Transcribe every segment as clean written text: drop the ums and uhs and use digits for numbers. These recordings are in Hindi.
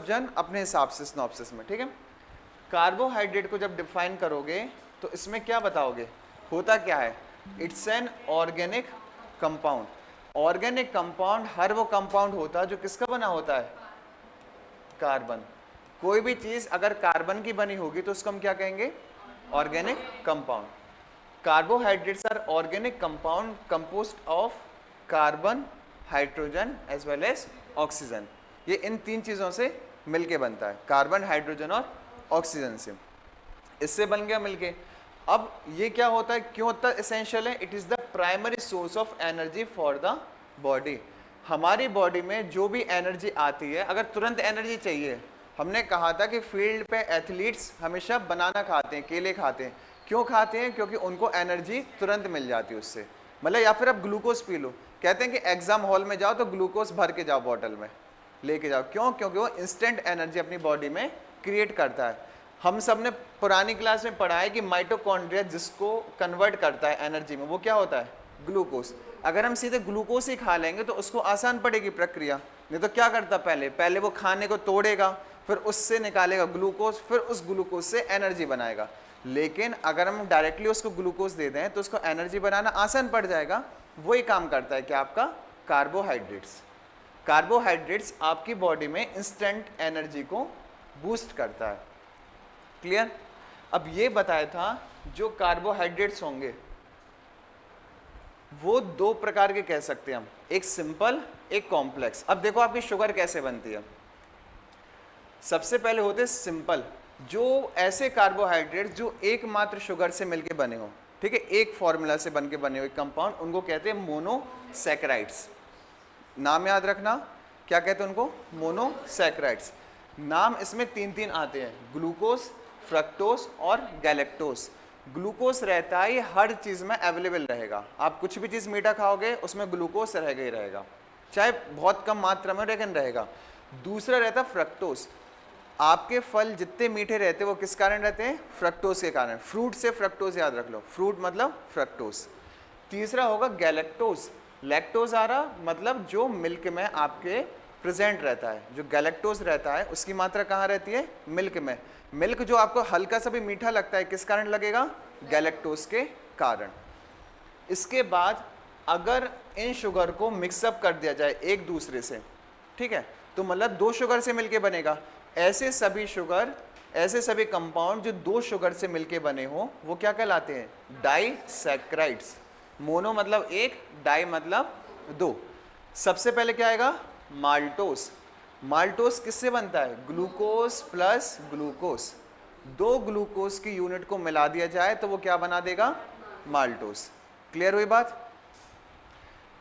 सब जन अपने हिसाब से सिनॉप्सिस में, ठीक है। कार्बोहाइड्रेट को जब डिफाइन करोगे तो इसमें क्या बताओगे, होता क्या है, it's an organic compound. Organic compound हर वो कंपाउंड होता है जो किसका बना होता है, कार्बन। कोई भी चीज अगर कार्बन की बनी होगी तो उसको हम क्या कहेंगे, organic compound. Carbohydrates are organic compound composed of carbon, hydrogen as well as oxygen. ये इन तीन चीजों से मिलके बनता है, कार्बन, हाइड्रोजन और ऑक्सीजन से, इससे बन गया मिलके। अब ये क्या होता है, क्यों होता है एसेंशियल है, it is the primary source of energy for the body. हमारी बॉडी में जो भी एनर्जी आती है, अगर तुरंत एनर्जी चाहिए, हमने कहा था कि फील्ड पे एथलीट्स हमेशा बनाना खाते हैं, केले खाते हैं। क्यों खाते हैं, क्योंकि उनको एनर्जी तुरंत मिल जाती है उससे। मतलब या फिर आप ग्लूकोज पी लो, कहते हैं कि एग्जाम हॉल में जाओ तो ग्लूकोज भर के जाओ, बॉटल में लेके जाओ। क्यों, क्योंकि वो इंस्टेंट एनर्जी अपनी बॉडी में क्रिएट करता है। हम सब ने पुरानी क्लास में पढ़ा है कि माइटोकॉन्ड्रिया जिसको कन्वर्ट करता है एनर्जी में, वो क्या होता है, ग्लूकोज। अगर हम सीधे ग्लूकोज ही खा लेंगे तो उसको आसान पड़ेगी प्रक्रिया, नहीं तो क्या करता, पहले वो खाने को तोड़ेगा, फिर उससे निकालेगा ग्लूकोज, फिर उस ग्लूकोज से एनर्जी बनाएगा। लेकिन अगर हम डायरेक्टली उसको ग्लूकोज दे दें तो उसको एनर्जी बनाना आसान पड़ जाएगा। वही काम करता है कि आपका कार्बोहाइड्रेट्स। कार्बोहाइड्रेट्स आपकी बॉडी में इंस्टेंट एनर्जी को बूस्ट करता है। क्लियर। अब ये बताया था जो कार्बोहाइड्रेट्स होंगे वो दो प्रकार के कह सकते हैं हम, एक सिंपल, एक कॉम्प्लेक्स। अब देखो आपकी शुगर कैसे बनती है। सबसे पहले होते हैं सिंपल, जो ऐसे कार्बोहाइड्रेट जो एकमात्र शुगर से मिलके बने हो, ठीक है, एक फॉर्मूला से बनके बने हुए कंपाउंड, उनको कहते हैं मोनोसैकेराइड्स। नाम याद रखना, क्या कहते हैं उनको, मोनोसैकेराइड्स। नाम इसमें तीन तीन आते हैं, ग्लूकोज, फ्रक्टोज और गैलेक्टोज। ग्लूकोज रहता है, ये हर चीज में अवेलेबल रहेगा। आप कुछ भी चीज मीठा खाओगे उसमें ग्लूकोज रहेगा ही रहेगा, चाहे बहुत कम मात्रा में, लेकिन रहेगा। दूसरा रहता है फ्रक्टोज। आपके फल जितने मीठे रहते हैं वो किस कारण रहते हैं, फ्रक्टोज के कारण। फ्रूट से फ्रक्टोज याद रख लो, फ्रूट मतलब फ्रक्टोज। तीसरा होगा गैलेक्टोज। लैक्टोज आ रहा मतलब जो मिल्क में आपके प्रेजेंट रहता है, जो गैलेक्टोज रहता है उसकी मात्रा कहाँ रहती है, मिल्क में। मिल्क जो आपको हल्का सा भी मीठा लगता है किस कारण लगेगा, गैलेक्टोज के कारण। इसके बाद अगर इन शुगर को मिक्सअप कर दिया जाए एक दूसरे से, ठीक है, तो मतलब दो शुगर से मिलके बनेगा। ऐसे सभी शुगर, ऐसे सभी कंपाउंड जो दो शुगर से मिलके बने हो वो क्या कहलाते हैं, डाइसैकेराइड्स। मोनो मतलब एक, डाई मतलब दो। सबसे पहले क्या आएगा, माल्टोस। माल्टोस किससे बनता है, ग्लूकोज प्लस ग्लूकोज। दो ग्लूकोज की यूनिट को मिला दिया जाए तो वो क्या बना देगा, माल्टोस। क्लियर हुई बात।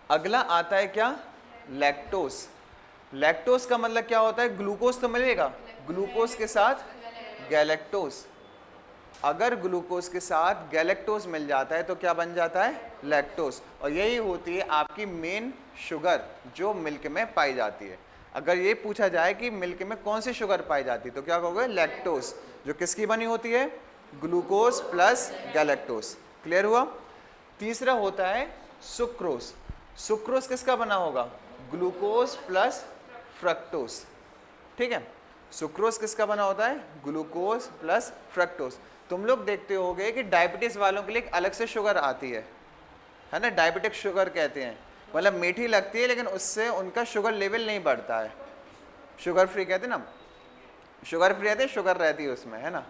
अगला आता है क्या, लैक्टोस। लैक्टोस का मतलब क्या होता है, ग्लूकोज तो मिलेगा, ग्लूकोज के साथ गैलेक्टोस। अगर ग्लूकोज के साथ गैलेक्टोज मिल जाता है तो क्या बन जाता है, लैक्टोस। और यही होती है आपकी मेन शुगर जो मिल्क में पाई जाती है। अगर ये पूछा जाए कि मिल्क में कौन सी शुगर पाई जाती है तो क्या कहोगे, लैक्टोस, जो किसकी बनी होती है, ग्लूकोज प्लस गैलेक्टोस। क्लियर हुआ। तीसरा होता है सुक्रोज। सुक्रोज किसका बना होगा, ग्लूकोज प्लस फ्रक्टोस, ठीक है। सुक्रोज किसका बना होता है, ग्लूकोज प्लस फ्रक्टोस। तुम लोग देखते होगे कि डायबिटीज वालों के लिए एक अलग से शुगर आती है ना, डायबिटिक शुगर कहते हैं। मतलब मीठी लगती है लेकिन उससे उनका शुगर लेवल नहीं बढ़ता है। शुगर फ्री कहते हैं ना, शुगर फ्री रहती है, शुगर रहती है उसमें, है ना।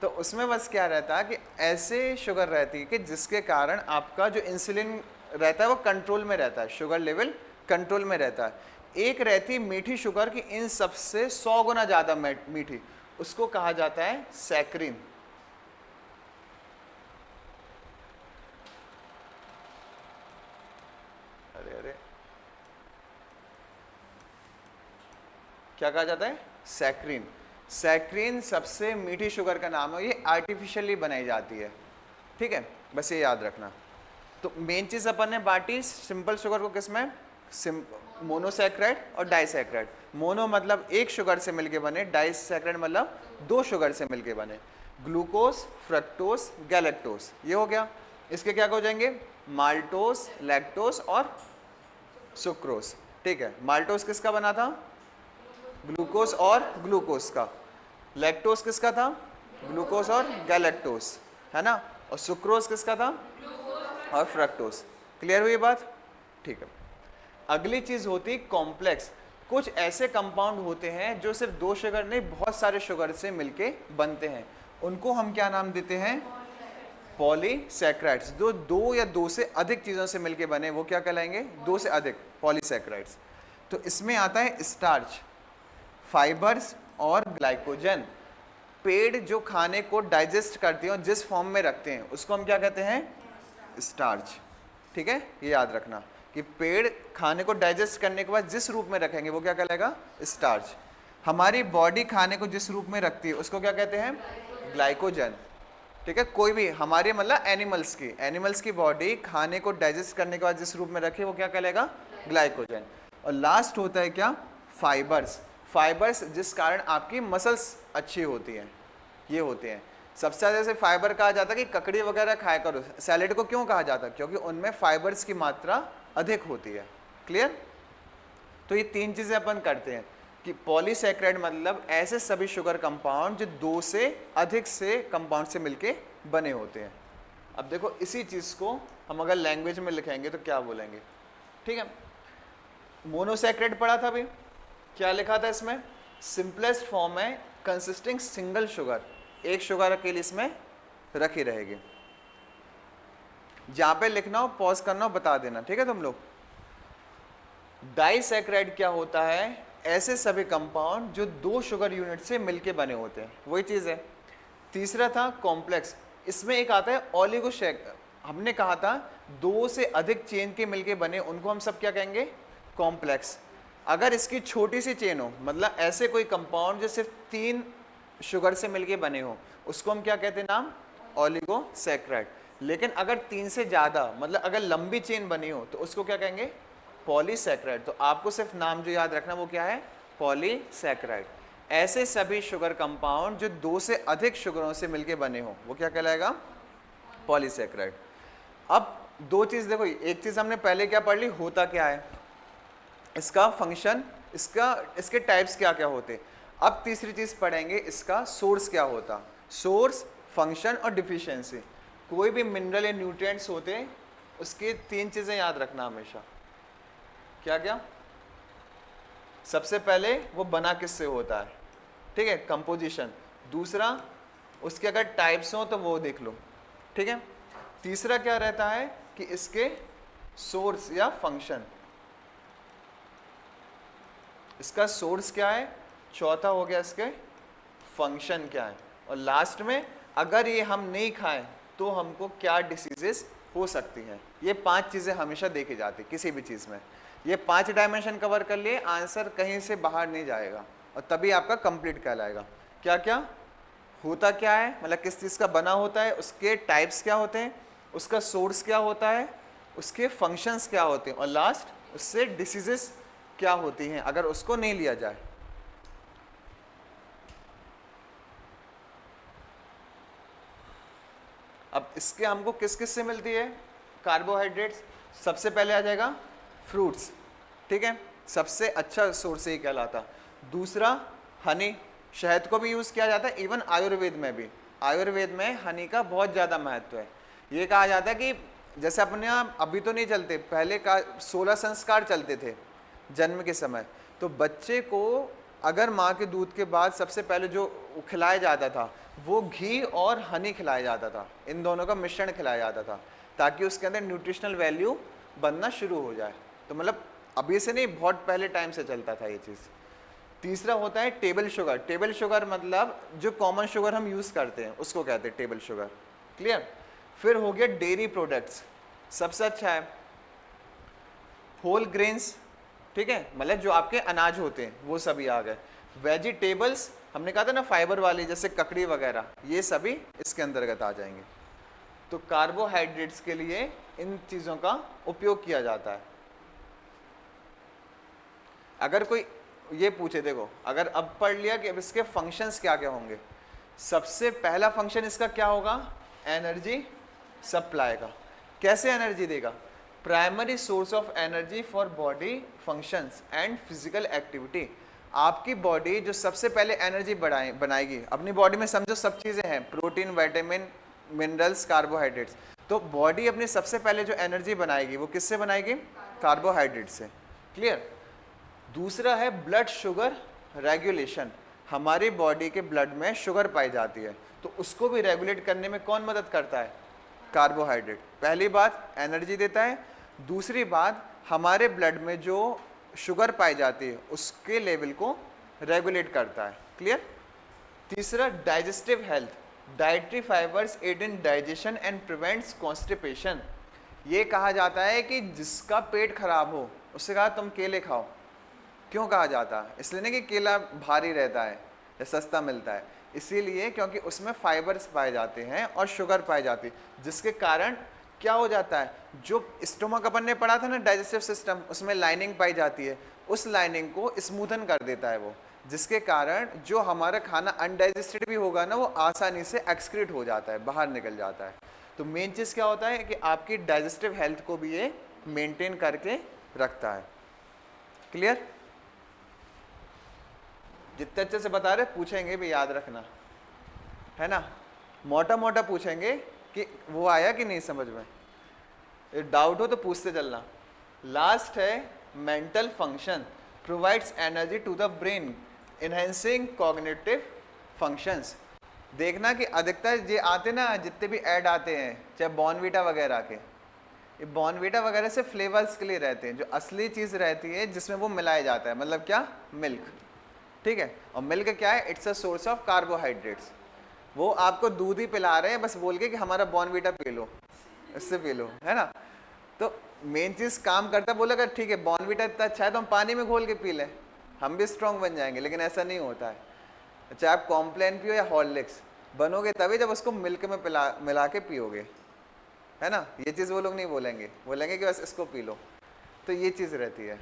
तो उसमें बस क्या रहता है कि ऐसे शुगर रहती है कि जिसके कारण आपका जो इंसुलिन रहता है वो कंट्रोल में रहता है, शुगर लेवल कंट्रोल में रहता है। एक रहती मीठी शुगर की इन सबसे 100 गुना ज़्यादा मीठी, उसको कहा जाता है सैक्रिन। अरे अरे क्या कहा जाता है, सैक्रिन। सैक्रिन सबसे मीठी शुगर का नाम है, ये आर्टिफिशियली बनाई जाती है, ठीक है, बस ये याद रखना। तो मेन चीज अपन ने बांटी सिंपल शुगर को किसमें, मोनोसैकेराइड और डाइसैकेराइड। मोनो मतलब एक शुगर से मिलके बने, डाइसैकेराइड मतलब दो शुगर से मिलके बने। ग्लूकोज, फ्रक्टोज, गैलेक्टोज, ये हो गया। इसके क्या हो जाएंगे, माल्टोस, लैक्टोस और सुक्रोज, ठीक है। माल्टोस किसका बना था, ग्लूकोज और ग्लूकोज का। लैक्टोज किसका था? ग्लूकोज और गैलेक्टोज, है ना। और सुक्रोज किसका था? और फ्रक्टोज। क्लियर हुई बात? ठीक है। अगली चीज होती कॉम्प्लेक्स। कुछ ऐसे कंपाउंड होते हैं जो सिर्फ दो शुगर नहीं, बहुत सारे शुगर से मिलके बनते हैं, उनको हम क्या नाम देते हैं? पॉलीसैकेराइड्स। जो दो या दो से अधिक चीजों से मिलके बने वो क्या कहलाएंगे? दो से अधिक पॉलीसैकेराइड्स। तो इसमें आता है स्टार्च, फाइबर्स और ग्लाइकोजन। पेड़ जो खाने को डाइजेस्ट करते हैं और जिस फॉर्म में रखते हैं उसको हम क्या कहते हैं? स्टार्च। ठीक है, ये याद रखना कि पेड़ खाने को डाइजेस्ट करने के बाद जिस रूप में रखेंगे वो क्या कहलाएगा? स्टार्च। हमारी बॉडी खाने को जिस रूप में रखती है उसको क्या कहते हैं? ग्लाइकोजन। ठीक है, कोई भी हमारे मतलब एनिमल्स की बॉडी खाने को डाइजेस्ट करने के बाद जिस रूप में रखे वो क्या कहलाएगा? ग्लाइकोजन। और लास्ट होता है क्या? फाइबर्स। फाइबर्स जिस कारण आपकी मसल्स अच्छी होती हैं, ये होते हैं। सबसे ज़्यादा जैसे फाइबर कहा जाता है कि ककड़ी वगैरह खाया करो। सैलेड को क्यों कहा जाता है? क्योंकि उनमें फाइबर्स की मात्रा अधिक होती है। क्लियर? तो ये तीन चीज़ें अपन करते हैं कि पॉलीसैकेराइड मतलब ऐसे सभी शुगर कंपाउंड जो दो से अधिक से कंपाउंड से मिलके बने होते हैं। अब देखो इसी चीज़ को हम अगर लैंग्वेज में लिखेंगे तो क्या बोलेंगे? ठीक है, मोनोसैकेराइड पढ़ा था अभी, क्या लिखा था इसमें? सिंपलेस्ट फॉर्म है कंसिस्टिंग सिंगल शुगर, एक शुगर अकेले इसमें रखी रहेगी। जहां पे लिखना हो पॉज करना हो बता देना, ठीक है तुम लोग। डाइसैकेराइड क्या होता है? ऐसे सभी कंपाउंड जो दो शुगर यूनिट से मिलके बने होते हैं, वही चीज है। तीसरा था कॉम्प्लेक्स, इसमें एक आता है ओलिगोशेक। हमने कहा था दो से अधिक चेन के मिलके बने उनको हम सब क्या कहेंगे? कॉम्प्लेक्स। अगर इसकी छोटी सी चेन हो, मतलब ऐसे कोई कंपाउंड जो सिर्फ तीन शुगर से मिलके बने हो, उसको हम क्या कहते हैं? नाम ओलिगोसैकेराइड। लेकिन अगर तीन से ज़्यादा, मतलब अगर लंबी चेन बनी हो तो उसको क्या कहेंगे? पॉलीसैकेराइड। तो आपको सिर्फ नाम जो याद रखना वो क्या है? पॉलीसैकेराइड। ऐसे सभी शुगर कंपाउंड जो दो से अधिक शुगरों से मिलके बने हो वो क्या कहलाएगा? पॉलीसैकेराइड। अब दो चीज़ देखो, एक चीज़ हमने पहले क्या पढ़ ली, होता क्या है, इसका फंक्शन, इसके टाइप्स क्या क्या होते। अब तीसरी चीज़ पढ़ेंगे, इसका सोर्स क्या होता। सोर्स, फंक्शन और डिफिशियंसी। कोई भी मिनरल या न्यूट्रिएंट्स होते हैं उसकी तीन चीज़ें याद रखना हमेशा। क्या क्या? सबसे पहले वो बना किससे होता है, ठीक है, कंपोजिशन। दूसरा उसके अगर टाइप्स हो तो वो देख लो, ठीक है। तीसरा क्या रहता है कि इसके सोर्स या फंक्शन, इसका सोर्स क्या है। चौथा हो गया इसके फंक्शन क्या है। और लास्ट में अगर ये हम नहीं खाएं तो हमको क्या डिसीजेस हो सकती हैं। ये पांच चीज़ें हमेशा देखी जाती किसी भी चीज़ में। ये पांच डायमेंशन कवर कर लिए, आंसर कहीं से बाहर नहीं जाएगा और तभी आपका कंप्लीट कहलाएगा। क्या क्या होता, क्या है मतलब किस चीज़ का बना होता है, उसके टाइप्स क्या होते हैं, उसका सोर्स क्या होता है, उसके फंक्शंस क्या होते हैं, और लास्ट उससे डिसीजेस क्या होती हैं अगर उसको नहीं लिया जाए। अब इसके हमको किस किस से मिलती है कार्बोहाइड्रेट्स। सबसे पहले आ जाएगा फ्रूट्स, ठीक है, सबसे अच्छा सोर्स ही कहलाता। दूसरा हनी, शहद को भी यूज़ किया जाता है, इवन आयुर्वेद में भी। आयुर्वेद में हनी का बहुत ज़्यादा महत्व है। ये कहा जाता है कि जैसे अपने यहाँ अभी तो नहीं चलते, पहले का 16 संस्कार चलते थे जन्म के समय। तो बच्चे को अगर माँ के दूध के बाद सबसे पहले जो खिलाया जाता था वो घी और हनी खिलाया जाता था, इन दोनों का मिश्रण खिलाया जाता था ताकि उसके अंदर न्यूट्रिशनल वैल्यू बनना शुरू हो जाए। तो मतलब अभी से नहीं, बहुत पहले टाइम से चलता था ये चीज़। तीसरा होता है टेबल शुगर। टेबल शुगर मतलब जो कॉमन शुगर हम यूज़ करते हैं उसको कहते हैं टेबल शुगर। क्लियर। फिर हो गया डेयरी प्रोडक्ट्स, सबसे अच्छा है होल ग्रेन्स, ठीक है, मतलब जो आपके अनाज होते हैं वो सभी आ गए। वेजिटेबल्स हमने कहा था ना फाइबर वाली, जैसे ककड़ी वगैरह, ये सभी इसके अंतर्गत आ जाएंगे। तो कार्बोहाइड्रेट्स के लिए इन चीज़ों का उपयोग किया जाता है। अगर कोई ये पूछे, देखो अगर अब पढ़ लिया कि अब इसके फंक्शंस क्या क्या होंगे। सबसे पहला फंक्शन इसका क्या होगा, एनर्जी सप्लाई का। कैसे एनर्जी देगा, primary source of energy for body functions and physical activity. आपकी बॉडी जो सबसे पहले एनर्जी बनाएगी अपनी बॉडी में, समझो सब चीज़ें हैं, प्रोटीन, विटामिन, मिनरल्स, कार्बोहाइड्रेट्स। तो बॉडी अपनी सबसे पहले जो एनर्जी बनाएगी वो किससे बनाएगी? कार्बोहाइड्रेट से। क्लियर? दूसरा है ब्लड शुगर रेगुलेशन। हमारी बॉडी के ब्लड में शुगर पाई जाती है, तो उसको भी रेगुलेट करने में कौन मदद करता है? कार्बोहाइड्रेट। पहली बात एनर्जी देता है, दूसरी बात हमारे ब्लड में जो शुगर पाई जाती है उसके लेवल को रेगुलेट करता है। क्लियर? तीसरा digestive health. Dietary fibers aid in digestion and prevents constipation. ये कहा जाता है कि जिसका पेट खराब हो उससे कहा तुम केले खाओ। क्यों कहा जाता है? इसलिए नहीं कि केला भारी रहता है या सस्ता मिलता है, इसीलिए क्योंकि उसमें फाइबर्स पाए जाते हैं और शुगर पाई जाती है, जिसके कारण क्या हो जाता है, जो स्टोमक अपन ने पढ़ा था ना डाइजेस्टिव सिस्टम, उसमें लाइनिंग पाई जाती है, उस लाइनिंग को स्मूथन कर देता है वो, जिसके कारण जो हमारा खाना अनडाइजेस्टेड भी होगा ना वो आसानी से एक्सक्रीट हो जाता है, बाहर निकल जाता है। तो मेन चीज़ क्या होता है कि आपकी डाइजेस्टिव हेल्थ को भी ये मेंटेन करके रखता है। क्लियर? जितने अच्छे से बता रहे पूछेंगे भी, याद रखना है ना, मोटा मोटा पूछेंगे कि वो आया कि नहीं समझ में। डाउट हो तो पूछते चलना। लास्ट है mental function provides energy to the brain enhancing cognitive functions. देखना कि अधिकतर ये आते ना, जितने भी ऐड आते हैं चाहे बॉर्नवीटा वगैरह के, ये बॉर्नवीटा वगैरह से फ्लेवर्स के लिए रहते हैं, जो असली चीज़ रहती है जिसमें वो मिलाया जाता है, मतलब क्या, मिल्क। ठीक है? और मिल्क क्या है? It's a source of carbohydrates. वो आपको दूध ही पिला रहे हैं बस बोल के कि हमारा बॉर्नवीटा पी लो, इससे पी लो, है ना। तो मेन चीज़ काम करता, बोलेगा ठीक है बॉर्नवीटा इतना अच्छा है तो हम पानी में घोल के पी लें, हम भी स्ट्रॉन्ग बन जाएंगे, लेकिन ऐसा नहीं होता है। चाहे आप कॉम्प्लेन पियो या हॉर्लिक्स, बनोगे तभी जब उसको मिल्क में मिला के पियोगे, है ना। ये चीज़ वो लोग नहीं बोलेंगे, बोलेंगे कि बस इसको पी लो। तो ये चीज़ रहती है।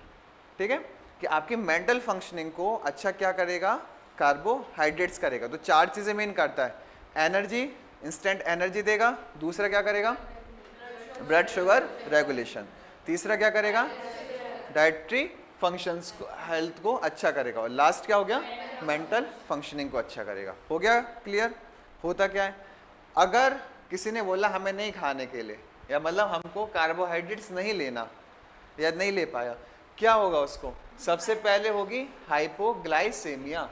ठीक है, कि आपकी मेंटल फंक्शनिंग को अच्छा क्या करेगा? कार्बोहाइड्रेट्स करेगा। तो चार चीज़ें मेन करता है, एनर्जी, इंस्टेंट एनर्जी देगा, दूसरा क्या करेगा? ब्लड शुगर रेगुलेशन, तीसरा क्या करेगा? डाइटरी फंक्शंस को, हेल्थ को अच्छा करेगा, और लास्ट क्या हो गया? मेंटल फंक्शनिंग को अच्छा करेगा। हो गया क्लियर? होता क्या है, अगर किसी ने बोला हमें नहीं खाने के लिए, या मतलब हमको कार्बोहाइड्रेट्स नहीं लेना या नहीं ले पाया, क्या होगा उसको? सबसे पहले होगी हाइपोग्लाइसेमिया।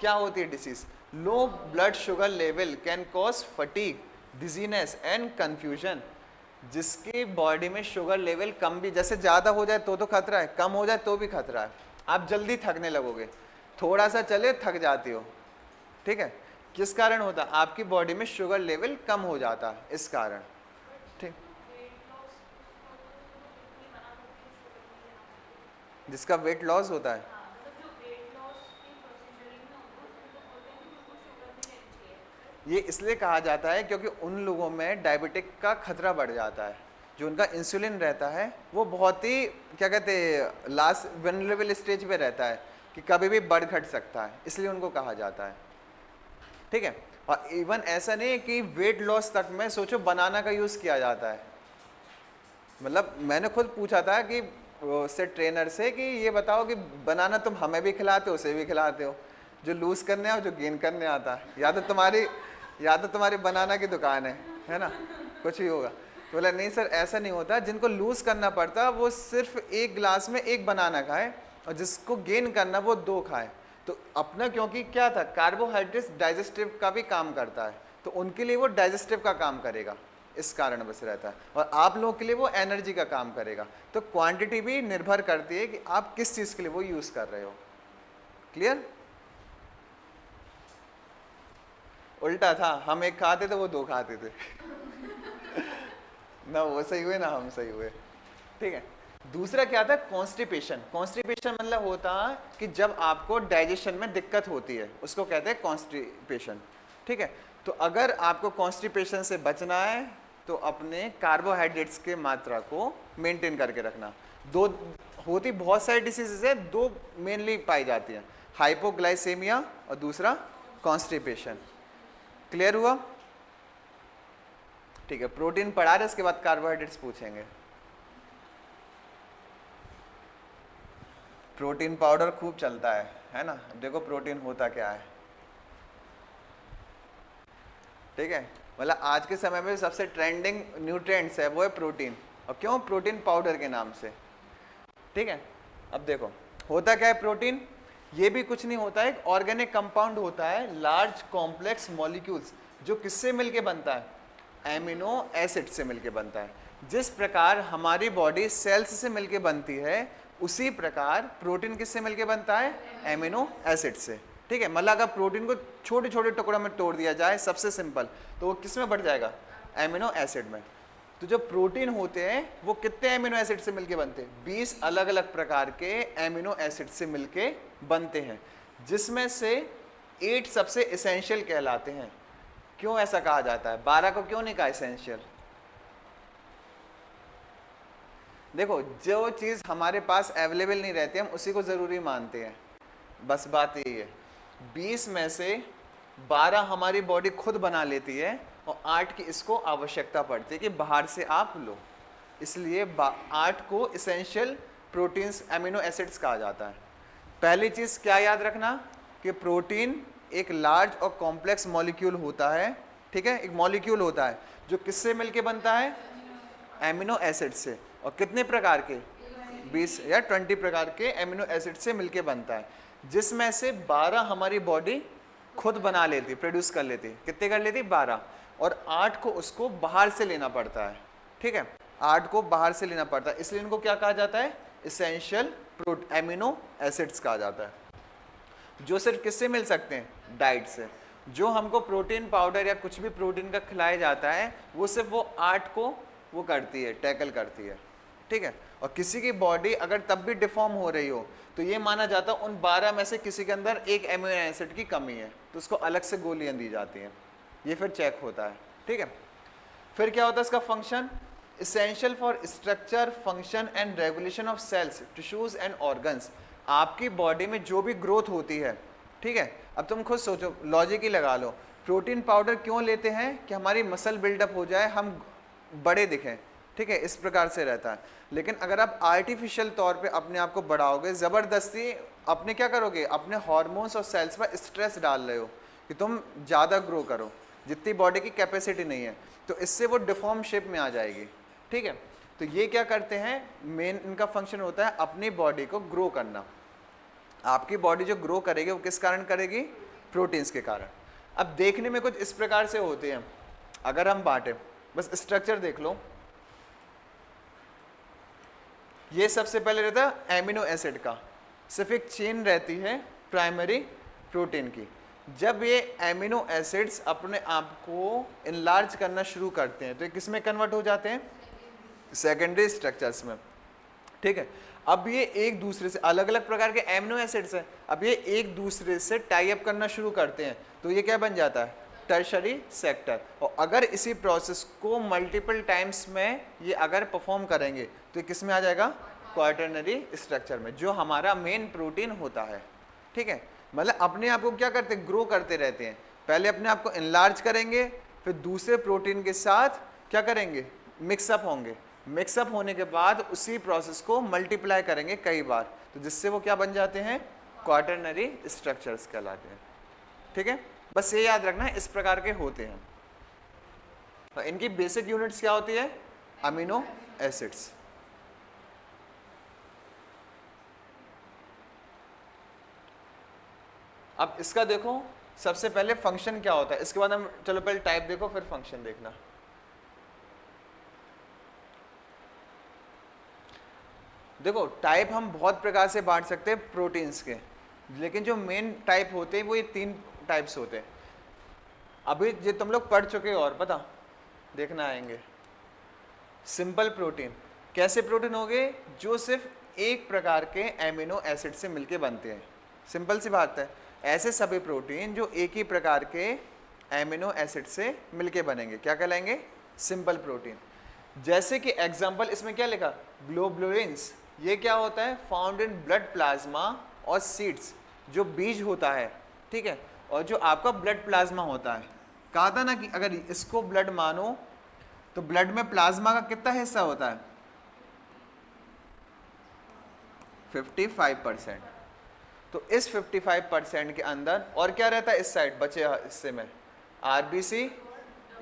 क्या होती है disease? Low blood sugar level can cause fatigue, dizziness and confusion. जिसकी बॉडी में शुगर लेवल कम भी, जैसे ज़्यादा हो जाए तो खतरा है, कम हो जाए तो भी खतरा है। आप जल्दी थकने लगोगे, थोड़ा सा चले थक जाते हो। ठीक है, किस कारण होता है? आपकी बॉडी में शुगर लेवल कम हो जाता है, इस कारण। ठीक, जिसका वेट लॉस होता है, ये इसलिए कहा जाता है क्योंकि उन लोगों में डायबिटिक का खतरा बढ़ जाता है, जो उनका इंसुलिन रहता है वो बहुत ही क्या कहते हैं लास्ट वनरेबल स्टेज पे रहता है, कि कभी भी बढ़ घट सकता है, इसलिए उनको कहा जाता है। ठीक है, और इवन ऐसा नहीं है कि वेट लॉस तक में सोचो बनाना का यूज़ किया जाता है। मतलब मैंने खुद पूछा था कि उससे ट्रेनर से कि ये बताओ कि बनाना तुम हमें भी खिलाते हो, उसे भी खिलाते हो, जो लूज़ करने और जो गेन करने आता है, या तो तुम्हारी बनाना की दुकान है ना, कुछ भी होगा। तो बोला नहीं सर ऐसा नहीं होता, जिनको लूज़ करना पड़ता वो सिर्फ एक गिलास में एक बनाना खाए, और जिसको गेन करना वो 2 खाए। तो अपना क्योंकि क्या था, कार्बोहाइड्रेट्स डाइजेस्टिव का भी काम करता है, तो उनके लिए वो डाइजेस्टिव का काम करेगा, इस कारण बस रहता है, और आप लोगों के लिए वो एनर्जी का काम करेगा। तो क्वांटिटी भी निर्भर करती है कि आप किस चीज़ के लिए वो यूज़ कर रहे हो। क्लियर? उल्टा था, हम एक खाते थे वो 2 खाते थे ना वो सही हुए ना हम सही हुए। ठीक है, दूसरा क्या था? कॉन्स्टिपेशन। कॉन्स्टिपेशन मतलब होता है कि जब आपको डाइजेशन में दिक्कत होती है, उसको कहते हैं कॉन्स्टिपेशन। ठीक है, तो अगर आपको कॉन्स्टिपेशन से बचना है तो अपने कार्बोहाइड्रेट्स के मात्रा को मेंटेन करके रखना। दो होती बहुत सारी डिसीजेज है, 2 मेनली पाई जाती हैं, हाइपोग्लाइसेमिया और दूसरा कॉन्स्टिपेशन। क्लियर हुआ? ठीक है, प्रोटीन पढ़ा रहे, इसके बाद कार्बोहाइड्रेट्स पूछेंगे। प्रोटीन पाउडर खूब चलता है ना। अब देखो प्रोटीन होता क्या है, ठीक है। मतलब आज के समय में सबसे ट्रेंडिंग न्यूट्रिएंट्स है वो है प्रोटीन, और क्यों, प्रोटीन पाउडर के नाम से, ठीक है। अब देखो होता क्या है प्रोटीन, ये भी कुछ नहीं होता है, एक ऑर्गेनिक कंपाउंड होता है, लार्ज कॉम्प्लेक्स मॉलिक्यूल्स, जो किससे मिलके बनता है, एमिनो एसिड से मिलके बनता है। जिस प्रकार हमारी बॉडी सेल्स से मिलके बनती है, उसी प्रकार प्रोटीन किससे मिलके बनता है, एमिनो एसिड से, ठीक है। मतलब अगर प्रोटीन को छोटे छोटे टुकड़ों में तोड़ दिया जाए सबसे सिंपल, तो वो किस में बढ़ जाएगा, एमिनो एसिड में। तो जो प्रोटीन होते हैं वो कितने एमिनो एसिड से मिलके बनते हैं, 20 अलग अलग प्रकार के एमिनो एसिड से मिलके बनते हैं, जिसमें से 8 सबसे एसेंशियल कहलाते हैं। क्यों ऐसा कहा जाता है, 12 को क्यों नहीं कहा एसेंशियल? देखो जो चीज़ हमारे पास अवेलेबल नहीं रहती हम उसी को ज़रूरी मानते हैं, बस बात यही है। 20 में से 12 हमारी बॉडी खुद बना लेती है और 8 की इसको आवश्यकता पड़ती है कि बाहर से आप लो, इसलिए 8 को इसेंशियल प्रोटीन्स एमिनो एसिड्स कहा जाता है। पहली चीज़ क्या याद रखना कि प्रोटीन एक लार्ज और कॉम्प्लेक्स मॉलिक्यूल होता है, ठीक है। एक मॉलिक्यूल होता है जो किससे मिलके बनता है, एमिनो एसिड से, और कितने प्रकार के, 20 या 20 प्रकार के एमिनो एसिड से मिलके बनता है, जिसमें से 12 हमारी बॉडी खुद बना लेती, प्रोड्यूस कर लेती। कितने कर लेती, 12, और 8 को उसको बाहर से लेना पड़ता है, ठीक है। 8 को बाहर से लेना पड़ता है, इसलिए इनको क्या कहा जाता है, इसेंशियल एमिनो एसिड्स कहा जाता है, जो सिर्फ किससे मिल सकते हैं, डाइट से। जो हमको प्रोटीन पाउडर या कुछ भी प्रोटीन का खिलाया जाता है वो सिर्फ वो 8 को वो करती है, टैकल करती है, ठीक है। और किसी की बॉडी अगर तब भी डिफॉर्म हो रही हो तो ये माना जाता है उन 12 में से किसी के अंदर एक एमिनो एसिड की कमी है, तो उसको अलग से गोलियां दी जाती हैं, ये फिर चेक होता है, ठीक है। फिर क्या होता है इसका function, essential for structure, function and regulation of cells, tissues and organs. आपकी बॉडी में जो भी ग्रोथ होती है, ठीक है। अब तुम खुद सोचो, लॉजिक ही लगा लो, प्रोटीन पाउडर क्यों लेते हैं, कि हमारी मसल बिल्डअप हो जाए, हम बड़े दिखें, ठीक है, इस प्रकार से रहता है। लेकिन अगर आप आर्टिफिशियल तौर पे अपने आप को बढ़ाओगे, ज़बरदस्ती अपने क्या करोगे, अपने हार्मोन्स और सेल्स पर स्ट्रेस डाल रहे हो कि तुम ज़्यादा ग्रो करो, जितनी बॉडी की कैपेसिटी नहीं है, तो इससे वो डिफॉर्म शेप में आ जाएगी, ठीक है। तो ये क्या करते हैं, मेन इनका फंक्शन होता है अपनी बॉडी को ग्रो करना। आपकी बॉडी जो ग्रो करेगी वो किस कारण करेगी, प्रोटीन्स के कारण। अब देखने में कुछ इस प्रकार से होते हैं, अगर हम बांटे, बस स्ट्रक्चर देख लो, ये सबसे पहले रहता है एमिनो एसिड का, सिर्फ एक चेन रहती है प्राइमरी प्रोटीन की। जब ये एमिनो एसिड्स अपने आप को इनलार्ज करना शुरू करते हैं तो ये किस में कन्वर्ट हो जाते हैं, सेकेंडरी स्ट्रक्चर्स में, ठीक है। अब ये एक दूसरे से, अलग अलग प्रकार के एमिनो एसिड्स हैं, अब ये एक दूसरे से टाई अप करना शुरू करते हैं, तो ये क्या बन जाता है, टर्शरी सेक्टर। और अगर इसी प्रोसेस को मल्टीपल टाइम्स में ये अगर परफॉर्म करेंगे तो ये किस में आ जाएगा, क्वाटरनरी स्ट्रक्चर में, जो हमारा मेन प्रोटीन होता है, ठीक है। मतलब अपने आप को क्या करते हैं, ग्रो करते रहते हैं, पहले अपने आप को इनलार्ज करेंगे, फिर दूसरे प्रोटीन के साथ क्या करेंगे, मिक्सअप होंगे, मिक्सअप होने के बाद उसी प्रोसेस को मल्टीप्लाई करेंगे कई बार, तो जिससे वो क्या बन जाते हैं, क्वाटरनरी स्ट्रक्चर्स कहलाते हैं, ठीक है। बस ये याद रखना है, इस प्रकार के होते हैं। तो इनकी बेसिक यूनिट्स क्या होती है, अमीनो एसिड्स। अब इसका देखो, सबसे पहले फंक्शन क्या होता है, इसके बाद हम, चलो पहले टाइप देखो फिर फंक्शन देखना। देखो टाइप हम बहुत प्रकार से बांट सकते हैं प्रोटीन्स के, लेकिन जो मेन टाइप होते हैं वो ये 3 टाइप्स होते हैं। अभी जो तुम लोग पढ़ चुके हो और पता देखना आएंगे, सिंपल प्रोटीन, कैसे प्रोटीन हो गए, जो सिर्फ एक प्रकार के एमिनो एसिड से मिलके बनते हैं, सिंपल सी बात है। ऐसे सभी प्रोटीन जो एक ही प्रकार के एमिनो एसिड से मिलके बनेंगे क्या कहलाएंगे, सिंपल प्रोटीन। जैसे कि एग्जांपल इसमें क्या लिखा, ग्लोबुलिन्स, ये क्या होता है, फाउंड इन ब्लड प्लाज्मा और सीड्स, जो बीज होता है, ठीक है, और जो आपका ब्लड प्लाज्मा होता है। कहा था ना कि अगर इसको ब्लड मानो तो ब्लड में प्लाज्मा का कितना हिस्सा होता है, 55%। तो इस 55% के अंदर और क्या रहता है, इस साइड बचे हिस्से में आरबीसी,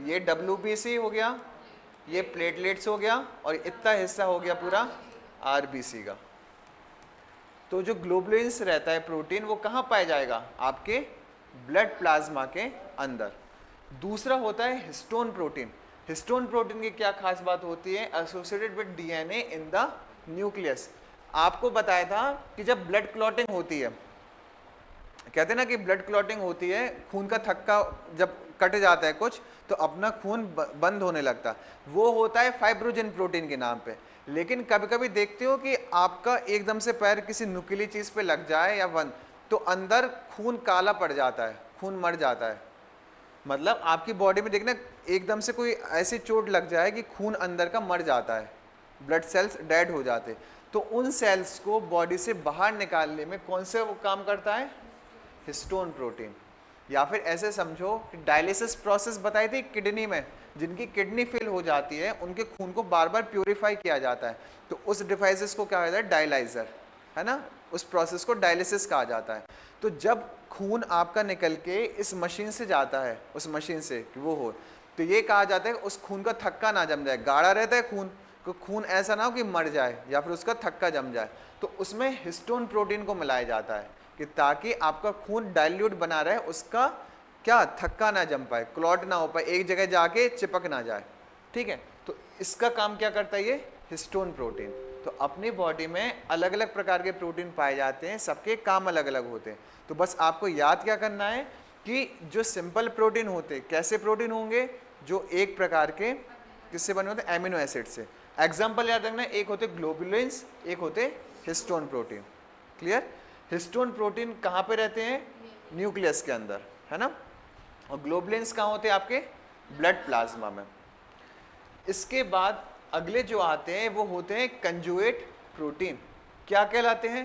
ये डब्ल्यूबीसी हो गया, ये प्लेटलेट्स हो गया, और इतना हिस्सा हो गया पूरा आरबीसी का। तो जो ग्लोबुलिन्स रहता है प्रोटीन, वो कहाँ पाया जाएगा, आपके ब्लड प्लाज्मा के अंदर। दूसरा होता है हिस्टोन प्रोटीन। हिस्टोन प्रोटीन की क्या खास बात होती है, associated with DNA in the nucleus. आपको बताया था कि जब ब्लड क्लॉटिंग होती है, कहते हैं ना कि ब्लड क्लॉटिंग होती है, खून का थक्का जब कट जाता है कुछ तो अपना खून बंद होने लगता है, वो होता है फाइब्रोजिन प्रोटीन के नाम पे। लेकिन कभी कभी देखते हो कि आपका एकदम से पैर किसी नुकीली चीज़ पे लग जाए या बंद, तो अंदर खून काला पड़ जाता है, खून मर जाता है। मतलब आपकी बॉडी में देखना एकदम से कोई ऐसी चोट लग जाए कि खून अंदर का मर जाता है, ब्लड सेल्स डेड हो जाते, तो उन सेल्स को बॉडी से बाहर निकालने में कौन से वो काम करता है, हिस्टोन प्रोटीन। या फिर ऐसे समझो कि डायलिसिस प्रोसेस बताई थी किडनी में, जिनकी किडनी फेल हो जाती है उनके खून को बार बार प्यूरिफाई किया जाता है, तो उस डिवाइसेस को क्या कहता है, डायलाइजर, है ना, उस प्रोसेस को डायलिसिस कहा जाता है। तो जब खून आपका निकल के इस मशीन से जाता है, उस मशीन से कि वो हो, तो ये कहा जाता है कि उस खून का थक्का ना जम जाए, गाढ़ा रहता है खून, तो खून ऐसा ना हो कि मर जाए या फिर उसका थक्का जम जाए, तो उसमें हिस्टोन प्रोटीन को मिलाया जाता है कि ताकि आपका खून डाइल्यूट बना रहे, उसका क्या थक्का ना जम पाए, क्लॉट ना हो पाए, एक जगह जाके चिपक ना जाए। ठीक है, तो इसका काम क्या करता है ये हिस्टोन प्रोटीन। तो अपनी बॉडी में अलग अलग प्रकार के प्रोटीन पाए जाते हैं, सबके काम अलग अलग होते हैं। तो बस आपको याद क्या करना है कि जो सिंपल प्रोटीन होते, कैसे प्रोटीन होंगे, जो एक प्रकार के किससे बने होते, एमिनो एसिड से। एग्जाम्पल याद रखना, एक होते ग्लोबुलिन्स, एक होते histone protein. Clear. Histone protein कहाँ पे रहते हैं, न्यूक्लियस के अंदर, है ना, और ग्लोबुलिन्स कहाँ होते हैं, आपके ब्लड प्लाज्मा में। इसके बाद अगले जो आते हैं वो होते हैं कंजुगेट प्रोटीन। क्या कहलाते हैं,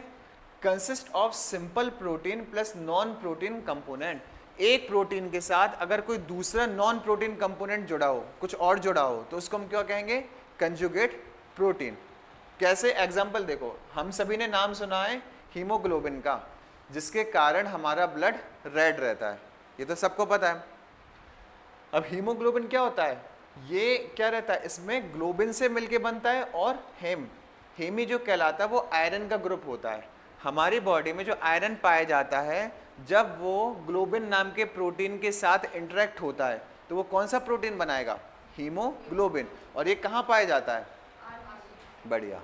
consist of simple protein plus non protein component. एक प्रोटीन के साथ अगर कोई दूसरा नॉन प्रोटीन कंपोनेंट जुड़ा हो, कुछ और जुड़ा हो, तो उसको हम क्या कहेंगे, कंजुगेट प्रोटीन। कैसे, एग्जाम्पल देखो, हम सभी ने नाम सुना है हीमोग्लोबिन का, जिसके कारण हमारा ब्लड रेड रहता है, ये तो सबको पता है। अब हीमोग्लोबिन क्या होता है, ये क्या रहता है, इसमें ग्लोबिन से मिलके बनता है, और हेमी जो कहलाता है वो आयरन का ग्रुप होता है। हमारी बॉडी में जो आयरन पाया जाता है, जब वो ग्लोबिन नाम के प्रोटीन के साथ इंटरेक्ट होता है, तो वो कौन सा प्रोटीन बनाएगा, हीमोग्लोबिन। और ये कहाँ पाया जाता है, बढ़िया,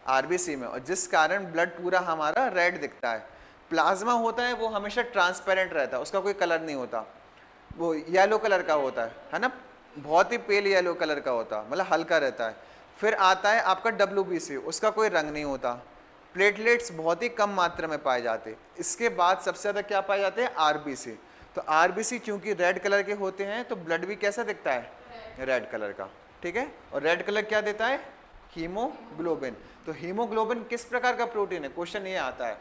आरबीसी में, और जिस कारण ब्लड पूरा हमारा रेड दिखता है। प्लाज्मा होता है वो हमेशा ट्रांसपेरेंट रहता है, उसका कोई कलर नहीं होता, वो येलो कलर का होता है ना, बहुत ही पेल येलो कलर का होता है, मतलब हल्का रहता है। फिर आता है आपका डब्ल्यूबीसी, उसका कोई रंग नहीं होता। प्लेटलेट्स बहुत ही कम मात्रा में पाए जाते। इसके बाद सबसे ज़्यादा क्या पाए जाते हैं, आरबीसी। तो आरबीसी चूंकि रेड कलर के होते हैं, तो ब्लड भी कैसा दिखता है, रेड कलर का। ठीक है, और रेड कलर क्या देता है, हीमोग्लोबिन। तो हीमोग्लोबिन किस प्रकार का प्रोटीन है, क्वेश्चन ये आता है,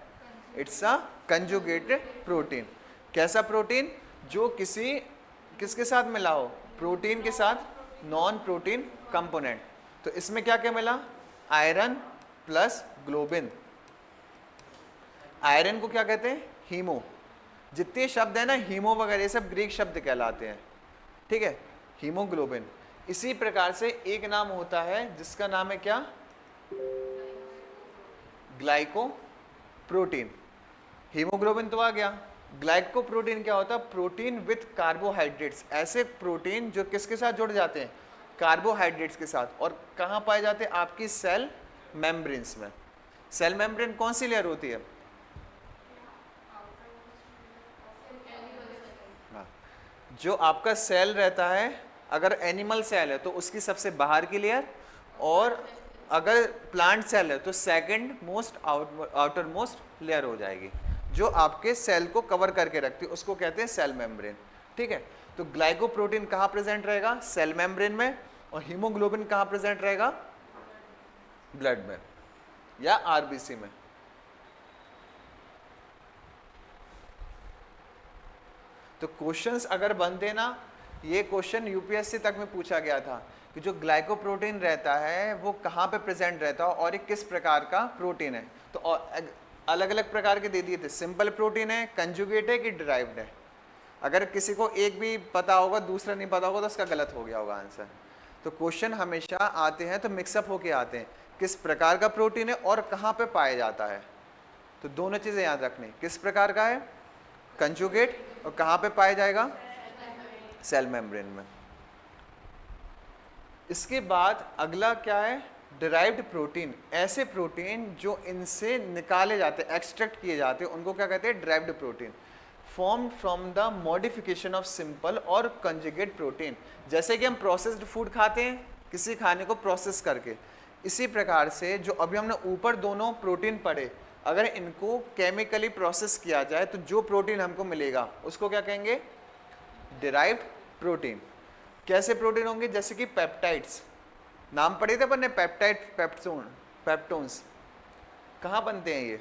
इट्स अ कंजुगेटेड प्रोटीन। कैसा प्रोटीन, जो किसके साथ मिला हो, प्रोटीन के साथ नॉन प्रोटीन कंपोनेंट। तो इसमें क्या क्या मिला, आयरन प्लस ग्लोबिन। आयरन को क्या कहते हैं, हीमो। जितने शब्द है ना हीमो वगैरह, ये सब ग्रीक शब्द कहलाते हैं। ठीक है, हीमोग्लोबिन। इसी प्रकार से एक नाम होता है जिसका नाम है क्या, ग्लाइकोप्रोटीन। हीमोग्लोबिन तो आ गया, ग्लाइकोप्रोटीन क्या होता है, प्रोटीन विथ कार्बोहाइड्रेट्स। ऐसे प्रोटीन जो किसके साथ जुड़ जाते हैं, कार्बोहाइड्रेट्स के साथ। और कहाँ पाए जाते हैं, आपकी सेल मेम्ब्रेन्स में। सेल मेम्ब्रेन कौन सी लेयर होती है, हाँ, जो आपका सेल रहता है, अगर एनिमल सेल है तो उसकी सबसे बाहर की लेयर, और अगर प्लांट सेल है तो second most outer most layer हो जाएगी, जो आपके सेल को कवर करके रखती है, उसको कहते हैं सेल मेम्ब्रेन। ठीक है, तो ग्लाइकोप्रोटीन कहाँ प्रेजेंट रहेगा, सेल मेम्ब्रेन में, और हीमोग्लोबिन कहाँ प्रेजेंट रहेगा, ब्लड में या आरबीसी में। तो क्वेश्चंस अगर बनते ना, ये क्वेश्चन यूपीएससी तक में पूछा गया था कि जो ग्लाइकोप्रोटीन रहता है वो कहाँ पे प्रेजेंट रहता है और ये किस प्रकार का प्रोटीन है। तो अलग अलग प्रकार के दे दिए थे, सिंपल प्रोटीन है, कंजुगेट है कि डिराइव्ड है। अगर किसी को एक भी पता होगा दूसरा नहीं पता होगा तो उसका गलत हो गया होगा आंसर। तो क्वेश्चन हमेशा आते हैं तो मिक्सअप होके आते हैं, किस प्रकार का प्रोटीन है और कहाँ पे पाया जाता है। तो दोनों चीज़ें याद रखनी, किस प्रकार का है कंजुगेट और कहाँ पे पाया जाएगा सेल मेम्ब्रेन में। इसके बाद अगला क्या है डिराइव्ड प्रोटीन, ऐसे प्रोटीन जो इनसे निकाले जाते हैं एक्सट्रैक्ट किए जाते हैं उनको क्या कहते हैं derived protein, form from the modification of simple और कंजुगेट प्रोटीन। जैसे कि हम प्रोसेस्ड फूड खाते हैं किसी खाने को प्रोसेस करके, इसी प्रकार से जो अभी हमने ऊपर दोनों प्रोटीन पढ़े अगर इनको केमिकली प्रोसेस किया जाए तो जो प्रोटीन हमको मिलेगा उसको क्या कहेंगे डिराइव्ड प्रोटीन। कैसे प्रोटीन होंगे, जैसे कि पेप्टाइड्स, नाम पढ़े थे अपन ने पेप्टाइड पेप्टोन्स, कहाँ बनते हैं ये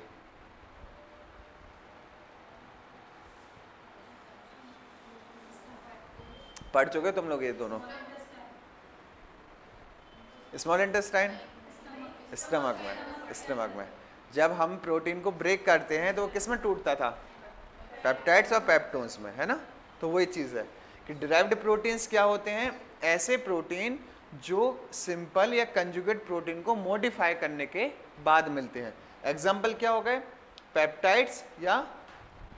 पढ़ चुके तुम लोग ये दोनों, स्मॉल इंटेस्टाइन स्टमक में जब हम प्रोटीन को ब्रेक करते हैं तो वो किस में टूटता था पेप्टाइड्स और पेप्टोन्स में, है ना। तो वही चीज़ है कि डिराइव्ड प्रोटीन्स क्या होते हैं, ऐसे प्रोटीन जो सिंपल या कंजुगेट प्रोटीन को मॉडिफाई करने के बाद मिलते हैं। एग्जाम्पल क्या हो गए पेप्टाइड्स या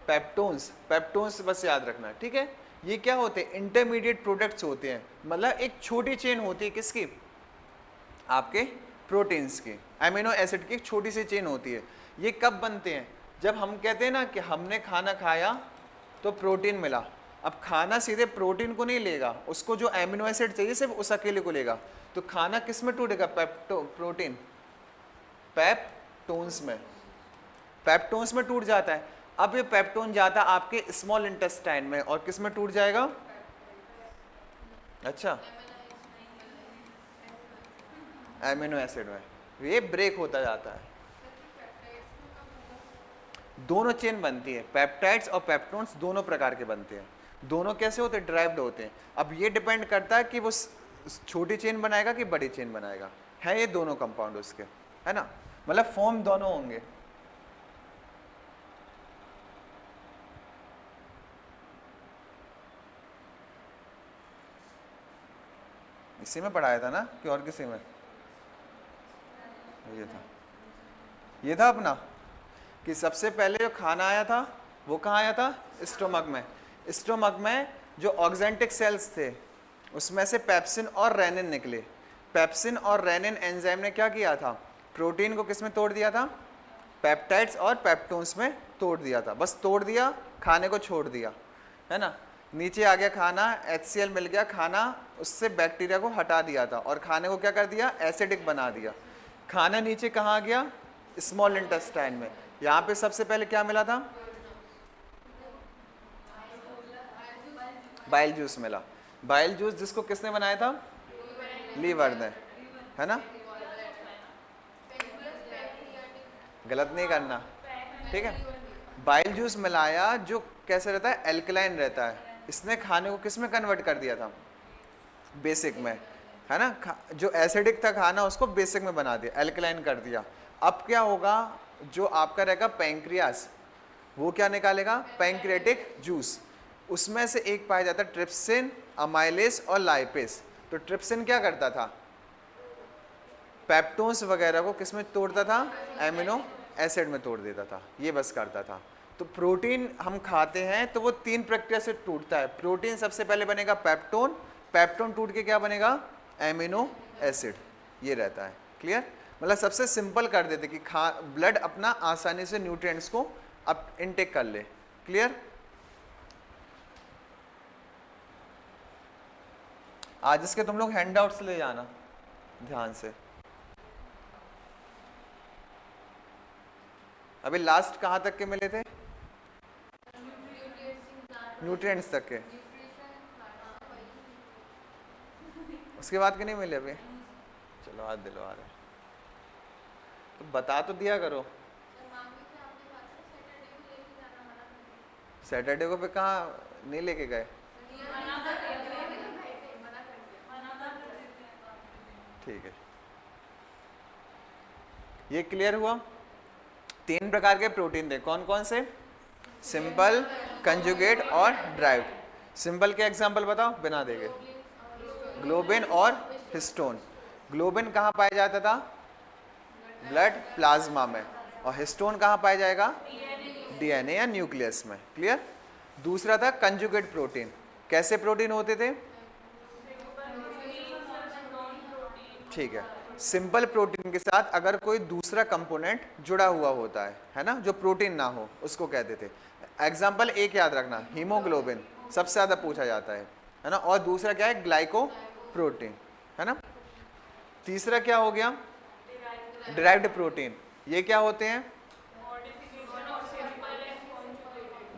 पेप्टोन्स, पेप्टोन्स बस याद रखना ठीक है। ये क्या होते हैं इंटरमीडिएट प्रोडक्ट्स होते हैं, मतलब एक छोटी चेन होती है किसकी आपके प्रोटीन्स की, अमीनो एसिड की एक छोटी सी चेन होती है। ये कब बनते हैं, जब हम कहते हैं ना कि हमने खाना खाया तो प्रोटीन मिला। अब खाना सीधे प्रोटीन को नहीं लेगा, उसको जो एमिनो एसिड चाहिए सिर्फ उस अकेले को लेगा। तो खाना किस में टूटेगा प्रोटीन पेप्टोन्स में, पेप्टोन्स में टूट जाता है। अब ये पेप्टोन जाता है आपके स्मॉल इंटेस्टाइन में और किस में टूट जाएगा, अच्छा एमिनो एसिड में, ये ब्रेक होता जाता है। दोनों चेन बनती है, पेप्टाइड्स और पेप्टोन्स दोनों प्रकार के बनते हैं। दोनों कैसे होते हैं ड्राइव्ड होते हैं। अब ये डिपेंड करता है कि वो छोटी चेन बनाएगा कि बड़ी चेन बनाएगा, है ये दोनों कंपाउंड उसके, है ना, मतलब फॉर्म दोनों होंगे। इसी में पढ़ाया था ना कि और किसी में, ये था अपना कि सबसे पहले जो खाना आया था वो कहाँ आया था स्टोमक में। स्टोमक में जो ऑक्जेंटिक सेल्स थे उसमें से पेप्सिन और रेनिन निकले। पेप्सिन और रेनिन एंजाइम ने क्या किया था, प्रोटीन को किस में तोड़ दिया था, पेप्टाइड्स और पेप्टोन्स में तोड़ दिया था। बस तोड़ दिया, खाने को छोड़ दिया, है ना। नीचे आ गया खाना, HCl मिल गया, खाना उससे बैक्टीरिया को हटा दिया था और खाने को क्या कर दिया एसिडिक बना दिया। खाना नीचे कहाँ आ गया स्मॉल इंटेस्टाइन में। यहाँ पे सबसे पहले क्या मिला था, बाइल जूस मिला। बाइल जूस जिसको किसने बनाया था, लीवर ने, है ना। गलत नहीं करना, ठीक है। बाइल जूस मिलाया जो कैसे रहता है एल्कलाइन रहता है, इसने खाने को किस में कन्वर्ट कर दिया था बेसिक में, है ना। जो एसिडिक था खाना उसको बेसिक में बना दिया, एल्कलाइन कर दिया। अब क्या होगा, जो आपका रहेगा पैंक्रियास, वो क्या निकालेगा पैंक्रियाटिक जूस। उसमें से एक पाया जाता है ट्रिप्सिन, अमाइलेस और लाइपेस। तो ट्रिप्सिन क्या करता था, पेप्टोन्स वगैरह को किस में तोड़ता था, एमिनो एसिड में तोड़ देता था, ये बस करता था। तो प्रोटीन हम खाते हैं तो वो तीन प्रक्रिया से टूटता है। प्रोटीन सबसे पहले बनेगा पेप्टोन, पेप्टोन टूट के क्या बनेगा एमिनो एसिड, ये रहता है। क्लियर, मतलब सबसे सिंपल कर देते कि ब्लड अपना आसानी से न्यूट्रिएंट्स को अब इनटेक कर ले। क्लियर, आज इसके तुम लोग हैंडआउट्स ले जाना ध्यान से। अभी लास्ट कहाँ तक के मिले थे, न्यूट्रिएंट्स तक के, उसके बाद के नहीं मिले अभी। चलो आज दिलवा रहे, तो बता तो दिया करो। सैटरडे को पे कहाँ नहीं लेके गए, ठीक है, ये क्लियर हुआ। 3 प्रकार के प्रोटीन थे, कौन कौन से? सिंपल, कंजुगेट और ड्राइव्ड। सिंपल के एग्जांपल बताओ बिना देखे। ग्लोबिन और हिस्टोन। ग्लोबिन कहाँ पाया जाता था? ब्लड प्लाज्मा में। और हिस्टोन कहाँ पाया जाएगा? डीएनए या न्यूक्लियस में। क्लियर। दूसरा था कंजुगेट प्रोटीन। कैसे प्रोटीन होते थे? ठीक है, सिंपल प्रोटीन के साथ अगर कोई दूसरा कंपोनेंट जुड़ा हुआ होता है ना, जो प्रोटीन ना हो, उसको कहते थे। एग्जाम्पल एक याद रखना, हीमोग्लोबिन सबसे ज्यादा पूछा जाता है ना। और दूसरा क्या है? ग्लाइको प्रोटीन, है ना। तीसरा क्या हो गया? Derived protein. ये क्या होते हैं?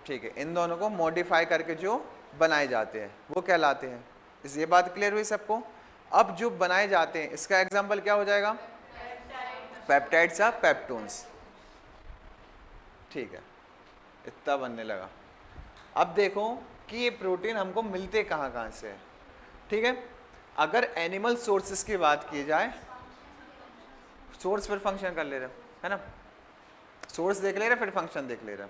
ठीक है, इन दोनों को मॉडिफाई करके जो बनाए जाते हैं वो कहलाते हैं। इस ये बात क्लियर हुई सबको? अब जो बनाए जाते हैं इसका एग्जांपल क्या हो जाएगा? पेप्टाइड्स या पेप्टोन्स। ठीक है, इतना बनने लगा। अब देखो कि ये प्रोटीन हमको मिलते कहाँ कहाँ से है। ठीक है, अगर एनिमल सोर्सेस की बात की जाए, सोर्स फिर फंक्शन कर ले रहे है ना, सोर्स देख ले रहे फिर फंक्शन देख ले रहे।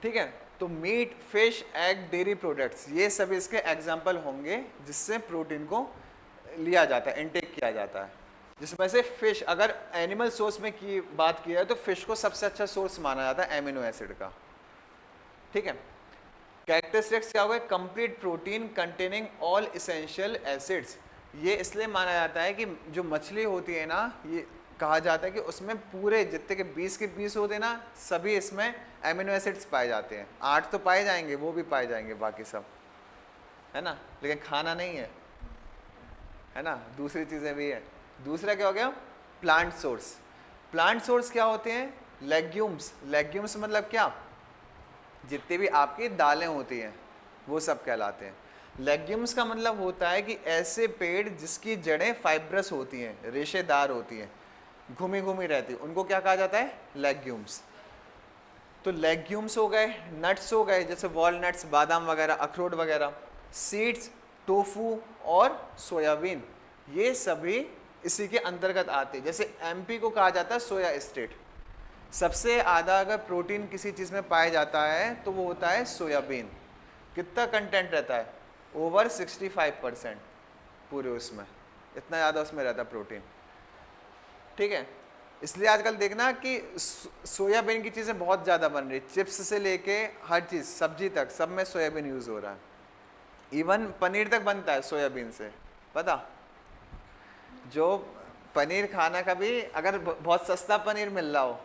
ठीक है, तो meat, fish, egg, dairy products, ये सभी इसके एग्जाम्पल होंगे जिससे प्रोटीन को लिया जाता है, इनटेक किया जाता है। जिसमें से फिश, अगर एनिमल सोर्स में की बात की जाए तो फिश को सबसे अच्छा सोर्स माना जाता है एमिनो एसिड का। ठीक है, कैरेक्टरिस्टिक्स क्या हो गए? Complete protein containing all essential acids. ये इसलिए माना जाता है कि जो मछली होती है ना, ये कहा जाता है कि उसमें पूरे जितने के 20 के 20 होते हैं ना, सभी इसमें एमिनो एसिड्स पाए जाते हैं। 8 तो पाए जाएंगे, वो भी पाए जाएंगे बाकी सब, है ना, लेकिन खाना नहीं है ना, दूसरी चीज़ें भी है। दूसरा क्या हो गया? Plant source. प्लांट सोर्स क्या होते हैं? लेग्यूम्स। लेग्यूम्स मतलब क्या? जितनी भी आपकी दालें होती हैं वो सब कहलाते हैं। लेग्यूम्स का मतलब होता है कि ऐसे पेड़ जिसकी जड़ें फाइब्रस होती हैं, रेशेदार होती हैं, घूमी घूमी रहती है, उनको क्या कहा जाता है? लेग्यूम्स। तो लेग्यूम्स हो गए, नट्स हो गए जैसे वॉलनट्स, बादाम वगैरह, अखरोट वगैरह, सीड्स, टोफू और सोयाबीन, ये सभी इसी के अंतर्गत आते हैं। जैसे एमपी को कहा जाता है सोया स्टेट। सबसे आधा अगर प्रोटीन किसी चीज़ में पाया जाता है तो वो होता है सोयाबीन। कितना कंटेंट रहता है? ओवर 65% पूरे उसमें, इतना ज़्यादा उसमें रहता है प्रोटीन। ठीक है, इसलिए आजकल देखना कि सोयाबीन की चीज़ें बहुत ज़्यादा बन रही, चिप्स से लेके हर चीज़, सब्जी तक, सब में सोयाबीन यूज़ हो रहा है। इवन पनीर तक बनता है सोयाबीन से, पता? जो पनीर खाना, कभी अगर बहुत सस्ता पनीर मिल रहा हो,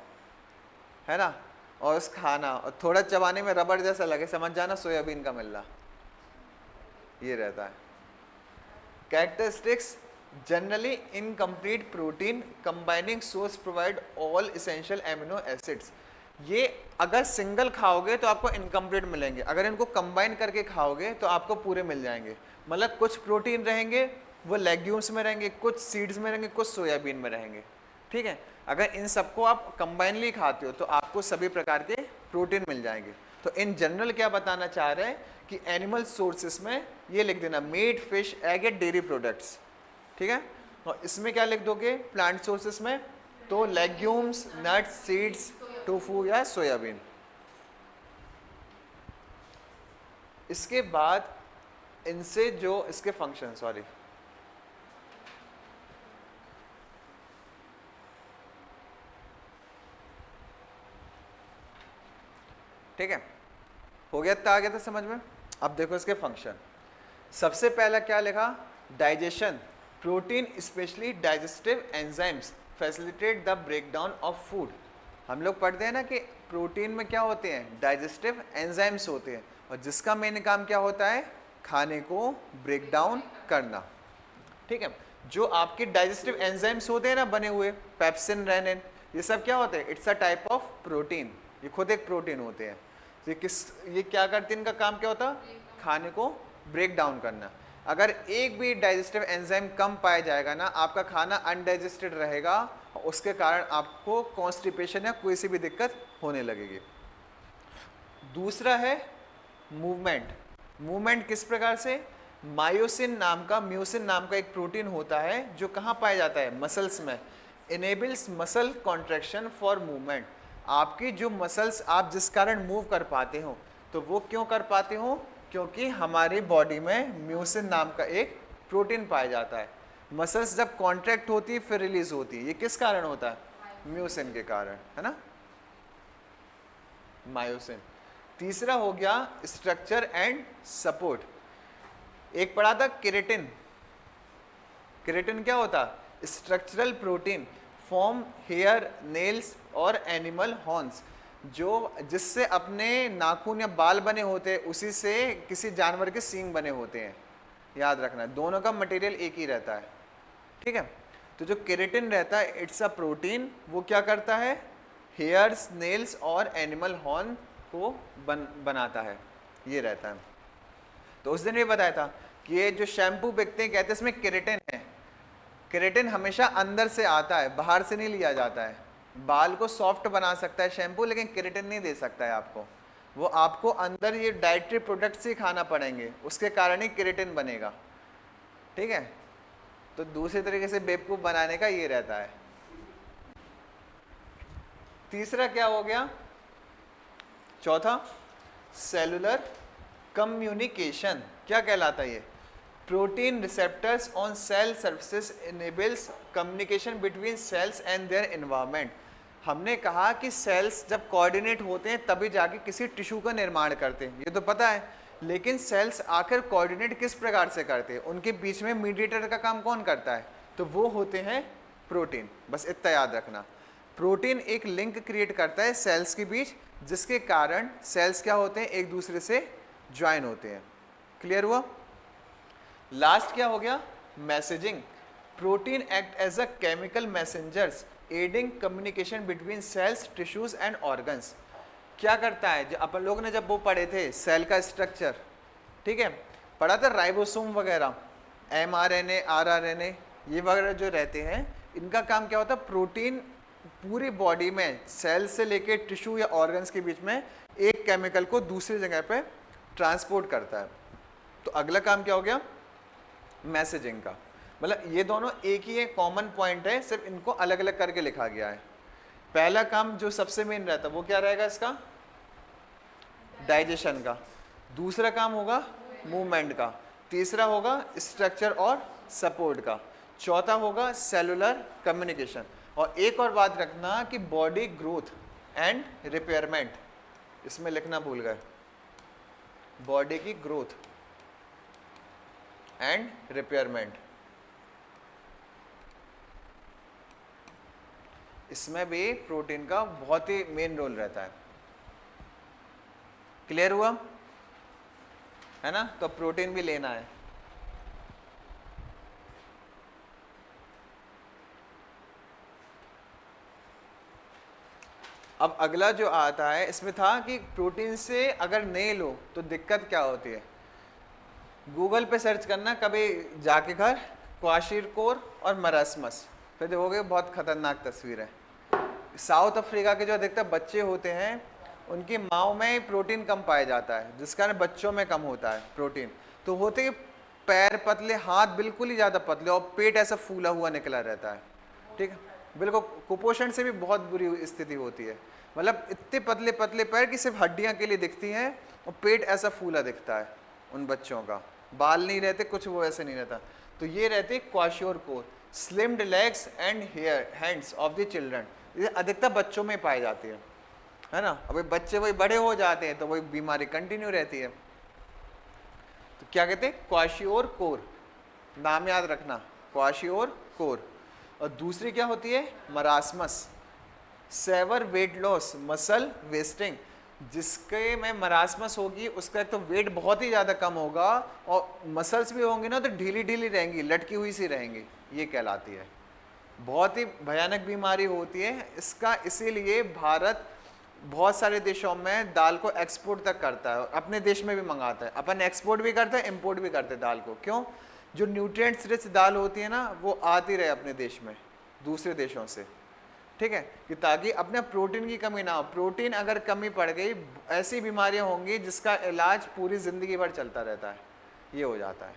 है ना, और उस खाना और थोड़ा चबाने में रबड़ जैसा लगे, समझ जाना सोयाबीन का मिल रहा, ये रहता है। Characteristics generally incomplete protein combining source provide all essential amino acids. ये अगर सिंगल खाओगे तो आपको इनकम्प्लीट मिलेंगे, अगर इनको कंबाइन करके खाओगे तो आपको पूरे मिल जाएंगे। मतलब कुछ प्रोटीन रहेंगे वो लेग्यूम्स में रहेंगे, कुछ सीड्स में रहेंगे, कुछ सोयाबीन में रहेंगे। ठीक है, अगर इन सबको आप कंबाइनली खाते हो तो आपको सभी प्रकार के प्रोटीन मिल जाएंगे। तो इन जनरल क्या बताना चाह रहे हैं कि एनिमल सोर्सेस में ये लिख देना मीट, फिश, एग या डेयरी प्रोडक्ट्स। ठीक है, और इसमें क्या लिख दोगे प्लांट सोर्सेस में? तो लेग्यूम्स, नट्स, सीड्स, टोफू या सोयाबीन। इसके बाद इनसे जो इसके फंक्शन, सॉरी, ठीक है, हो गया इतना आगे तो समझ में। अब देखो इसके फंक्शन। सबसे पहला क्या लिखा? Digestion. Protein specially digestive enzymes facilitate the breakdown of food. हम लोग पढ़ते हैं ना कि प्रोटीन में क्या होते हैं? डाइजेस्टिव एंजाइम्स होते हैं, और जिसका मेन काम क्या होता है? खाने को ब्रेक डाउन करना। ठीक है, जो आपके डाइजेस्टिव एंजाइम्स होते हैं ना बने हुए, पेप्सिन, रेनिन, ये सब क्या होते हैं? It's a type of protein, ये खुद एक प्रोटीन होते हैं। ये क्या करते हैं? इनका काम क्या होता है? खाने को ब्रेक डाउन करना। अगर एक भी डाइजेस्टिव एंजाइम कम पाया जाएगा ना, आपका खाना अनडाइजेस्टेड रहेगा, उसके कारण आपको कॉन्स्टिपेशन या कोई सी भी दिक्कत होने लगेगी। दूसरा है मूवमेंट। मूवमेंट किस प्रकार से? मायोसिन नाम का, म्यूसिन नाम का एक प्रोटीन होता है जो कहाँ पाया जाता है, मसल्स में। Enables muscle contraction for movement. आपकी जो मसल्स आप जिस कारण मूव कर पाते हो, तो वो क्यों कर पाते हो, क्योंकि हमारी बॉडी में म्यूसिन नाम का एक प्रोटीन पाया जाता है। मसल्स जब कॉन्ट्रैक्ट होती है फिर रिलीज होती है, ये किस कारण होता है, म्यूसिन के कारण, है ना, मायोसिन। तीसरा हो गया स्ट्रक्चर एंड सपोर्ट। एक पढ़ा था केराटिन। केराटिन क्या होता, structural protein form hair, nails और एनिमल हॉर्न्स, जो जिससे अपने नाखून या बाल बने होते हैं, उसी से किसी जानवर के सींग बने होते हैं। याद रखना दोनों का मटेरियल एक ही रहता है, ठीक है। तो जो केराटिन रहता है इट्स अ प्रोटीन, वो क्या करता है, हेयर्स, नेल्स और एनिमल हॉर्न को बनाता है, ये रहता है। तो उस दिन भी बताया था कि ये जो शैम्पू बिकते हैं कहते हैं इसमें केराटिन है। केराटिन हमेशा अंदर से आता है, बाहर से नहीं लिया जाता है। बाल को सॉफ्ट बना सकता है शैम्पू, लेकिन केराटिन नहीं दे सकता है आपको। वो आपको अंदर ये डाइटरी प्रोडक्ट्स ही खाना पड़ेंगे, उसके कारण ही केराटिन बनेगा, ठीक है। तो दूसरे तरीके से बेवकूफ़ बनाने का ये रहता है। तीसरा क्या हो गया, चौथा सेलुलर कम्युनिकेशन। क्या कहलाता है ये, protein receptors on cell surfaces enables communication between cells and their environment. हमने कहा कि सेल्स जब कोऑर्डिनेट होते हैं तभी जाके किसी टिश्यू का निर्माण करते हैं, ये तो पता है। लेकिन सेल्स आखिर कोऑर्डिनेट किस प्रकार से करते हैं, उनके बीच में मीडिएटर का काम कौन करता है, तो वो होते हैं प्रोटीन। बस इतना याद रखना, प्रोटीन एक लिंक क्रिएट करता है सेल्स के बीच, जिसके कारण सेल्स क्या होते हैं, एक दूसरे से ज्वाइन होते हैं। क्लियर हुआ। लास्ट क्या हो गया, messaging. Protein act as a chemical messengers aiding communication between cells, tissues and organs. क्या करता है, जो अपन लोग ने जब वो पढ़े थे सेल का स्ट्रक्चर, ठीक है, पढ़ा था राइबोसोम वगैरह, mRNA, rRNA, ये वगैरह जो रहते हैं, इनका काम क्या होता है, प्रोटीन पूरी बॉडी में सेल से लेके टिश्यू या ऑर्गन्स के बीच में एक केमिकल को दूसरी जगह पे ट्रांसपोर्ट करता है। तो अगला काम क्या हो गया, मैसेजिंग का। मतलब ये दोनों एक ही है, कॉमन पॉइंट है, सिर्फ इनको अलग अलग करके लिखा गया है। पहला काम जो सबसे मेन रहता है वो क्या रहेगा इसका, डाइजेशन का। दूसरा काम होगा मूवमेंट का। तीसरा होगा स्ट्रक्चर और सपोर्ट का। चौथा होगा सेलुलर कम्युनिकेशन। और एक और बात रखना कि बॉडी ग्रोथ एंड रिपेयरमेंट, इसमें लिखना भूल गए, बॉडी की ग्रोथ एंड रिपेयरमेंट, इसमें भी प्रोटीन का बहुत ही मेन रोल रहता है। क्लियर हुआ है ना। तो प्रोटीन भी लेना है। अब अगला जो आता है, इसमें था कि प्रोटीन से अगर नहीं लो तो दिक्कत क्या होती है। गूगल पे सर्च करना कभी जाके घर, क्वाशिरकोर और मरासमस, फिर देखोगे बहुत खतरनाक तस्वीर है। साउथ अफ्रीका के जो अधिकतर बच्चे होते हैं उनकी माँव में प्रोटीन कम पाया जाता है, जिस कारण बच्चों में कम होता है प्रोटीन। तो होते कि पैर पतले, हाथ बिल्कुल ही ज़्यादा पतले और पेट ऐसा फूला हुआ निकला रहता है, ठीक है। बिल्कुल कुपोषण से भी बहुत बुरी स्थिति होती है। मतलब इतने पतले पतले पैर कि सिर्फ हड्डियाँ के लिए दिखती हैं और पेट ऐसा फूला दिखता है उन बच्चों का, बाल नहीं रहते, कुछ वो ऐसे नहीं रहता। तो ये रहते kwashiorkor. Slimmed legs and hair hands of the children, ये अधिकतर बच्चों में पाई जाती है ना। अभी बच्चे वही बड़े हो जाते हैं तो वही बीमारी कंटिन्यू रहती है। तो क्या कहते हैं, क्वाशियोरकोर, नाम याद रखना, क्वाशियोरकोर। और दूसरी क्या होती है, marasmus, severe weight loss muscle wasting, जिसके में मरासमस होगी उसका तो वेट बहुत ही ज़्यादा कम होगा और मसल्स भी होंगी ना तो ढीली ढीली रहेंगी, लटकी हुई सी रहेंगी, ये कहलाती है। बहुत ही भयानक बीमारी होती है इसका, इसीलिए भारत बहुत सारे देशों में दाल को एक्सपोर्ट तक करता है और अपने देश में भी मंगाता है। अपन एक्सपोर्ट भी करते हैं, इंपोर्ट भी करते हैं दाल को। क्यों, जो न्यूट्रिएंट्स रिच दाल होती है ना वो आती रहे अपने देश में दूसरे देशों से, ठीक है, कि ताकि अपने प्रोटीन की कमी ना हो। प्रोटीन अगर कमी पड़ गई ऐसी बीमारियां होंगी जिसका इलाज पूरी ज़िंदगी भर चलता रहता है, ये हो जाता है।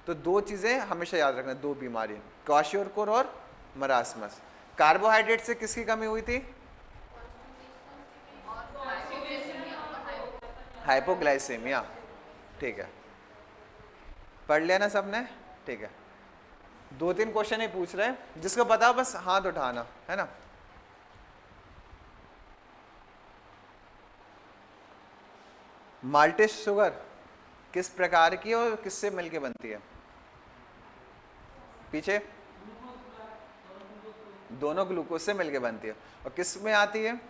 तो दो चीज़ें हमेशा याद रखना, दो बीमारी, क्वाशियोरकोर और मरासमस। कार्बोहाइड्रेट से किसकी कमी हुई थी? हाइपोग्लाइसेमिया। ठीक है, पढ़ लिया ना सबने? ठीक है, 2-3 क्वेश्चन ही पूछ रहे हैं, जिसको पता बस हाथ उठाना है ना। माल्टेज शुगर किस प्रकार की और किससे मिलके बनती है? पीछे दोनों ग्लूकोज से मिलके बनती है। और किस में आती है?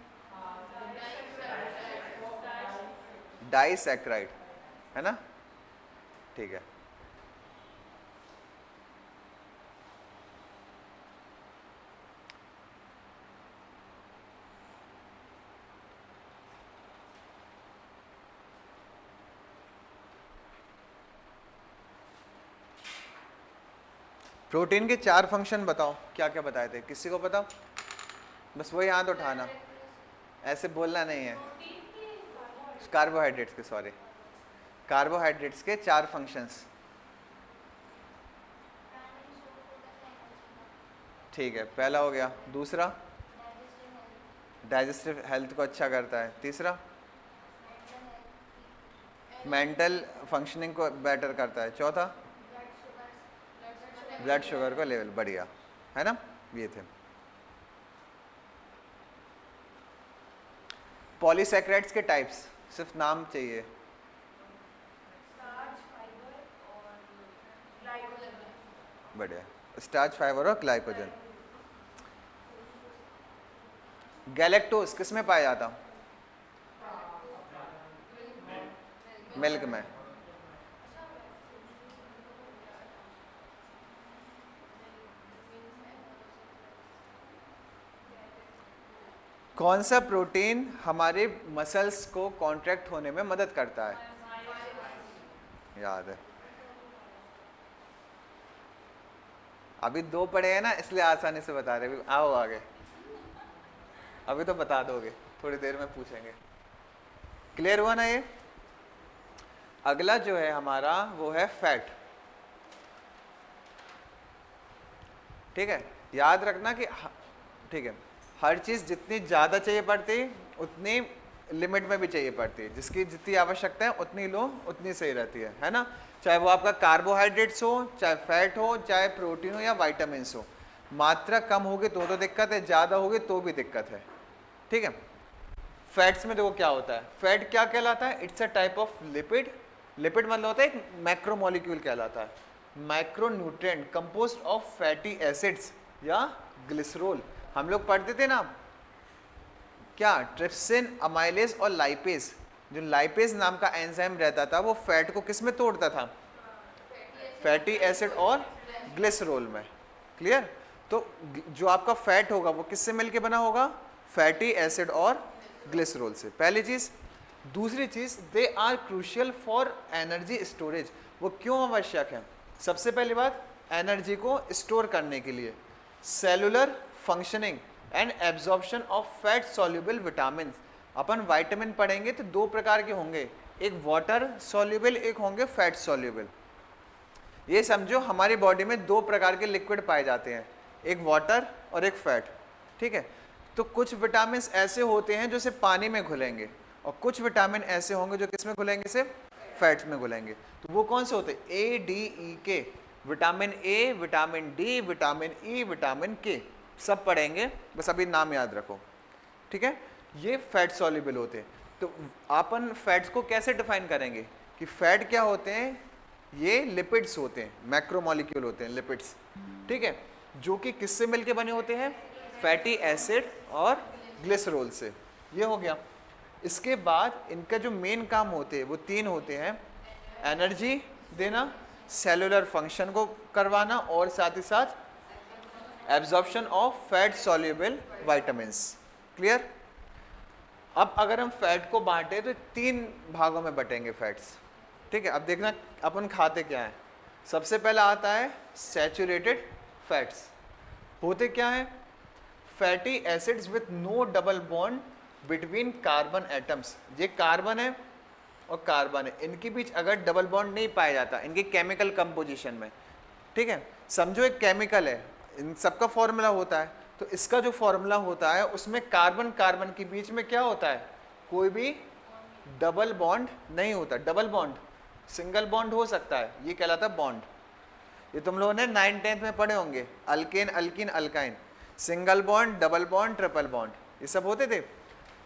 डाइसैक्राइड, है ना। ठीक है, प्रोटीन के 4 फंक्शन बताओ, क्या क्या बताए थे? किसी को पता? बस वही हाथ उठाना, ऐसे बोलना नहीं है। कार्बोहाइड्रेट्स के, सॉरी, कार्बोहाइड्रेट्स के 4 फंक्शंस। ठीक है, पहला हो गया। दूसरा, डाइजेस्टिव हेल्थ को अच्छा करता है। तीसरा, मेंटल फंक्शनिंग को बेटर करता है। चौथा, ब्लड शुगर को लेवल, बढ़िया है ना। ये थे पॉलीसैकेराइड्स के टाइप्स, सिर्फ नाम चाहिए। बढ़िया, स्टार्च, फाइबर और ग्लाइकोजन। गैलेक्टोज किस में पाया जाता? मिल्क में। कौन सा प्रोटीन हमारे मसल्स को कॉन्ट्रैक्ट होने में मदद करता है? याद है, अभी 2 पढ़े हैं ना, इसलिए आसानी से बता रहे। आओ आगे, अभी तो बता दोगे, थोड़ी देर में पूछेंगे। क्लियर हुआ ना ये? अगला जो है हमारा वो है फैट। ठीक है, याद रखना कि ठीक है, हर चीज़ जितनी ज़्यादा चाहिए पड़ती उतनी लिमिट में भी चाहिए पड़ती है। जिसकी जितनी आवश्यकता है उतनी लो, उतनी सही रहती है ना। चाहे वो आपका कार्बोहाइड्रेट्स हो, चाहे फैट हो, चाहे प्रोटीन हो या वाइटामिन हो। मात्रा कम होगी तो दिक्कत है, ज़्यादा होगी तो भी दिक्कत है। ठीक है, फैट्स में देखो क्या होता है। फैट क्या कहलाता है? It's a type of lipid. Lipid मतलब होता है एक मैक्रोमोलिक्यूल कहलाता है, micronutrient composed of fatty acids या ग्लिसरॉल। हम लोग पढ़ते थे ना क्या, ट्रिप्सिन, अमाइलेज और लाइपेज। जो लाइपेज नाम का एंजाइम रहता था वो फैट को किस में तोड़ता था? फैटी एसिड और ग्लिसरॉल में। क्लियर? तो जो आपका फैट होगा वो किससे मिलके बना होगा? फैटी एसिड और ग्लिसरॉल से, पहली चीज। दूसरी चीज, they are crucial for energy storage. वो क्यों आवश्यक है? सबसे पहली बात, एनर्जी को स्टोर करने के लिए। Cellular functioning and absorption of fat soluble vitamin. Upon vitamin पढ़ेंगे तो 2 प्रकार के होंगे, एक वाटर सॉल्युबल, एक होंगे फैट सॉल्युबल। ये समझो हमारी बॉडी में 2 प्रकार के लिक्विड पाए जाते हैं, एक वाटर और एक फैट। ठीक है, तो कुछ विटामिन ऐसे होते हैं जो सिर्फ पानी में घुलेंगे और कुछ विटामिन ऐसे होंगे जो किस में घुलेंगे? सिर्फ फैट्स में घुलेंगे। तो वो कौन से होते हैं? ए, डी, ई, के। Vitamin A, vitamin D, vitamin E, vitamin के, सब पढ़ेंगे, बस अभी नाम याद रखो। ठीक है, ये फैट सॉल्युबल होते हैं। तो अपन फैट्स को कैसे डिफाइन करेंगे कि फैट क्या होते हैं? ये लिपिड्स होते हैं, मैक्रोमोलिक्यूल होते हैं, लिपिड्स। ठीक है, जो कि किससे मिलके बने होते हैं? फैटी एसिड और ग्लिसरॉल से। ये हो गया। इसके बाद इनका जो मेन काम होते हैं वो 3 होते हैं, एनर्जी देना, सेलुलर फंक्शन को करवाना और साथ ही साथ absorption of fat soluble vitamins. Clear? अब अगर हम फैट को बांटे तो 3 भागों में बटेंगे फैट्स। ठीक है, अब देखना अपन खाते क्या है। सबसे पहला आता है सैचुरेटेड फैट्स। होते क्या है? Fatty acids with no double bond between carbon atoms. ये कार्बन है और कार्बन है, इनके बीच अगर डबल बॉन्ड नहीं पाया जाता इनके केमिकल कंपोजिशन में, ठीक है, समझो एक केमिकल है, इन सबका फॉर्मूला होता है, तो इसका जो फॉर्मूला होता है उसमें कार्बन कार्बन के बीच में क्या होता है, कोई भी डबल बॉन्ड नहीं होता। डबल बॉन्ड, सिंगल बॉन्ड हो सकता है, ये कहलाता है बॉन्ड। ये तुम लोगों ने 9th-10th में पढ़े होंगे, alkane alkene alkyne, single bond double bond triple bond, ये सब होते थे।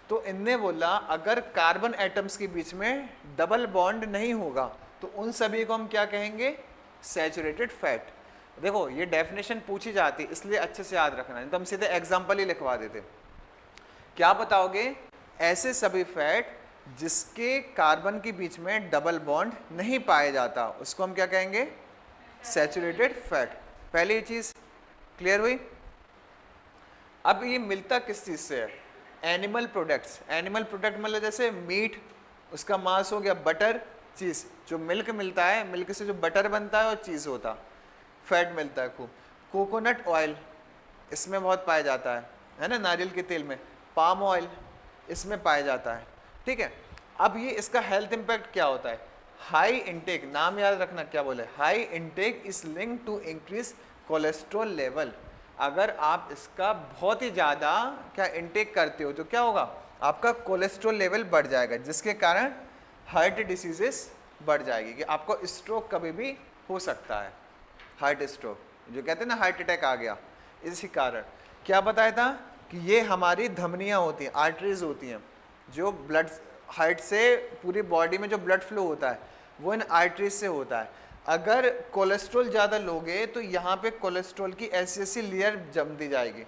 तो इनने बोला अगर कार्बन एटम्स के बीच में डबल बॉन्ड नहीं होगा तो उन सभी को हम क्या कहेंगे, सैचुरेटेड फैट। देखो ये डेफिनेशन पूछी जाती है इसलिए अच्छे से याद रखना, नहीं तो हम सीधे एग्जांपल ही लिखवा देते। क्या बताओगे, ऐसे सभी फैट जिसके कार्बन के बीच में डबल बॉन्ड नहीं पाया जाता उसको हम क्या कहेंगे, सैचुरेटेड फैट। पहली चीज क्लियर हुई। अब ये मिलता किस चीज से है, एनिमल प्रोडक्ट्स। एनिमल प्रोडक्ट मतलब जैसे मीट, उसका मांस हो गया, बटर, चीज़, जो मिल्क मिलता है, मिल्क से जो बटर बनता है और चीज़ होता, फैट मिलता है खूब। कोकोनट ऑयल इसमें बहुत पाया जाता है ना, नारियल के तेल में। पाम ऑयल इसमें पाया जाता है, ठीक है। अब ये इसका हेल्थ इम्पैक्ट क्या होता है, हाई इंटेक, नाम याद रखना क्या बोले, high intake is link to increase cholesterol level. अगर आप इसका बहुत ही ज़्यादा क्या इंटेक करते हो तो क्या होगा, आपका कोलेस्ट्रॉल लेवल बढ़ जाएगा, जिसके कारण हार्ट डिसीजेस बढ़ जाएगी, कि आपको स्ट्रोक कभी भी हो सकता है, हार्ट स्ट्रोक जो कहते हैं ना, हार्ट अटैक आ गया। इसी कारण क्या बताया था कि ये हमारी धमनियाँ होती हैं, आर्टरीज होती हैं, जो ब्लड हार्ट से पूरी बॉडी में जो ब्लड फ्लो होता है वो इन आर्टरीज से होता है। अगर कोलेस्ट्रॉल ज़्यादा लोगे तो यहाँ पे कोलेस्ट्रॉल की ऐसी ऐसी लेयर जम दी जाएगी।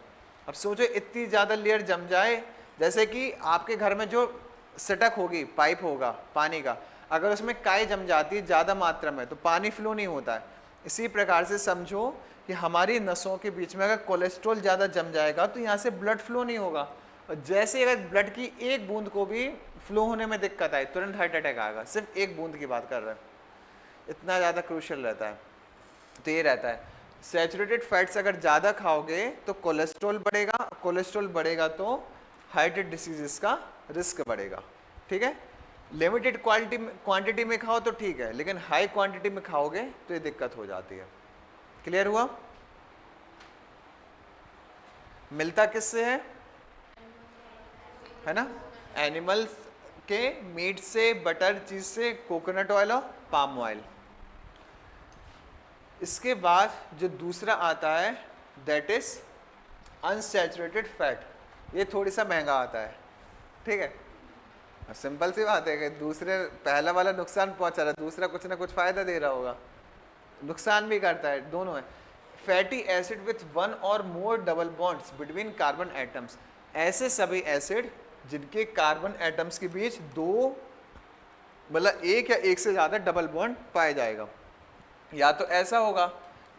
अब सोचो इतनी ज़्यादा लेयर जम जाए, जैसे कि आपके घर में जो सटक होगी, पाइप होगा पानी का, अगर उसमें काई जम जाती है ज़्यादा मात्रा में तो पानी फ्लो नहीं होता है। इसी प्रकार से समझो कि हमारी नसों के बीच में अगर कोलेस्ट्रॉल ज़्यादा जम जाएगा तो यहाँ से ब्लड फ्लो नहीं होगा, और जैसे अगर ब्लड की एक बूंद को भी फ्लो होने में दिक्कत आए तुरंत हार्ट अटैक आएगा। सिर्फ एक बूंद की बात कर रहे हैं, इतना ज़्यादा क्रूशियल रहता है। तो ये रहता है, सैचुरेटेड फैट्स अगर ज़्यादा खाओगे तो कोलेस्ट्रॉल बढ़ेगा, कोलेस्ट्रॉल बढ़ेगा तो हार्ट डिसीजेस का रिस्क बढ़ेगा, ठीक है। लिमिटेड क्वांटिटी में खाओ तो ठीक है, लेकिन हाई क्वांटिटी में खाओगे तो ये दिक्कत हो जाती है। क्लियर हुआ। मिलता किससे है ना, एनिमल्स के मीट से, बटर, चीज से, कोकोनट ऑयल और पाम ऑयल। इसके बाद जो दूसरा आता है दैट इज अनसैचुरेटेड फैट। ये थोड़ी सा महंगा आता है, ठीक है। सिंपल सी बात है कि दूसरे, पहला वाला नुकसान पहुंचा रहा है, दूसरा कुछ ना कुछ फायदा दे रहा होगा, नुकसान भी करता है, दोनों है। Fatty acid with one or more double bonds between carbon atoms. ऐसे सभी एसिड जिनके कार्बन एटम्स के बीच दो, मतलब एक या एक से ज़्यादा डबल बॉन्ड पाया जाएगा, या तो ऐसा होगा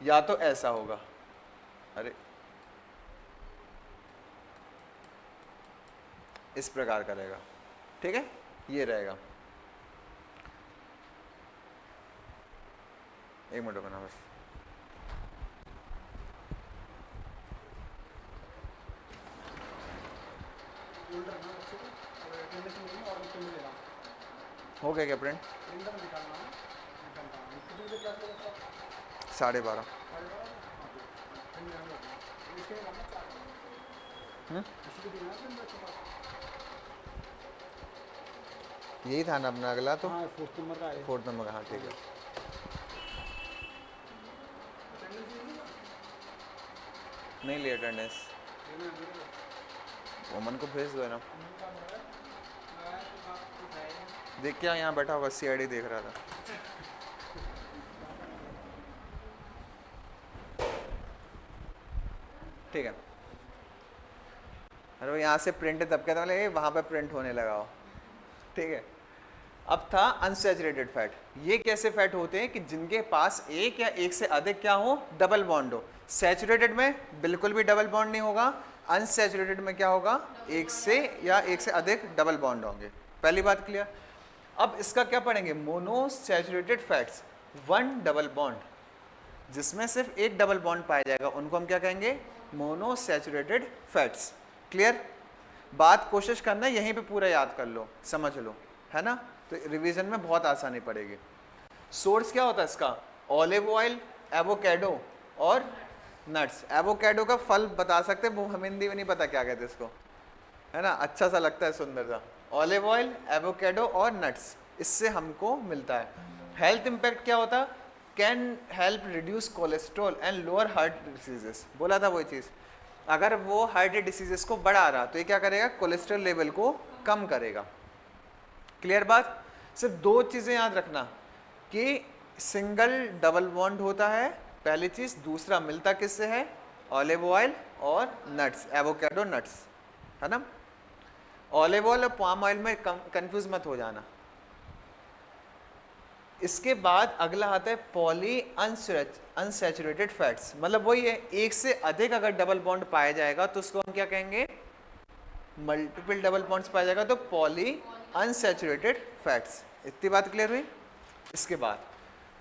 या तो ऐसा होगा। अरे इस प्रकार का रहेगा, ठीक है, ये रहेगा। एक मिनट रुकना बस। हो गया क्या प्रिंट? 12:30। यही था ना अपना अगला, तो हाँ, 4th नंबर का है। 4th नंबर का, हाँ ठीक है। नहीं लिया अटेंडेंस, ओमन को भेज दो ना। देख क्या यहाँ बैठा होगा, CID देख रहा था। ठीक है, अरे यहाँ से प्रिंट तब कहता बोले वहाँ पे प्रिंट होने लगा हो, ठीक है। अब था अनसैचुरेटेड फैट। ये कैसे फैट होते हैं कि जिनके पास एक या एक से अधिक क्या हो, डबल बॉन्ड हो। सैचुरेटेड में बिल्कुल भी डबल बॉन्ड नहीं होगा, अनसैचुरेटेड में क्या होगा, एक से या एक से अधिक डबल बॉन्ड होंगे। पहली बात क्लियर। अब इसका क्या पढ़ेंगे, monounsaturated fats, one double bond, जिसमें सिर्फ एक डबल बॉन्ड पाया जाएगा, उनको हम क्या कहेंगे, मोनोसैचुरेटेड फैट्स। क्लियर। बात कोशिश करना यहीं पे पूरा याद कर लो, समझ लो। है ना, तो रिवीजन में बहुत आसानी पड़ेगी। सोर्स क्या होता है इसका, ऑलिव ऑयल, एवोकेडो और नट्स। एवोकेडो का फल बता सकते हैं, वो हम हिंदी में नहीं पता क्या कहते हैं इसको, है ना, अच्छा सा लगता है, सुंदर सा। ऑलिव ऑयल, एवोकेडो और नट्स, इससे हमको मिलता है। हेल्थ इम्पैक्ट क्या होता, can help reduce cholesterol and lower heart diseases. बोला था वही चीज़, अगर वो हार्ट डिसीजेस को बढ़ा रहा तो ये क्या करेगा, कोलेस्ट्रॉल लेवल को कम करेगा। क्लियर बात। सिर्फ दो चीज़ें याद रखना कि सिंगल डबल बॉन्ड होता है पहली चीज़, दूसरा मिलता किससे है, ऑलिव ऑयल और नट्स, एवोकेडो नट्स, है ना। ऑलिव ऑयल और पाम ऑयल में कंफ्यूज मत हो जाना। इसके बाद अगला आता है पॉली अनसैचुरेटेड फैट्स, मतलब वही है, एक से अधिक अगर डबल बॉन्ड पाया जाएगा तो उसको हम क्या कहेंगे, मल्टीपल डबल बॉन्ड्स पाया जाएगा तो पॉली अनसैचुरेटेड फैट्स। इतनी बात क्लियर हुई। इसके बाद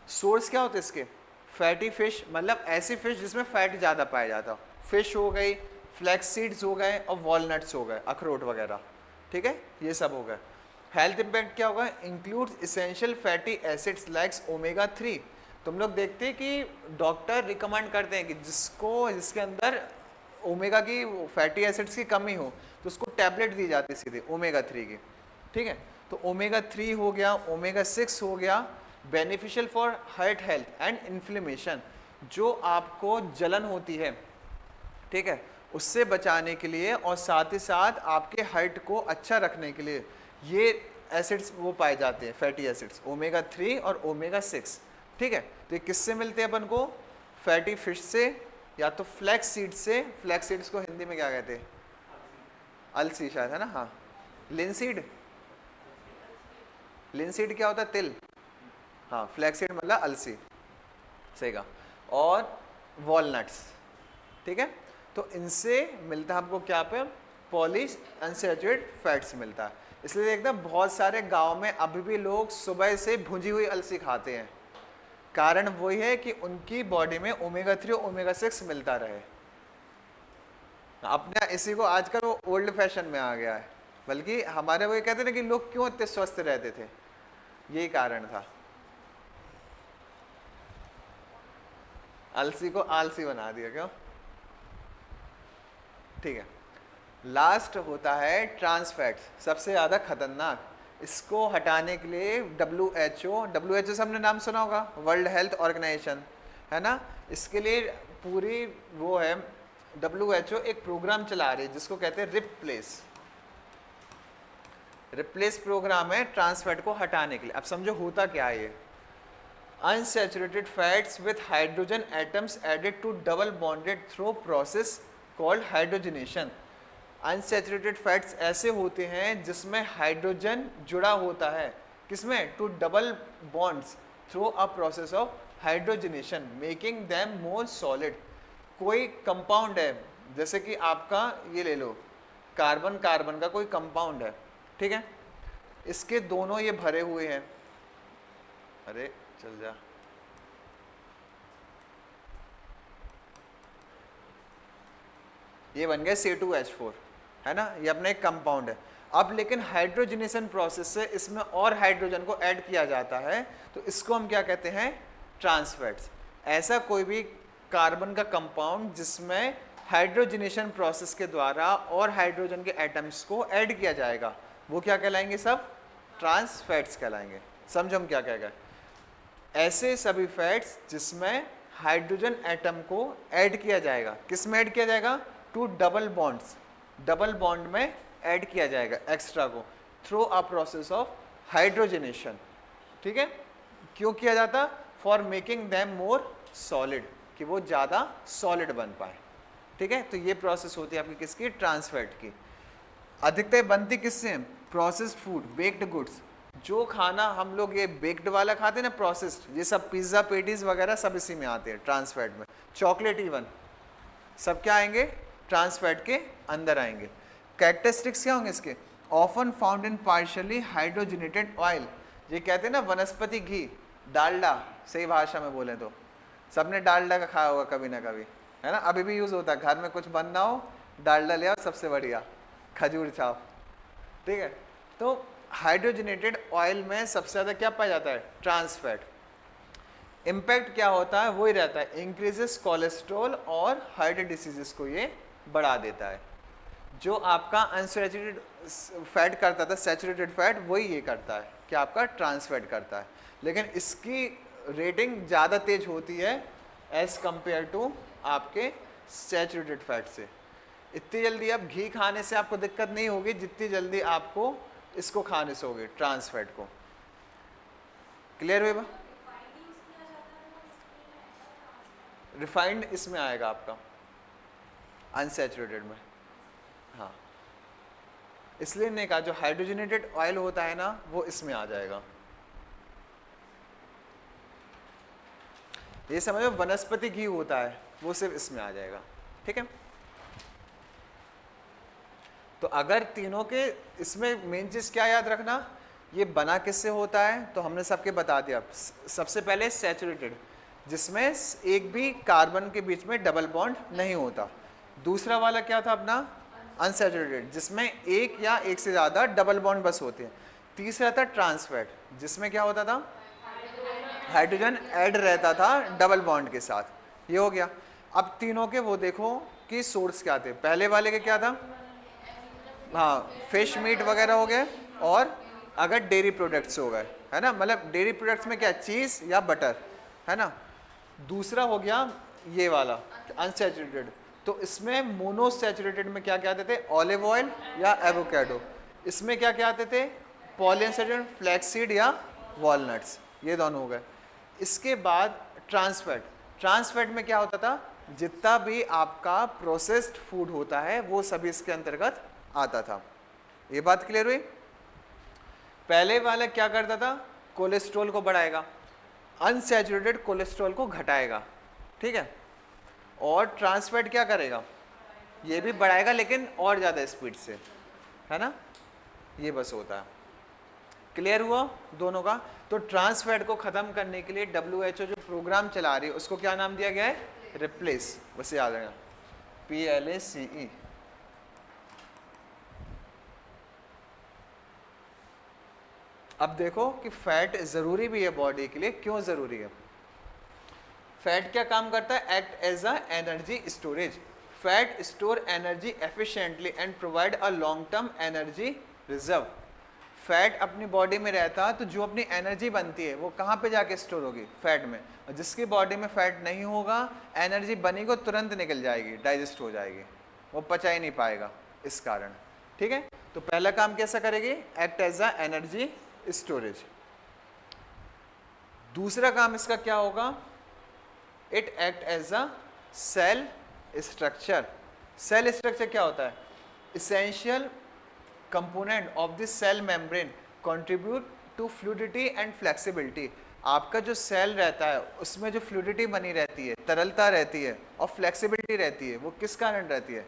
सोर्स क्या होते हैं इसके, फैटी फिश, मतलब ऐसी फिश जिसमें फैट ज़्यादा पाया जाता हो, फिश हो गई, फ्लैक्स सीड्स हो गए और वॉलनट्स हो गए, अखरोट वगैरह, ठीक है, ये सब हो गए। हेल्थ इम्पैक्ट क्या होगा, includes essential fatty acids likes omega 3। तुम लोग देखते हैं कि डॉक्टर रिकमेंड करते हैं कि जिसके अंदर ओमेगा की फैटी एसिड्स की कमी हो तो उसको टैबलेट दी जाती है सीधे ओमेगा 3 की, ठीक है। तो ओमेगा 3 हो गया, ओमेगा 6 हो गया, beneficial for heart health and inflammation, जो आपको जलन होती है, ठीक है, उससे बचाने के लिए और साथ ही साथ आपके हार्ट को अच्छा रखने के लिए ये एसिड्स वो पाए जाते हैं, फैटी एसिड्स, ओमेगा 3 और ओमेगा 6, ठीक है। तो ये किससे मिलते हैं अपन को, फैटी फिश से या तो फ्लैक्स सीड से। फ्लैक्स सीड्स को हिंदी में क्या कहते हैं, अलसी शायद, है ना, हाँ। लिनसीड, लिनसीड क्या होता है, तिल, हाँ, फ्लैक्सीड मतलब अलसी, सही कहा। और वॉलनट्स, ठीक है। तो इनसे मिलता है हमको क्या पे, पॉली अनसैचुरेटेड फैट्स मिलता है। इसलिए देखते हैं बहुत सारे गांव में अभी भी लोग सुबह से भुंजी हुई अलसी खाते हैं, कारण वही है कि उनकी बॉडी में ओमेगा 3 और ओमेगा 6 मिलता रहे। अपने इसी को आजकल वो ओल्ड फैशन में आ गया है, बल्कि हमारे वो कहते हैं कि लोग क्यों इतने स्वस्थ रहते थे, यही कारण था, अलसी को आलसी बना दिया, क्यों, ठीक है। लास्ट होता है ट्रांस फैट्स, सबसे ज़्यादा खतरनाक। इसको हटाने के लिए WHO से हमने नाम सुना होगा, वर्ल्ड हेल्थ ऑर्गेनाइजेशन, है ना, इसके लिए पूरी वो है, WHO एक प्रोग्राम चला रही है जिसको कहते हैं रिप्लेस प्रोग्राम है ट्रांस फैट को हटाने के लिए। अब समझो होता क्या है ये, unsaturated fats with hydrogen atoms added to double bonded through process called hydrogenation. Unsaturated fats ऐसे होते हैं जिसमें हाइड्रोजन जुड़ा होता है, किसमें, to double bonds through a process of hydrogenation making them more solid. कोई कंपाउंड है, जैसे कि आपका ये ले लो, कार्बन कार्बन का कोई कंपाउंड है, ठीक है, इसके दोनों ये भरे हुए हैं, अरे चल जा, ये बन गया C2H4, है ना, ये अपना एक कंपाउंड है। अब लेकिन हाइड्रोजनेशन प्रोसेस से इसमें और हाइड्रोजन को ऐड किया जाता है, तो इसको हम क्या कहते हैं, ट्रांस फैट्स। ऐसा कोई भी कार्बन का कंपाउंड जिसमें हाइड्रोजनेशन प्रोसेस के द्वारा और हाइड्रोजन के एटम्स को ऐड किया जाएगा, वो क्या कहलाएंगे, सब ट्रांस फैट्स कहलाएंगे। समझो हम क्या कह गए, ऐसे सभी फैट्स जिसमें हाइड्रोजन एटम को ऐड किया जाएगा, किस में ऐड किया जाएगा, to double bonds, double bond में ऐड किया जाएगा एक्स्ट्रा को through a process of hydrogenation, ठीक है। क्यों किया जाता, for making them more solid, कि वो ज़्यादा सॉलिड बन पाए, ठीक है। तो ये प्रोसेस होती है आपकी किसकी, ट्रांस फैट की। अधिकतर बनती किससे, प्रोसेस्ड फूड, बेक्ड गुड्स, जो खाना हम लोग ये बेक्ड वाला खाते हैं ना, प्रोसेस्ड, ये सब पिज्ज़ा पेटीज वगैरह सब इसी में आते हैं, ट्रांस फैट में, चॉकलेट इवन, सब क्या आएंगे, ट्रांस फैट के अंदर आएंगे। कैरेक्टरिस्टिक्स क्या होंगे इसके, often found in partially hydrogenated oil, ये कहते हैं ना वनस्पति घी, डालडा, सही भाषा में बोले तो सबने डालडा का खाया होगा कभी ना कभी, है ना, अभी भी यूज़ होता है, घर में कुछ बनना हो डालडा ले आओ, सबसे बढ़िया खजूर छाप, ठीक है। तो हाइड्रोजनेटेड ऑयल में सबसे ज़्यादा क्या पाया जाता है? Trans fat. इम्पैक्ट क्या होता है? वही रहता है, इंक्रीजेस कोलेस्ट्रॉल और हार्ट डिसीजेस को ये बढ़ा देता है। जो आपका अनसैचुरेटेड फैट करता था, सैचुरेटेड फैट, वही ये करता है कि आपका ट्रांस फैट करता है, लेकिन इसकी रेटिंग ज़्यादा तेज होती है एज कंपेयर टू आपके सैचुरेटेड फैट से। इतनी जल्दी अब घी खाने से आपको दिक्कत नहीं होगी जितनी जल्दी आपको इसको खाने से होगी, ट्रांस फैट को। क्लियर हुआ? रिफाइंड इसमें आएगा आपका, अनसैचुरेटेड में। हाँ, इसलिए नहीं कहा, जो हाइड्रोजनेटेड ऑयल होता है ना वो इसमें आ जाएगा। ये समझो वनस्पति घी होता है वो सिर्फ इसमें आ जाएगा। ठीक है, तो अगर तीनों के, इसमें मेन चीज क्या याद रखना, ये बना किससे होता है? तो हमने सबके बता दिया। सबसे पहले सैचुरेटेड, जिसमें एक भी कार्बन के बीच में डबल बॉन्ड नहीं होता। दूसरा वाला क्या था अपना? अनसैचुरेटेड, जिसमें एक या एक से ज़्यादा डबल बॉन्ड बस होते हैं। तीसरा था ट्रांस फैट, जिसमें क्या होता था? हाइड्रोजन ऐड रहता था डबल बॉन्ड के साथ। ये हो गया। अब तीनों के वो देखो कि सोर्स क्या थे। पहले वाले के क्या था? हाँ, फिश मीट वगैरह हो गए, और अगर डेयरी प्रोडक्ट्स हो गए, है ना, मतलब डेयरी प्रोडक्ट्स में क्या? चीज़ या बटर, है ना। दूसरा हो गया ये वाला अनसैचुरेटेड, तो इसमें मोनोसैचुरेटेड में क्या क्या आते थे? ऑलिव ऑयल या एवोकेडो। इसमें क्या क्या आते थे? पॉलीअनसैचुरेटेड, फ्लैक्सीड या वॉलनट्स, ये दोनों हो गए। इसके बाद ट्रांस फैट। ट्रांस फैट में क्या होता था? जितना भी आपका प्रोसेस्ड फूड होता है वो सभी इसके अंतर्गत आता था। ये बात क्लियर हुई? पहले वाला क्या करता था? कोलेस्ट्रॉल को बढ़ाएगा, अनसैचुरेटेड कोलेस्ट्रॉल को घटाएगा। ठीक है, और ट्रांस फैट क्या करेगा? ये भी बढ़ाएगा लेकिन और ज़्यादा स्पीड से, है ना। ये बस होता है। क्लियर हुआ दोनों का? तो ट्रांस फैट को ख़त्म करने के लिए WHO जो प्रोग्राम चला रही है उसको क्या नाम दिया गया है? रिप्लेस। बस याद रखना, PLACE। अब देखो कि फैट ज़रूरी भी है बॉडी के लिए। क्यों ज़रूरी है? फैट क्या काम करता है? Act as a energy storage. Fat store energy efficiently and provide a long term energy reserve. Fat अपनी बॉडी में रहता है तो जो अपनी एनर्जी बनती है वो कहाँ पे जाके स्टोर होगी? फैट में। और जिसकी बॉडी में फैट नहीं होगा, एनर्जी बनी को तुरंत निकल जाएगी, डाइजेस्ट हो जाएगी, वो पचा ही नहीं पाएगा इस कारण। ठीक है, तो पहला काम कैसा करेगी? Act as a energy storage. दूसरा काम इसका क्या होगा? It act as a cell structure. Cell structure क्या होता है? Essential component of the cell membrane contribute to fluidity and flexibility. आपका जो सेल रहता है उसमें जो फ्लूइडिटी बनी रहती है, तरलता रहती है और फ्लेक्सिबिलिटी रहती है, वो किस कारण रहती है?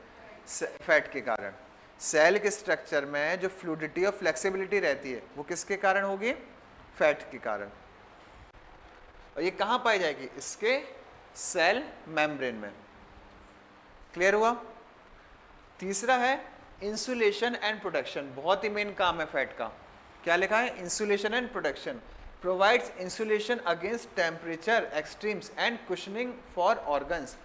फैट के कारण। सेल के स्ट्रक्चर में जो फ्लूइडिटी और फ्लेक्सिबिलिटी रहती है वो किसके कारण होगी? फैट के कारण। और ये कहाँ पाई जाएगी? इसके सेल मेम्ब्रेन में। क्लियर हुआ? तीसरा है इंसुलेशन एंड प्रोटेक्शन। बहुत ही मेन काम है फैट का। क्या लिखा है? Insulation and protection. Provides insulation against temperature extremes and cushioning for organs.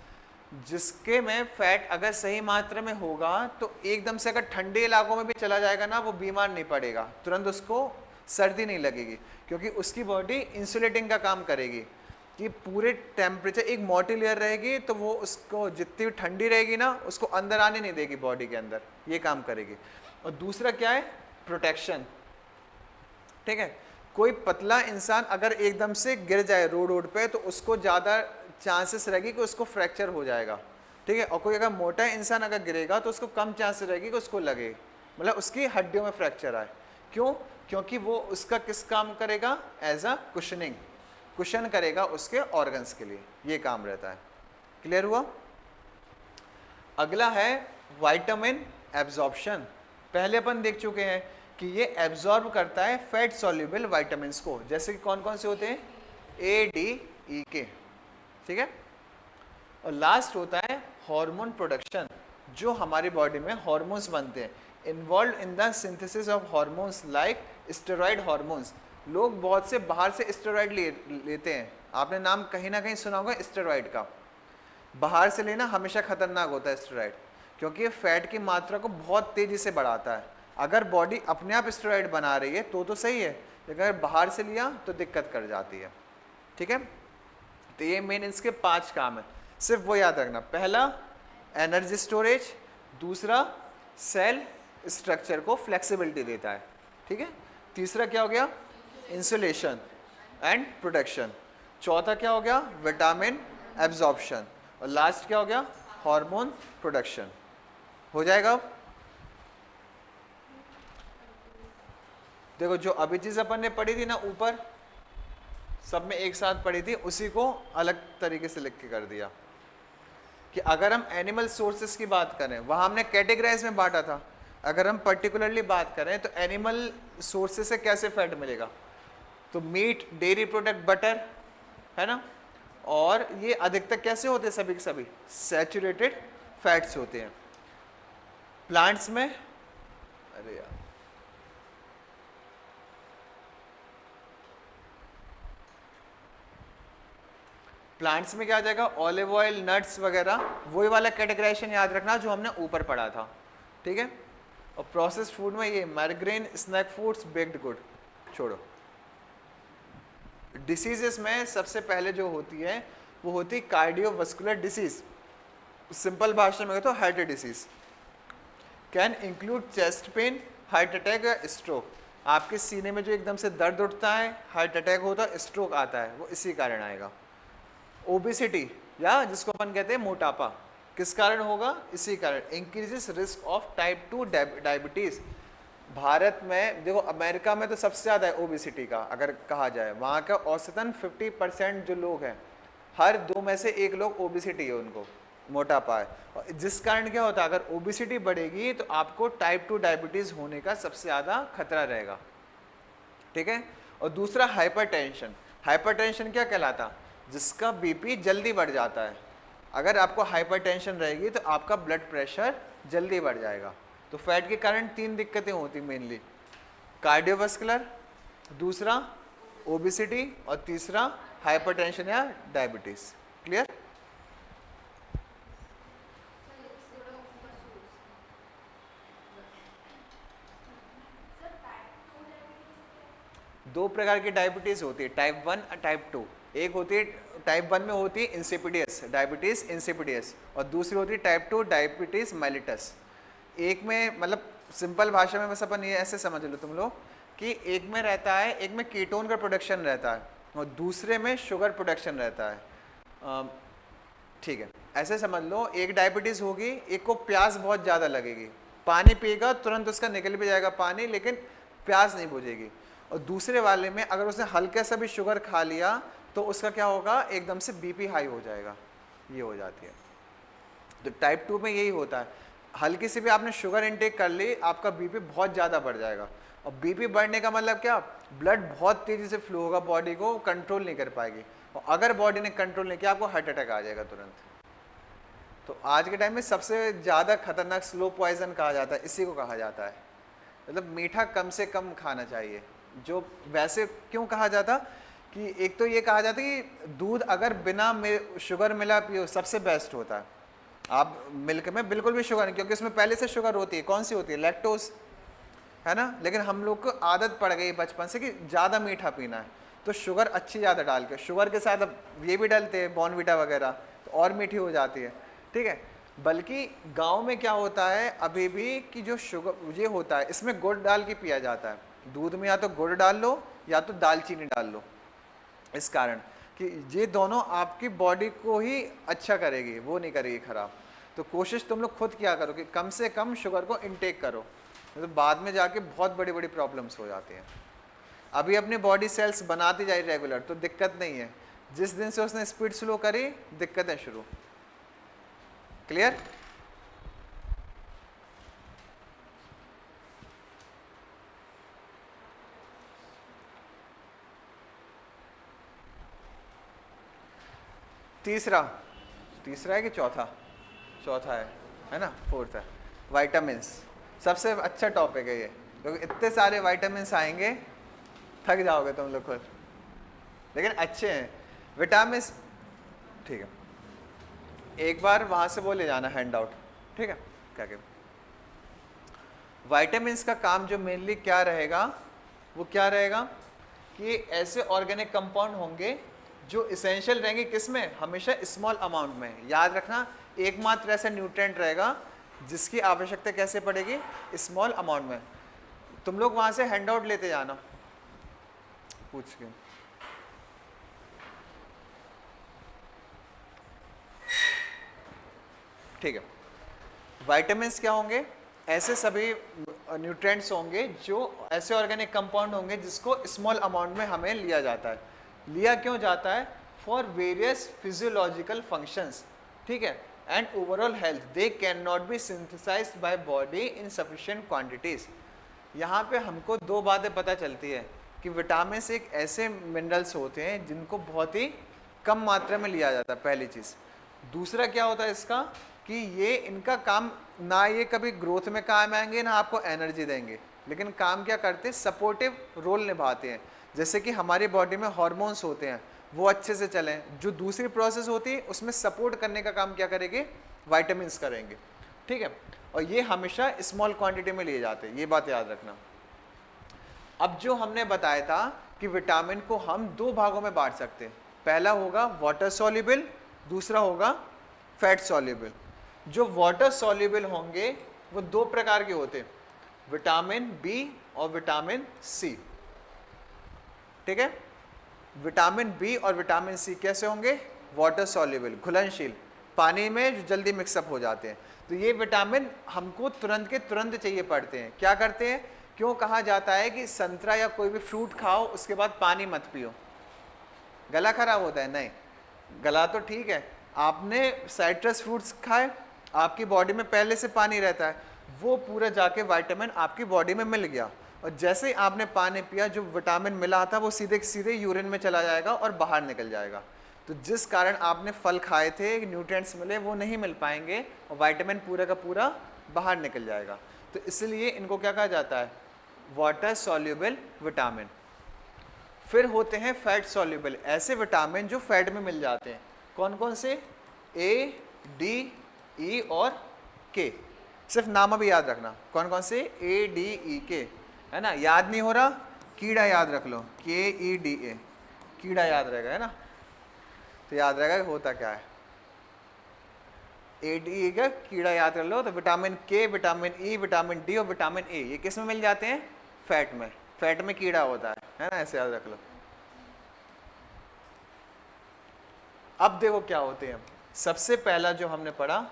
जिसके में फैट अगर सही मात्रा में होगा तो एकदम से अगर ठंडे इलाकों में भी चला जाएगा ना, वो बीमार नहीं पड़ेगा, तुरंत उसको सर्दी नहीं लगेगी, क्योंकि उसकी बॉडी इंसुलेटिंग का काम करेगी कि पूरे टेम्परेचर, एक मोटी लेयर रहेगी तो वो उसको जितनी ठंडी रहेगी ना उसको अंदर आने नहीं देगी बॉडी के अंदर, ये काम करेगी। और दूसरा क्या है? प्रोटेक्शन। ठीक है, कोई पतला इंसान अगर एकदम से गिर जाए रोड पे तो उसको ज़्यादा चांसेस रहेगी कि उसको फ्रैक्चर हो जाएगा। ठीक है, और कोई अगर मोटा इंसान अगर गिरेगा तो उसको कम चांसेस रहेगी कि उसको लगे, मतलब उसकी हड्डियों में फ्रैक्चर आए। क्यों? क्योंकि वो उसका किस काम करेगा? एज अ कुशनिंग, कुशन करेगा उसके ऑर्गन्स के लिए, ये काम रहता है। क्लियर हुआ? अगला है विटामिन एब्जॉर्प्शन। पहले अपन देख चुके हैं कि ये एब्जॉर्ब करता है फैट सॉल्युबल विटामिन्स को, जैसे कि कौन कौन से होते हैं? A, D, E, K। ठीक है, और लास्ट होता है हार्मोन प्रोडक्शन। जो हमारी बॉडी में हार्मोन्स बनते हैं, involve in the synthesis of hormones like steroid hormones. लोग बहुत से बाहर से स्टेरॉइड लेते हैं, आपने नाम कहीं ना कहीं सुना होगा स्टेरॉइड का। बाहर से लेना हमेशा खतरनाक होता है स्टेरॉइड, क्योंकि ये फैट की मात्रा को बहुत तेजी से बढ़ाता है। अगर बॉडी अपने आप स्टेरॉइड बना रही है तो सही है, लेकिन अगर बाहर से लिया तो दिक्कत कर जाती है। ठीक है, तो ये मेन इसके 5 काम है, सिर्फ वो याद रखना। पहला एनर्जी स्टोरेज, दूसरा सेल स्ट्रक्चर को फ्लेक्सिबिलिटी देता है। ठीक है, तीसरा क्या हो गया, इंसुलेशन एंड प्रोटेक्शन। चौथा क्या हो गया, विटामिन एब्जॉर्प्शन। और लास्ट क्या हो गया, हार्मोन प्रोडक्शन। हो जाएगा। अब देखो जो अभी चीज अपन ने पढ़ी थी ना ऊपर, सब में एक साथ पढ़ी थी, उसी को अलग तरीके से लिख के कर दिया कि अगर हम एनिमल सोर्सेस की बात करें, वहां हमने कैटेगराइज में बांटा था। अगर हम पर्टिकुलरली बात करें तो एनिमल सोर्सेस से कैसे फैट मिलेगा, तो मीट, डेयरी प्रोडक्ट, बटर, है ना। और ये अधिकतर कैसे होते हैं, सभी के सभी सैचुरेटेड फैट्स होते हैं। प्लांट्स में, अरे यार प्लांट्स में क्या आ जाएगा, ऑलिव ऑयल, नट्स वगैरह, वही वाला कैटेगराइजेशन याद रखना जो हमने ऊपर पढ़ा था। ठीक है, और प्रोसेस्ड फूड में ये migraine, snack foods, baked good छोड़ो। डिसीजेस में सबसे पहले जो होती है वो होती कार्डियोवास्कुलर डिसीज। सिंपल भाषा में तो heart disease can include chest pain, heart attack या स्ट्रोक। आपके सीने में जो एकदम से दर्द उठता है, हार्ट अटैक होता है, स्ट्रोक आता है, वो इसी कारण आएगा। ओबेसिटी या जिसको अपन कहते हैं मोटापा, किस कारण होगा, इसी कारण। Increases risk of type 2 diabetes. Bharat में देखो, अमेरिका में तो सबसे ज़्यादा है ओबेसिटी का, अगर कहा जाए वहाँ का औसतन 50% जो लोग हैं, हर 2 में से 1 लोग ओबेसिटी है, उनको मोटापा है। और जिस कारण क्या होता है, अगर ओबेसिटी बढ़ेगी तो आपको टाइप 2 डायबिटीज़ होने का सबसे ज़्यादा खतरा रहेगा। ठीक है, और दूसरा हाइपरटेंशन। हाइपरटेंशन क्या कहलाता, जिसका बीपी जल्दी बढ़ जाता है। अगर आपको हाइपरटेंशन रहेगी तो आपका ब्लड प्रेशर जल्दी बढ़ जाएगा। तो फैट के कारण 3 दिक्कतें होती मेनली, कार्डियोवास्कुलर, दूसरा ओबेसिटी, और तीसरा हाइपरटेंशन या डायबिटीज। क्लियर। दो प्रकार की डायबिटीज होती है, टाइप 1 और टाइप 2। एक होती है टाइप 1 में होती है इंसिपिडियस डायबिटीज, इंसिपिडियस, और दूसरी होती है टाइप 2 डायबिटीज मेलिटस। एक में मतलब सिंपल भाषा में बस अपन ये ऐसे समझ लो तुम लोग कि एक में रहता है, एक में कीटोन का प्रोडक्शन रहता है और दूसरे में शुगर प्रोडक्शन रहता है। ठीक है, ऐसे समझ लो, एक डायबिटीज़ होगी, एक को प्यास बहुत ज़्यादा लगेगी, पानी पिएगा तुरंत उसका निकल भी जाएगा पानी, लेकिन प्यास नहीं बुझेगी। और दूसरे वाले में अगर उसने हल्का सा भी शुगर खा लिया तो उसका क्या होगा, एकदम से बीपी हाई हो जाएगा, ये हो जाती है। तो टाइप 2 में यही होता है, हल्की सी भी आपने शुगर इनटेक कर ली, आपका बीपी बहुत ज़्यादा बढ़ जाएगा। और बीपी बढ़ने का मतलब क्या, ब्लड बहुत तेज़ी से फ्लो होगा, बॉडी को कंट्रोल नहीं कर पाएगी, और अगर बॉडी ने कंट्रोल नहीं किया आपको हार्ट अटैक आ जाएगा तुरंत। तो आज के टाइम में सबसे ज़्यादा खतरनाक स्लो पॉइजन कहा जाता है, इसी को कहा जाता है। मतलब मीठा कम से कम खाना चाहिए। जो वैसे क्यों कहा जाता कि एक तो ये कहा जाता है कि दूध अगर बिना शुगर मिला पियो सबसे बेस्ट होता है। आप मिल्क में बिल्कुल भी शुगर नहीं, क्योंकि उसमें पहले से शुगर होती है। कौन सी होती है, लैक्टोज, है ना। लेकिन हम लोग को आदत पड़ गई बचपन से कि ज़्यादा मीठा पीना है, तो शुगर अच्छी ज़्यादा डाल के, शुगर के साथ अब ये भी डालते हैं बॉर्नवीटा वगैरह, तो और मीठी हो जाती है। ठीक है, बल्कि गांव में क्या होता है अभी भी कि जो शुगर ये होता है इसमें गुड़ डाल के पिया जाता है। दूध में या तो गुड़ डाल लो या तो दालचीनी डाल लो, इस कारण कि ये दोनों आपकी बॉडी को ही अच्छा करेगी, वो नहीं करेगी खराब। तो कोशिश तुम लोग खुद क्या करो कि कम से कम शुगर को इनटेक करो, तो बाद में जाके बहुत बड़ी बड़ी प्रॉब्लम्स हो जाती हैं। अभी अपनी बॉडी सेल्स बनाती जाए रेगुलर तो दिक्कत नहीं है, जिस दिन से उसने स्पीड स्लो करी दिक्कतें शुरू। क्लियर। तीसरा है कि चौथा है ना, फोर्थ है विटामिन्स। सबसे अच्छा टॉपिक है ये, क्योंकि इतने सारे विटामिन आएंगे थक जाओगे तुम लोग खुद, लेकिन अच्छे हैं विटामिन। ठीक है, एक बार वहां से वो ले जाना हैंड आउट, ठीक है। क्या क्या विटामिन का काम जो मेनली क्या रहेगा, वो क्या रहेगा कि ऐसे ऑर्गेनिक कंपाउंड होंगे जो इसेंशियल रहेंगे किसमें, हमेशा स्मॉल अमाउंट में। याद रखना, एकमात्र ऐसा न्यूट्रिएंट रहेगा जिसकी आवश्यकता कैसे पड़ेगी, स्मॉल अमाउंट में। तुम लोग वहां से हैंड आउट लेते जाना पूछ के। ठीक है, विटामिन्स क्या होंगे, ऐसे सभी न्यूट्रिएंट्स होंगे जो ऐसे ऑर्गेनिक कंपाउंड होंगे जिसको स्मॉल अमाउंट में हमें लिया जाता है। लिया क्यों जाता है, फॉर वेरियस फिजियोलॉजिकल फंक्शंस, ठीक है, and overall health. They can not be synthesized by body in sufficient quantities. यहाँ पे हमको दो बातें पता चलती है कि विटामिन एक ऐसे मिनरल्स होते हैं जिनको बहुत ही कम मात्रा में लिया जाता है, पहली चीज़। दूसरा क्या होता है इसका कि ये इनका काम ना, ये कभी ग्रोथ में काम आएंगे ना आपको एनर्जी देंगे, लेकिन काम क्या करते हैं, सपोर्टिव रोल निभाते हैं। जैसे कि हमारी बॉडी में हार्मोन्स होते हैं, वो अच्छे से चलें, जो दूसरी प्रोसेस होती है उसमें सपोर्ट करने का काम क्या करेंगे, विटामिन्स करेंगे, ठीक है। और ये हमेशा स्मॉल क्वांटिटी में लिए जाते हैं, ये बात याद रखना। अब जो हमने बताया था कि विटामिन को हम दो भागों में बांट सकते हैं, पहला होगा वाटर सॉल्युबल, दूसरा होगा फैट सॉल्युबल। जो वाटर सॉल्युबल होंगे वो दो प्रकार के होते हैं, विटामिन बी और विटामिन सी, ठीक है। विटामिन बी और विटामिन सी कैसे होंगे, वाटर सॉल्युबल, घुलनशील, पानी में जो जल्दी मिक्सअप हो जाते हैं। तो ये विटामिन हमको तुरंत के तुरंत चाहिए पड़ते हैं। क्या करते हैं, क्यों कहा जाता है कि संतरा या कोई भी फ्रूट खाओ उसके बाद पानी मत पियो, गला खराब होता है? नहीं, गला तो ठीक है, आपने साइट्रस फ्रूट्स खाए, आपकी बॉडी में पहले से पानी रहता है, वो पूरा जाके विटामिन आपकी बॉडी में मिल गया, और जैसे ही आपने पानी पिया जो विटामिन मिला था वो सीधे सीधे यूरिन में चला जाएगा और बाहर निकल जाएगा। तो जिस कारण आपने फल खाए थे, न्यूट्रिएंट्स मिले, वो नहीं मिल पाएंगे और विटामिन पूरा का पूरा बाहर निकल जाएगा। तो इसलिए इनको क्या कहा जाता है, वाटर सॉल्युबल विटामिन। फिर होते हैं फैट सॉल्युबल, ऐसे विटामिन जो फैट में मिल जाते हैं। कौन कौन से, ए, डी, ई और के। सिर्फ नाम अभी याद रखना, कौन कौन से, ए, डी, ई, के, है ना। याद नहीं हो रहा, कीड़ा याद रख लो, के, ई, डी, ए, कीड़ा याद रहेगा, है ना। तो याद रहेगा कि होता क्या है, ए, डी, ई का कीड़ा याद कर लो। तो विटामिन के, विटामिन ई, विटामिन डी और विटामिन ए, ये किस में मिल जाते हैं, फैट में। फैट में कीड़ा होता है ना, ऐसे याद रख लो। अब देखो क्या होते हैं, सबसे पहला जो हमने पढ़ा,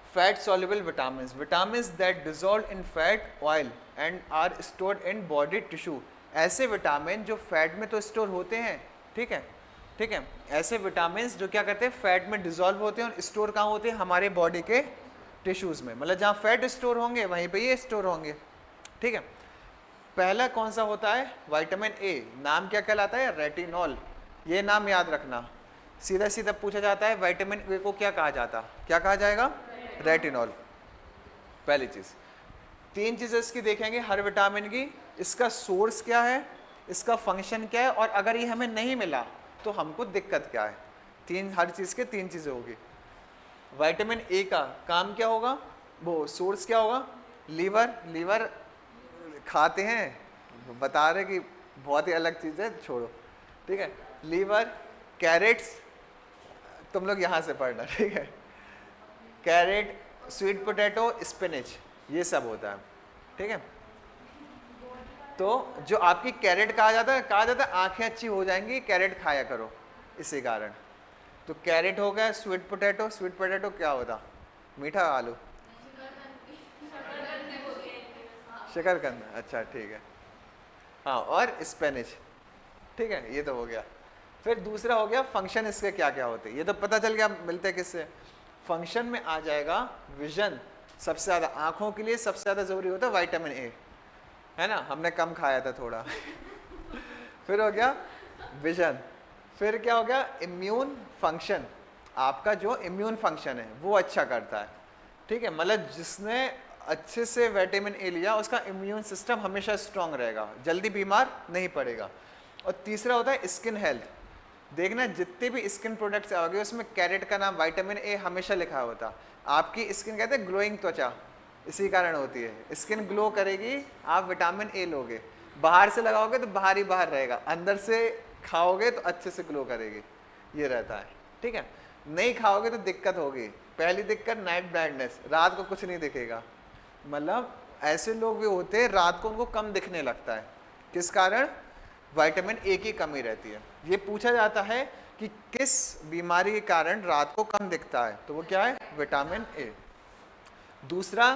fat soluble vitamins, vitamins that dissolve in fat, oil and are stored in body tissue। ऐसे विटामिन जो फैट में तो स्टोर होते हैं, ठीक है, ठीक है। ऐसे विटामिन जो क्या करते हैं, फैट में डिसॉल्व होते हैं और स्टोर कहाँ होते हैं, हमारे बॉडी के टिश्यूज में। मतलब जहाँ फैट स्टोर होंगे वहीं पे ये स्टोर होंगे, ठीक है। पहला कौन सा होता है, विटामिन ए, नाम क्या कहलाता है, रेटिनॉल। ये नाम याद रखना, सीधा सीधा पूछा जाता है विटामिन ए को क्या कहा जाता, क्या कहा जाएगा, रेटिनॉल। पहली चीज, तीन चीजें इसकी देखेंगे हर विटामिन की, इसका सोर्स क्या है, इसका फंक्शन क्या है, और अगर ये हमें नहीं मिला तो हमको दिक्कत क्या है। तीन, हर चीज के तीन चीजें होगी। विटामिन ए का काम क्या होगा, वो सोर्स क्या होगा, लीवर। लीवर खाते हैं, बता रहे कि बहुत ही अलग चीज है, छोड़ो, ठीक है। लीवर, कैरेट्स, तुम लोग यहाँ से पढ़ना, ठीक है। कैरेट, स्वीट पोटैटो, स्पिनच, ये सब होता है, ठीक है। तो जो आपकी कैरेट कहा जाता है आंखें अच्छी हो जाएंगी, कैरेट खाया करो, इसी कारण। तो कैरेट हो गया, स्वीट पोटैटो, स्वीट पोटैटो क्या होता, मीठा आलू, शकरकंद, अच्छा ठीक है, हाँ, और स्पिनच, ठीक है, ये तो हो गया। फिर दूसरा हो गया फंक्शन, इसके क्या क्या होते हैं, ये तो पता चल गया मिलते किससे। फंक्शन में आ जाएगा विजन, सबसे ज़्यादा आँखों के लिए सबसे ज़्यादा ज़रूरी होता है विटामिन ए, है ना, हमने कम खाया था थोड़ा। फिर हो गया विजन, फिर क्या हो गया, इम्यून फंक्शन, आपका जो इम्यून फंक्शन है वो अच्छा करता है, ठीक है, मतलब जिसने अच्छे से विटामिन ए लिया उसका इम्यून सिस्टम हमेशा स्ट्रांग रहेगा, जल्दी बीमार नहीं पड़ेगा। और तीसरा होता है स्किन हेल्थ, देखना जितने भी स्किन प्रोडक्ट्स आ गए उसमें कैरेट का नाम विटामिन ए हमेशा लिखा होता। आपकी स्किन कहते हैं ग्लोइंग त्वचा, इसी कारण होती है, स्किन ग्लो करेगी, आप विटामिन ए लोगे, बाहर से लगाओगे तो बाहर ही बाहर रहेगा, अंदर से खाओगे तो अच्छे से ग्लो करेगी, ये रहता है, ठीक है। नहीं खाओगे तो दिक्कत होगी, पहली दिक्कत नाइट ब्लाइंडनेस, रात को कुछ नहीं दिखेगा, मतलब ऐसे लोग भी होते हैं रात को उनको कम दिखने लगता है, किस कारण, विटामिन ए की कमी रहती है। ये पूछा जाता है कि किस बीमारी के कारण रात को कम दिखता है, तो वो क्या है, विटामिन ए। दूसरा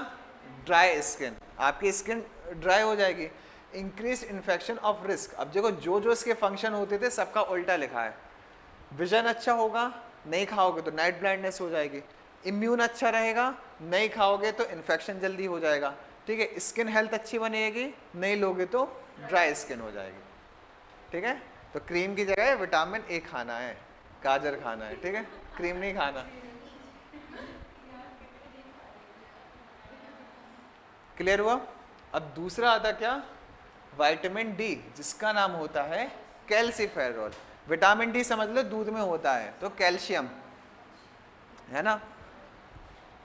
ड्राई स्किन, आपकी स्किन ड्राई हो जाएगी। इंक्रीज इन्फेक्शन ऑफ रिस्क, अब देखो जो जो इसके फंक्शन होते थे सबका उल्टा लिखा है। विजन अच्छा होगा, नहीं खाओगे तो नाइट ब्लाइंडनेस हो जाएगी। इम्यून अच्छा रहेगा, नहीं खाओगे तो इन्फेक्शन जल्दी हो जाएगा, ठीक है। स्किन हेल्थ अच्छी बनेगी, नहीं लोगे तो ड्राई स्किन हो जाएगी, ठीक है। तो क्रीम की जगह विटामिन ए खाना है, गाजर खाना है, ठीक है, क्रीम नहीं खाना। क्लियर हुआ। अब दूसरा आता क्या, विटामिन डी, जिसका नाम होता है कैल्सीफेरॉल। विटामिन डी समझ लो दूध में होता है, तो कैल्शियम है ना।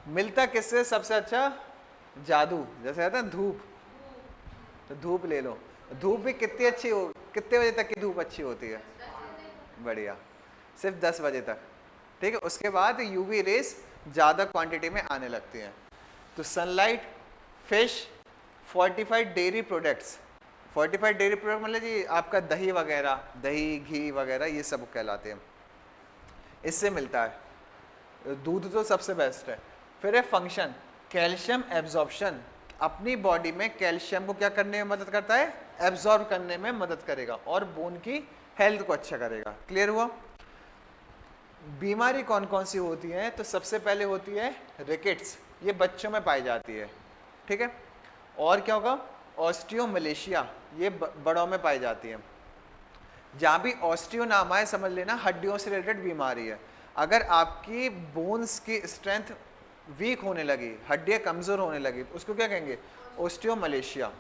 मिलता किससे सबसे अच्छा, जादू, जैसे कहते हैं धूप, तो धूप ले लो। धूप भी कितनी अच्छी हो, कितने बजे तक की धूप अच्छी होती है, बढ़िया, सिर्फ 10 बजे तक, ठीक है। उसके बाद यूवी रेस ज़्यादा क्वांटिटी में आने लगती हैं। तो sunlight, fish, fortified dairy products, fortified dairy product मतलब जी आपका दही वगैरह, दही घी वगैरह ये सब कहलाते हैं, इससे मिलता है। दूध तो सबसे बेस्ट है। फिर है फंक्शन, कैल्शियम एब्जॉर्प्शन, अपनी बॉडी में कैल्शियम को क्या करने में मदद करता है, एब्जॉर्ब करने में मदद करेगा, और बोन की हेल्थ को अच्छा करेगा। क्लियर हुआ। बीमारी कौन कौन सी होती है, तो सबसे पहले होती है रिकेट्स, ये बच्चों में पाई जाती है, ठीक है। और क्या होगा, ऑस्टियोमलेशिया, ये बड़ों में पाई जाती है। जहाँ भी ऑस्टियो नाम आए समझ लेना हड्डियों से रिलेटेड बीमारी है। अगर आपकी बोन्स की स्ट्रेंथ वीक होने लगी, हड्डियाँ कमज़ोर होने लगी, तो उसको क्या कहेंगे, ऑस्टियोमलेशिया,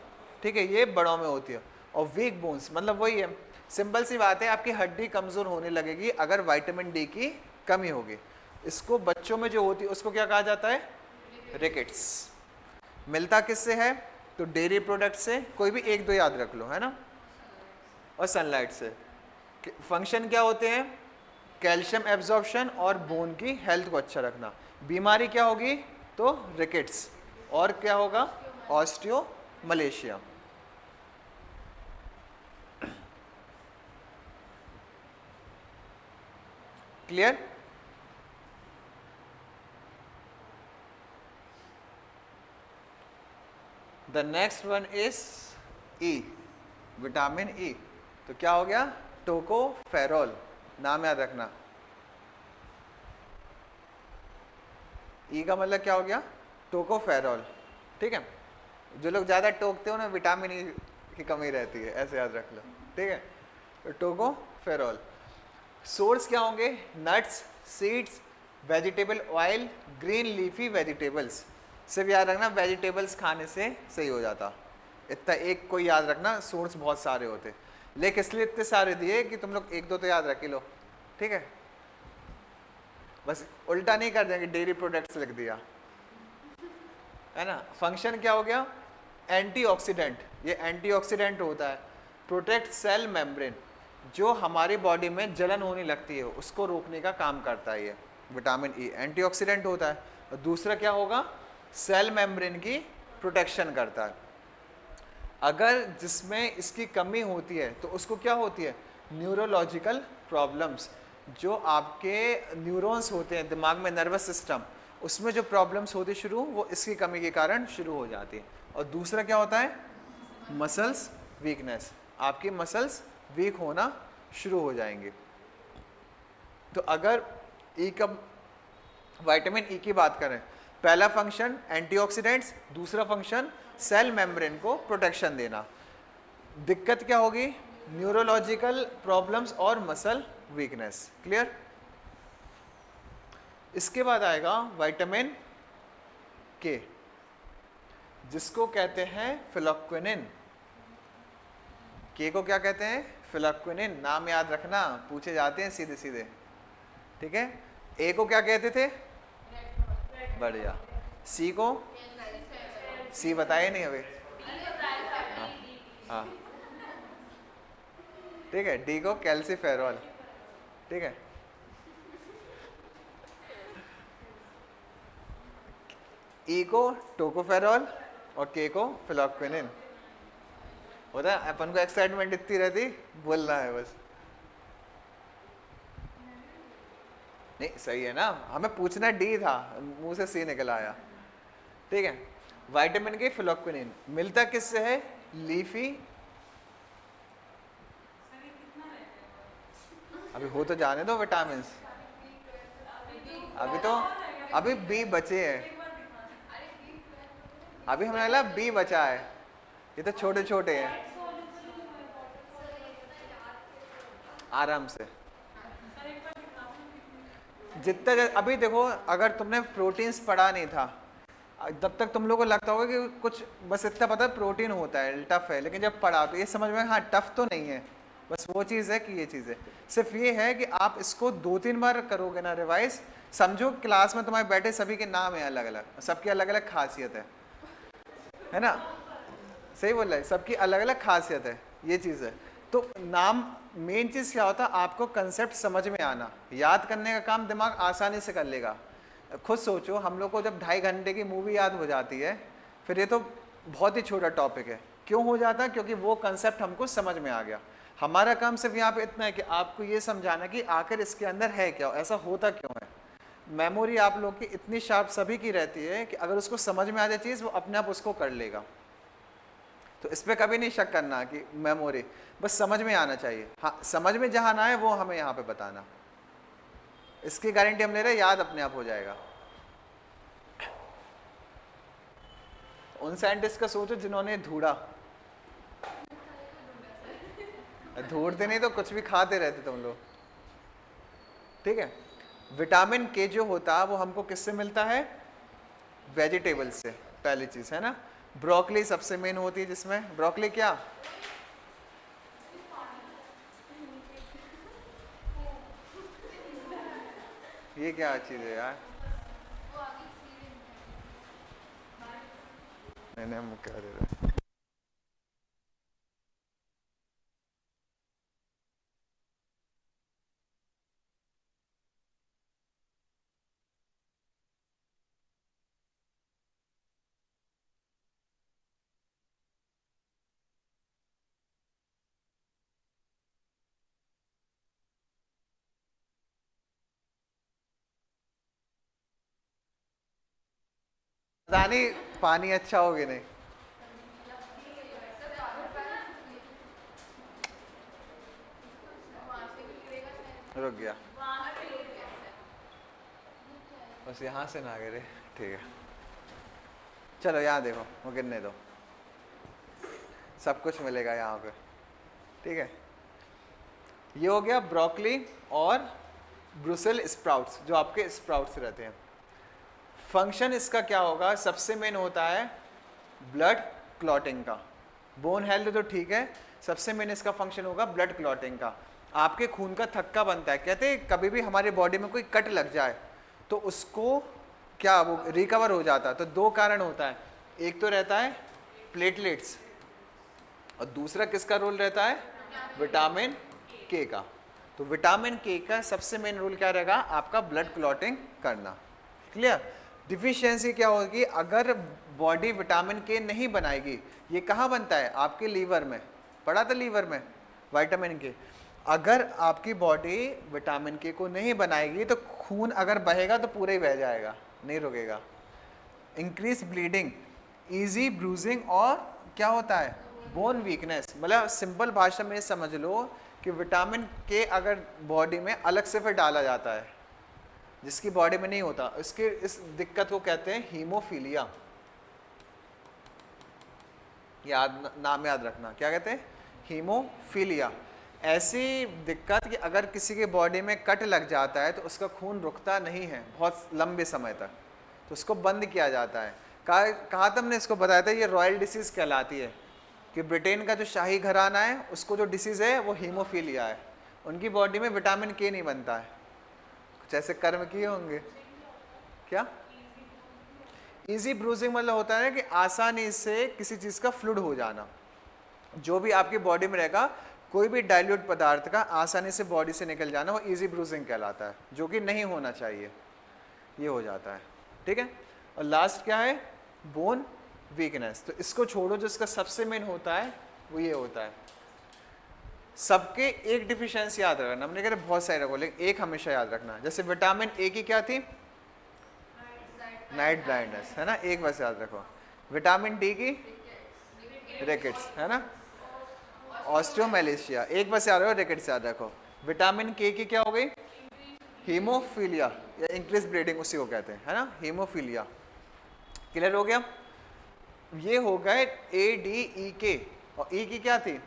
ठीक है, ये बड़ों में होती है। और वीक बोन्स मतलब वही है, सिंपल सी बात है, आपकी हड्डी कमज़ोर होने लगेगी अगर विटामिन डी की कमी होगी। इसको बच्चों में जो होती है उसको क्या कहा जाता है, रिकेट्स। मिलता किससे है, तो डेयरी प्रोडक्ट से, कोई भी एक दो याद रख लो, है ना, और सनलाइट से। फंक्शन क्या होते हैं, कैल्शियम एब्जॉर्प्शन और बोन की हेल्थ को अच्छा रखना। बीमारी क्या होगी, तो रिकेट्स, और क्या होगा, osteomalacia. Clear. The next one is E, vitamin E. तो क्या हो गया, टोकोफेरॉल, नाम याद रखना। ई का मतलब क्या हो गया, टोकोफेरॉल, ठीक है। जो लोग ज़्यादा टोकते हो ना विटामिन ई की कमी रहती है, ऐसे याद रख लो, ठीक है। तो टोकोफेरॉल। सोर्स क्या होंगे, nuts, seeds, vegetable oil, green leafy vegetables. सिर्फ याद रखना वेजिटेबल्स खाने से सही हो जाता, इतना एक कोई याद रखना, सोर्स बहुत सारे होते, लेकिन इसलिए इतने सारे दिए कि तुम लोग एक दो तो याद रख ही लो, ठीक है। बस उल्टा नहीं कर देंगे, डेयरी प्रोडक्ट्स लिख दिया, है ना। फंक्शन क्या हो गया, एंटीऑक्सीडेंट, ये एंटीऑक्सीडेंट होता है, प्रोटेक्ट सेल मेम्ब्रेन, जो हमारी बॉडी में जलन होने लगती है उसको रोकने का काम करता है ये विटामिन ई, एंटीऑक्सीडेंट होता है। और दूसरा क्या होगा, सेल मेम्ब्रेन की प्रोटेक्शन करता है। अगर जिसमें इसकी कमी होती है तो उसको क्या होती है, न्यूरोलॉजिकल प्रॉब्लम्स, जो आपके न्यूरॉन्स होते हैं दिमाग में, नर्वस सिस्टम, उसमें जो प्रॉब्लम्स होती शुरू, वो इसकी कमी के कारण शुरू हो जाती है। और दूसरा क्या होता है, मसल्स वीकनेस, आपकी मसल्स वीक होना शुरू हो जाएंगे। तो अगर ई का, विटामिन ई की बात करें, पहला फंक्शन एंटीऑक्सीडेंट्स, दूसरा फंक्शन सेल मेम्ब्रेन को प्रोटेक्शन देना। दिक्कत क्या होगी, न्यूरोलॉजिकल प्रॉब्लम्स और मसल वीकनेस। क्लियर? इसके बाद आएगा विटामिन के, जिसको कहते हैं फिलोक्विनिन। के को क्या कहते हैं? फिलोक्विनिन। नाम याद रखना, पूछे जाते हैं सीधे सीधे, ठीक है। ए को क्या कहते थे? बढ़िया। सी को? सी बताए नहीं अभी। हाँ, ठीक है। डी को कैल्सीफेरॉल, ठीक है। ई को टोकोफेरॉल और के को फिलोक्विनिन। होता है अपन को एक्साइटमेंट इतनी रहती, बोलना है बस। नहीं सही है ना, हमें पूछना डी था, मुंह से सी निकल आया, ठीक है। विटामिन के फिलोक्विनिन मिलता किससे है? लीफी। अभी हो तो जाने दो विटामिन, अभी बी बचे हैं, अभी हमें लगा बी बचा है, ये तो छोटे छोटे हैं। आराम से जितना, अभी देखो अगर तुमने प्रोटीन्स पढ़ा नहीं था तब तक तुम लोगों को लगता होगा कि कुछ बस इतना पता है प्रोटीन होता है, टफ है, लेकिन जब पढ़ा तो ये समझ में हाँ टफ तो नहीं है, बस वो चीज़ है कि ये चीज़ है। सिर्फ ये है कि आप इसको 2-3 बार करोगे ना रिवाइज, समझो क्लास में तुम्हारे बैठे सभी के नाम है अलग अलग, सबकी अलग अलग खासियत है ना? सही बोल रहा है, सबकी अलग अलग खासियत है, ये चीज़ है। तो नाम मेन चीज़ क्या होता है? आपको कंसेप्ट समझ में आना, याद करने का काम दिमाग आसानी से कर लेगा। खुद सोचो, हम लोग को जब 2.5 घंटे की मूवी याद हो जाती है, फिर ये तो बहुत ही छोटा टॉपिक है। क्यों हो जाता है? क्योंकि वो कंसेप्ट हमको समझ में आ गया। हमारा काम सिर्फ यहाँ पे इतना है कि आपको ये समझाना कि आखिर इसके अंदर है क्या, ऐसा होता क्यों है। मेमोरी आप लोग की इतनी शार्प सभी की रहती है कि अगर उसको समझ में आ जाए चीज़, वो अपने आप उसको कर लेगा। तो इस पर कभी नहीं शक करना कि मेमोरी, बस समझ में आना चाहिए। हाँ, समझ में जहाँ ना आए वो हमें यहाँ पे बताना, इसकी गारंटी हम ले रहे हैं, याद अपने आप हो जाएगा। उन साइंटिस्ट का सोचो जिन्होंने ढूंढा, ढूंढते नहीं तो कुछ भी खाते रहते तुम लोग, ठीक है। विटामिन के जो होता है वो हमको किससे मिलता है? वेजिटेबल से, पहली चीज है ना। ब्रोकली सबसे मेन होती है, जिसमें ब्रोकली क्या, ये क्या चीज है यार, मैंने हम क्या दे रहे हैं? पता नहीं पानी अच्छा हो कि नहीं। रुक गया, बस यहाँ से ना गिरे, ठीक है। चलो यहाँ देखो, वो गिरने दो, सब कुछ मिलेगा यहाँ पे, ठीक है। ये हो गया ब्रोकली और ब्रुसेल स्प्राउट्स, जो आपके स्प्राउट्स रहते हैं। फंक्शन इसका क्या होगा? सबसे मेन होता है ब्लड क्लॉटिंग का। बोन हेल्थ तो ठीक है, सबसे मेन इसका फंक्शन होगा ब्लड क्लॉटिंग का। आपके खून का थक्का बनता है, कहते हैं कभी भी हमारी बॉडी में कोई कट लग जाए तो उसको क्या वो रिकवर हो जाता है। तो 2 कारण होता है, एक तो रहता है प्लेटलेट्स और दूसरा किसका रोल रहता है? विटामिन के का। तो विटामिन के का सबसे मेन रोल क्या रहेगा? आपका ब्लड क्लॉटिंग करना। क्लियर? डिफिशियंसी क्या होगी? अगर बॉडी विटामिन के नहीं बनाएगी, ये कहाँ बनता है? आपके लीवर में, पढ़ा था लीवर में विटामिन के। अगर आपकी बॉडी विटामिन के को नहीं बनाएगी तो खून अगर बहेगा तो पूरा ही बह जाएगा, नहीं रुकेगा। इंक्रीज ब्लीडिंग, इजी ब्रूजिंग और क्या होता है? Bone weakness. मतलब सिंपल भाषा में समझ लो कि विटामिन के अगर बॉडी में अलग से फिर डाला जाता है, जिसकी बॉडी में नहीं होता, इसके इस दिक्कत को कहते हैं हीमोफीलिया। नाम याद रखना, क्या कहते हैं? हीमोफीलिया, ऐसी दिक्कत कि अगर किसी के बॉडी में कट लग जाता है तो उसका खून रुकता नहीं है बहुत लंबे समय तक, तो उसको बंद किया जाता है। कहा था हमने, इसको बताया था, ये रॉयल डिसीज़ कहलाती है कि ब्रिटेन का जो शाही घराना है उसको जो डिसीज़ है वो हीमोफीलिया है। उनकी बॉडी में विटामिन के नहीं बनता है, कुछ ऐसे कर्म किए होंगे। क्या इजी ब्रूजिंग मतलब होता है कि आसानी से किसी चीज़ का फ्लूइड हो जाना, जो भी आपकी बॉडी में रहेगा कोई भी डाइल्यूट पदार्थ का आसानी से बॉडी से निकल जाना, वो इजी ब्रूजिंग कहलाता है, जो कि नहीं होना चाहिए, ये हो जाता है। ठीक है, और लास्ट क्या है, बोन वीकनेस। तो इसको छोड़ो, जो इसका सबसे मेन होता है वो ये होता है, सबके एक डिफिशियंसी याद रखना, हमने कहा बहुत सारे रखो लेकिन एक हमेशा याद रखना। जैसे विटामिन ए की क्या थी, नाइट ब्लाइंडनेस, है ना, एक बस याद रखो। विटामिन डी की रिकेट्स, है ना, ऑस्टियोमेलेशिया, एक बस याद रखो, रिकेट्स याद रखो। विटामिन के की क्या हो गई, हीमोफीलिया या इंक्रीज ब्लीडिंग, उसी को कहते हैं, है ना, हीमोफीलिया। क्लियर हो गया, ये हो गए ए डी ई के, और ई की क्या थी,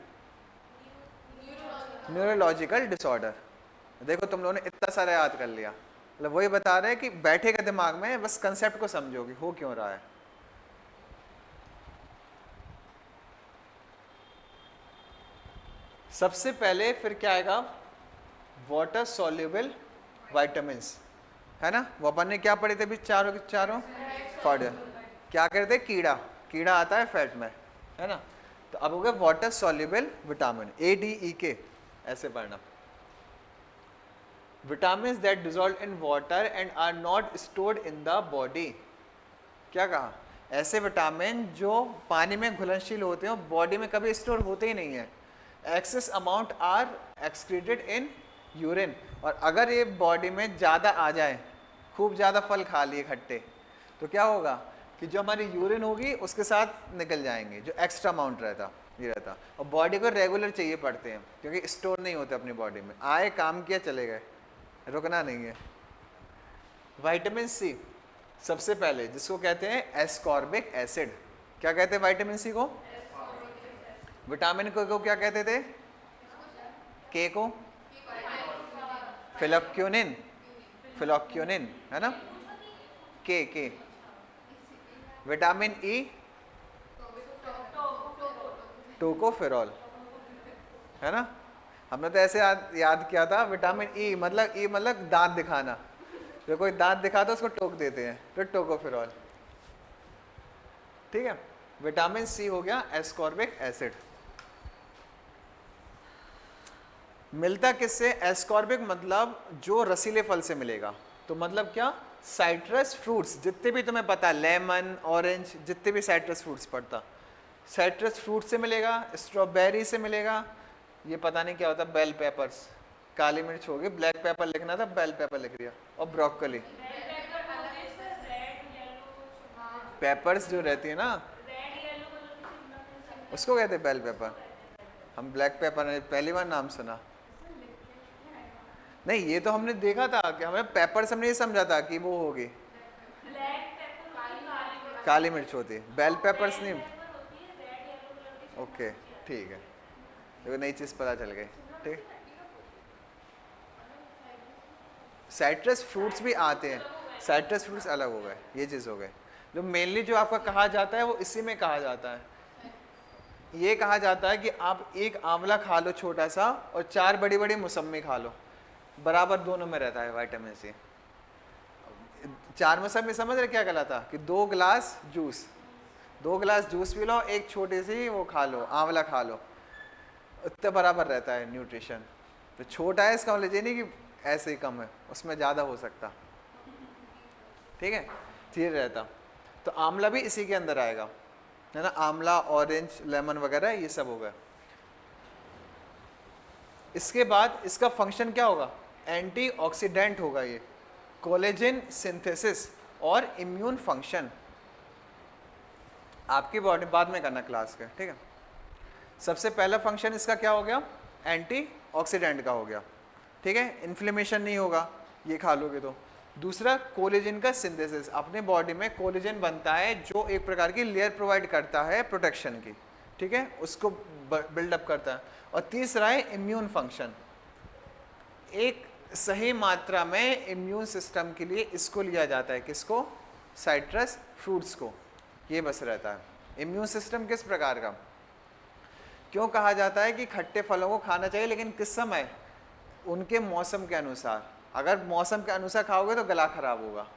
न्यूरोलॉजिकल डिसऑर्डर। देखो तुम लोगों ने इतना सारा याद कर लिया, मतलब वही बता रहे हैं कि बैठेगा दिमाग में, बस कंसेप्ट को समझोगे हो क्यों रहा है। सबसे पहले फिर क्या आएगा, वाटर सॉल्युबल वाइटामिन्स, है ना, वो अपन ने क्या पढ़े थे अभी, चारों के चारों फॉर्ड क्या करते, कीड़ा, कीड़ा आता है फैट में, है ना। तो अब हो गया water soluble vitamin, A D E K, ऐसे पढ़ना। Vitamin that dissolve in water and are not stored in the body, क्या कहा, ऐसे विटामिन जो पानी में घुलनशील होते हैं, बॉडी में कभी स्टोर होते ही नहीं है। Excess amount are excreted in urine, और अगर ये बॉडी में ज़्यादा आ जाए, खूब ज़्यादा फल खा लिए खट्टे, तो क्या होगा कि जो हमारी यूरिन होगी उसके साथ निकल जाएंगे, जो एक्स्ट्रा अमाउंट रहता ये रहता। और बॉडी को रेगुलर चाहिए पड़ते हैं क्योंकि स्टोर नहीं होते अपनी बॉडी में, आए काम किया चले गए, रुकना नहीं है। विटामिन सी सबसे पहले, जिसको कहते हैं एस्कॉर्बिक एसिड, क्या कहते हैं विटामिन सी को, विटामिन को क्या कहते थे, के को फिलोक्यूनिन, फिलोक्यूनिन, है ना, के विटामिन ई टोकोफेरॉल, है ना। हमने तो ऐसे याद किया था, विटामिन ई मतलब दांत दिखाना, जो कोई दांत दिखाता उसको टोक देते हैं, तो टोकोफेरॉल। ठीक है, विटामिन सी हो गया एस्कॉर्बिक एसिड। मिलता किससे, एस्कॉर्बिक मतलब जो रसीले फल से मिलेगा, तो मतलब क्या, साइट्रस फ्रूट्स जितने भी तुम्हें पता, लेमन, ऑरेंज, जितने भी साइट्रस फ्रूट्स पड़ता, साइट्रस फ्रूट से मिलेगा, स्ट्रॉबेरी से मिलेगा, ये पता नहीं क्या होता, बेल पेपर्स, काली मिर्च होगी, ब्लैक पेपर लिखना था, बेल पेपर लिख दिया, और ब्रोकली, पेपर्स जो रहती है ना उसको कहते हैं बेल पेपर, हम ब्लैक पेपर ने पहली बार नाम सुना। नहीं, ये तो हमने देखा था कि हमें पेपर्स, हमने ये समझा था कि वो होगी काली मिर्च होती है, बेल पेपर्स नहीं। ओके ठीक है, देखो नई चीज़ पता चल गई। ठीक, साइट्रस फ्रूट्स भी आते हैं, साइट्रस फ्रूट्स अलग हो गए, ये चीज़ हो गए। जो मेनली जो आपका कहा जाता है वो इसी में कहा जाता है, ये कहा जाता है कि आप एक आंवला खा लो छोटा सा, और 4 बड़ी बड़ी मौसमी खा लो, बराबर दोनों में रहता है विटामिन सी। 4 मौसमी समझ रहे क्या कहलाता, कि 2 गिलास जूस, 2 गिलास जूस पी लो, एक छोटी सी वो खा लो, आंवला खा लो, उतने बराबर रहता है न्यूट्रिशन। तो छोटा है इसका मतलब ये नहीं कि ऐसे ही कम है, उसमें ज़्यादा हो सकता। ठीक है, ठीक रहता। तो आंवला भी इसी के अंदर आएगा, है ना, आंवला, ऑरेंज, लेमन वगैरह ये सब होगा। इसके बाद इसका फंक्शन क्या होगा, एंटीऑक्सीडेंट होगा ये, कोलेजन सिंथेसिस और इम्यून फंक्शन। आपकी बॉडी बाद में करना क्लास के, ठीक है। सबसे पहला फंक्शन इसका क्या हो गया, एंटीऑक्सीडेंट का हो गया, ठीक है, इन्फ्लेमेशन नहीं होगा ये खा लोगे तो। दूसरा, कोलेजन का सिंथेसिस, अपने बॉडी में कोलेजन बनता है जो एक प्रकार की लेयर प्रोवाइड करता है प्रोटेक्शन की, ठीक है, उसको बिल्डअप करता है। और तीसरा है इम्यून फंक्शन, एक सही मात्रा में इम्यून सिस्टम के लिए इसको लिया जाता है, किसको, साइट्रस फ्रूट्स को, ये बस रहता है। इम्यून सिस्टम किस प्रकार का, क्यों कहा जाता है कि खट्टे फलों को खाना चाहिए, लेकिन किस समय, उनके मौसम के अनुसार, अगर मौसम के अनुसार खाओगे तो गला खराब होगा,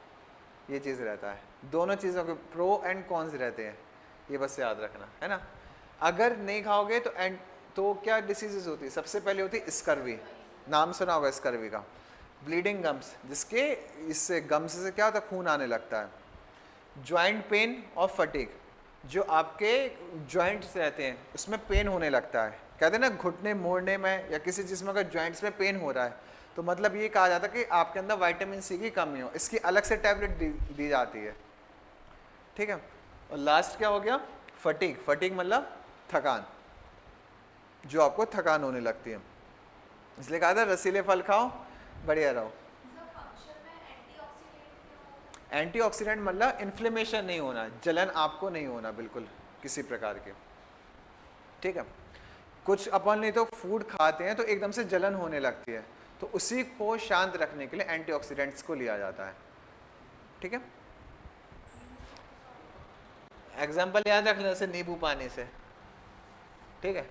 ये चीज़ रहता है। दोनों चीज़ों के प्रो एंड कॉन्स रहते हैं, ये बस याद रखना है ना। अगर नहीं खाओगे तो क्या डिसीजेज होती है, सबसे पहले होती है स्कर्वी, नाम सुना होगा स्कर्वी का, ब्लीडिंग गम्स, जिसके इससे गम्स से क्या होता है, खून आने लगता है। जॉइंट पेन और फटीग, जो आपके जॉइंट्स रहते हैं उसमें पेन होने लगता है, कहते हैं ना घुटने मोड़ने में या किसी जिस्म का जॉइंट्स में पेन हो रहा है, तो मतलब ये कहा जाता है कि आपके अंदर विटामिन सी की कमी हो, इसकी अलग से टैबलेट दी जाती है, ठीक है। और लास्ट क्या हो गया, फटीग, फटीग मतलब थकान, जो आपको थकान होने लगती है, इसलिए कहा था रसीले फल खाओ बढ़िया रहो। एंटीऑक्सीडेंट मतलब इन्फ्लेमेशन नहीं होना, जलन आपको नहीं होना बिल्कुल किसी प्रकार के, ठीक है। कुछ अपन नहीं तो फूड खाते हैं तो एकदम से जलन होने लगती है, तो उसी को शांत रखने के लिए एंटीऑक्सीडेंट्स को लिया जाता है, ठीक है। एग्जाम्पल याद रख लें, जैसे नींबू पानी से, ठीक है,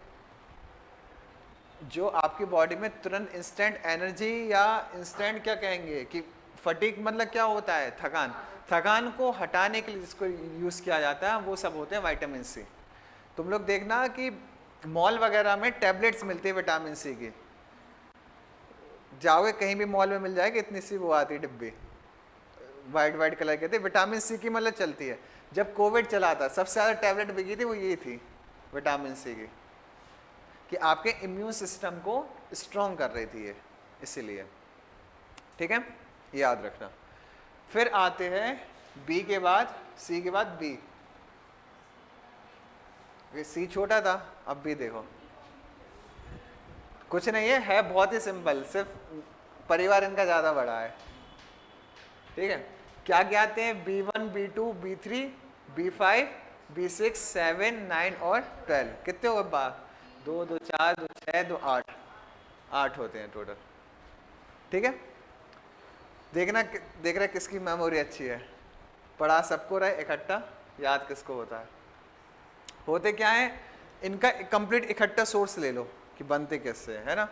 जो आपकी बॉडी में तुरंत इंस्टेंट एनर्जी या इंस्टेंट क्या कहेंगे कि फटीग मतलब क्या होता है, थकान, थकान को हटाने के लिए जिसको यूज़ किया जाता है वो सब होते हैं विटामिन सी। तुम लोग देखना कि मॉल वगैरह में टैबलेट्स मिलती है विटामिन सी की, जाओगे कहीं भी मॉल में मिल जाएगी, इतनी सी वो आती है डिब्बी, वाइट वाइट कलर की थी, विटामिन सी की मतलब चलती है। जब कोविड चला था सबसे ज़्यादा टैबलेट बिकी थी वो ये थी विटामिन सी की, कि आपके इम्यून सिस्टम को स्ट्रॉन्ग कर रही थी ये, इसीलिए, ठीक है, याद रखना। फिर आते हैं बी के बाद, सी के बाद बी, ये सी छोटा था, अब बी देखो, कुछ नहीं है बहुत ही सिंपल, सिर्फ परिवार इनका ज़्यादा बड़ा है, ठीक है। क्या क्या आते हैं, B1, B2, B3, B5, B6, 7, 9 और 12, कितने हो गए, 2 2 4 2 6 2 8, 8 होते हैं टोटल, ठीक है। देखना, देख रहे किसकी मेमोरी अच्छी है, पढ़ा सबको रहे, इकट्ठा याद किसको होता है। होते क्या है, इनका कंप्लीट इकट्ठा सोर्स ले लो कि बनते किससे, है ना।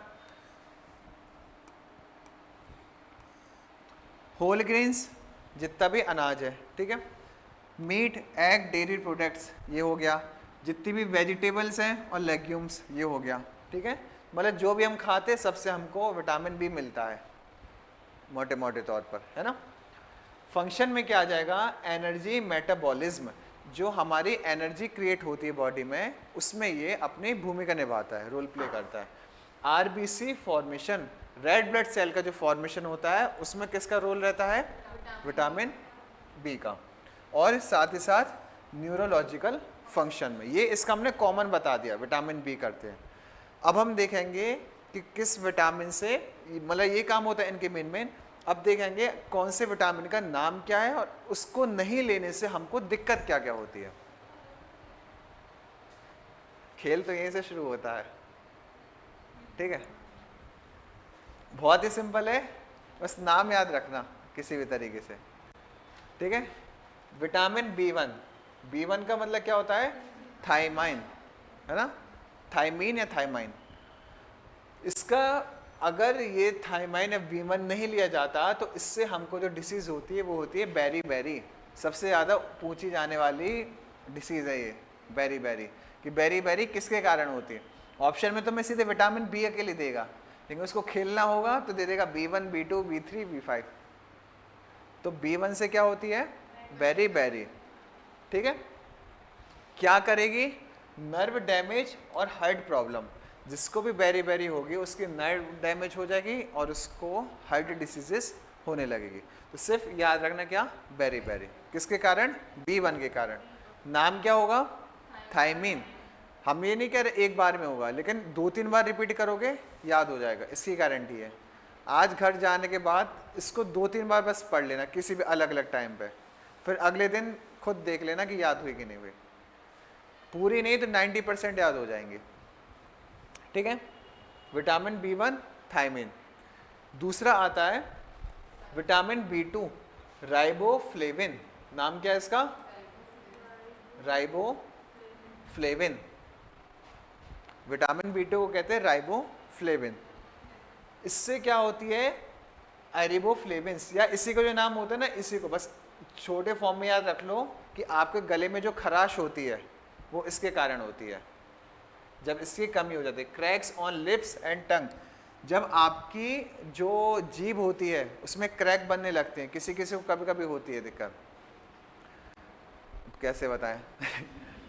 होल ग्रेन्स, जितना भी अनाज है, ठीक है, मीट, एग, डेयरी प्रोडक्ट्स, ये हो गया, जितनी भी वेजिटेबल्स हैं और लेग्यूम्स, ये हो गया, ठीक है। मतलब जो भी हम खाते हैं सबसे हमको विटामिन बी मिलता है मोटे मोटे तौर पर, है ना। फंक्शन में क्या आ जाएगा, एनर्जी मेटाबॉलिज्म, जो हमारी एनर्जी क्रिएट होती है बॉडी में, उसमें ये अपनी भूमिका निभाता है, रोल प्ले करता है। RBC formation, red blood cell का जो फॉर्मेशन होता है उसमें किसका रोल रहता है, विटामिन बी का। और साथ ही साथ न्यूरोलॉजिकल फंक्शन में, ये इसका हमने कॉमन बता दिया, विटामिन बी करते हैं। अब हम देखेंगे कि किस विटामिन से, मतलब ये काम होता है इनके मेन। अब देखेंगे कौन से विटामिन का नाम क्या है और उसको नहीं लेने से हमको दिक्कत क्या क्या होती है। खेल तो यहीं से शुरू होता है, ठीक है, बहुत ही सिंपल है, बस नाम याद रखना किसी भी तरीके से, ठीक है। विटामिन B1, B1 का मतलब क्या होता है, थाइमाइन, है ना, थाइमीन या थाइमाइन। इसका अगर ये थाइमाइन या B1 नहीं लिया जाता तो इससे हमको जो डिसीज़ होती है वो होती है बेरी बेरी, सबसे ज़्यादा पूछी जाने वाली डिसीज़ है ये बेरी बेरी, कि बेरी बेरी किसके कारण होती है। ऑप्शन में तो मैं सीधे विटामिन बी अकेले देगा, लेकिन उसको खेलना होगा तो दे देगा B1, B2, B3, B5। तो B1 से क्या होती है, बेरी बेरी, ठीक है। क्या करेगी, नर्व डैमेज और हार्ट प्रॉब्लम, जिसको भी बेरी बेरी होगी उसकी नर्व डैमेज हो जाएगी और उसको हार्ट डिसीजेस होने लगेगी। तो सिर्फ याद रखना क्या, बेरी बेरी, किसके कारण, B1 के कारण। नाम क्या होगा, थाइमीन। हम ये नहीं कह रहे एक बार में होगा, लेकिन 2-3 बार रिपीट करोगे याद हो जाएगा, इसकी गारंटी है। आज घर जाने के बाद इसको 2-3 बार बस पढ़ लेना किसी भी अलग अलग टाइम पे, फिर अगले दिन खुद देख लेना कि याद हुई कि नहीं हुई। पूरी नहीं तो 90% याद हो जाएंगे, ठीक है। Vitamin B1 thiamine. दूसरा आता है विटामिन B2 राइबोफ्लेविन। नाम क्या है इसका? राइबोफ्लेविन। विटामिन B2 को कहते हैं राइबोफ्लेविन। इससे क्या होती है? एरिबोफ्लेविन्स, या इसी को जो नाम होता है ना, इसी को बस छोटे फॉर्म में याद रख लो कि आपके गले में जो खराश होती है वो इसके कारण होती है, जब इसकी कमी हो जाती है। Cracks on lips and tongue, जब आपकी जो जीभ होती है उसमें क्रैक बनने लगते हैं, किसी किसी को कभी कभी होती है दिक्कत, कैसे बताएं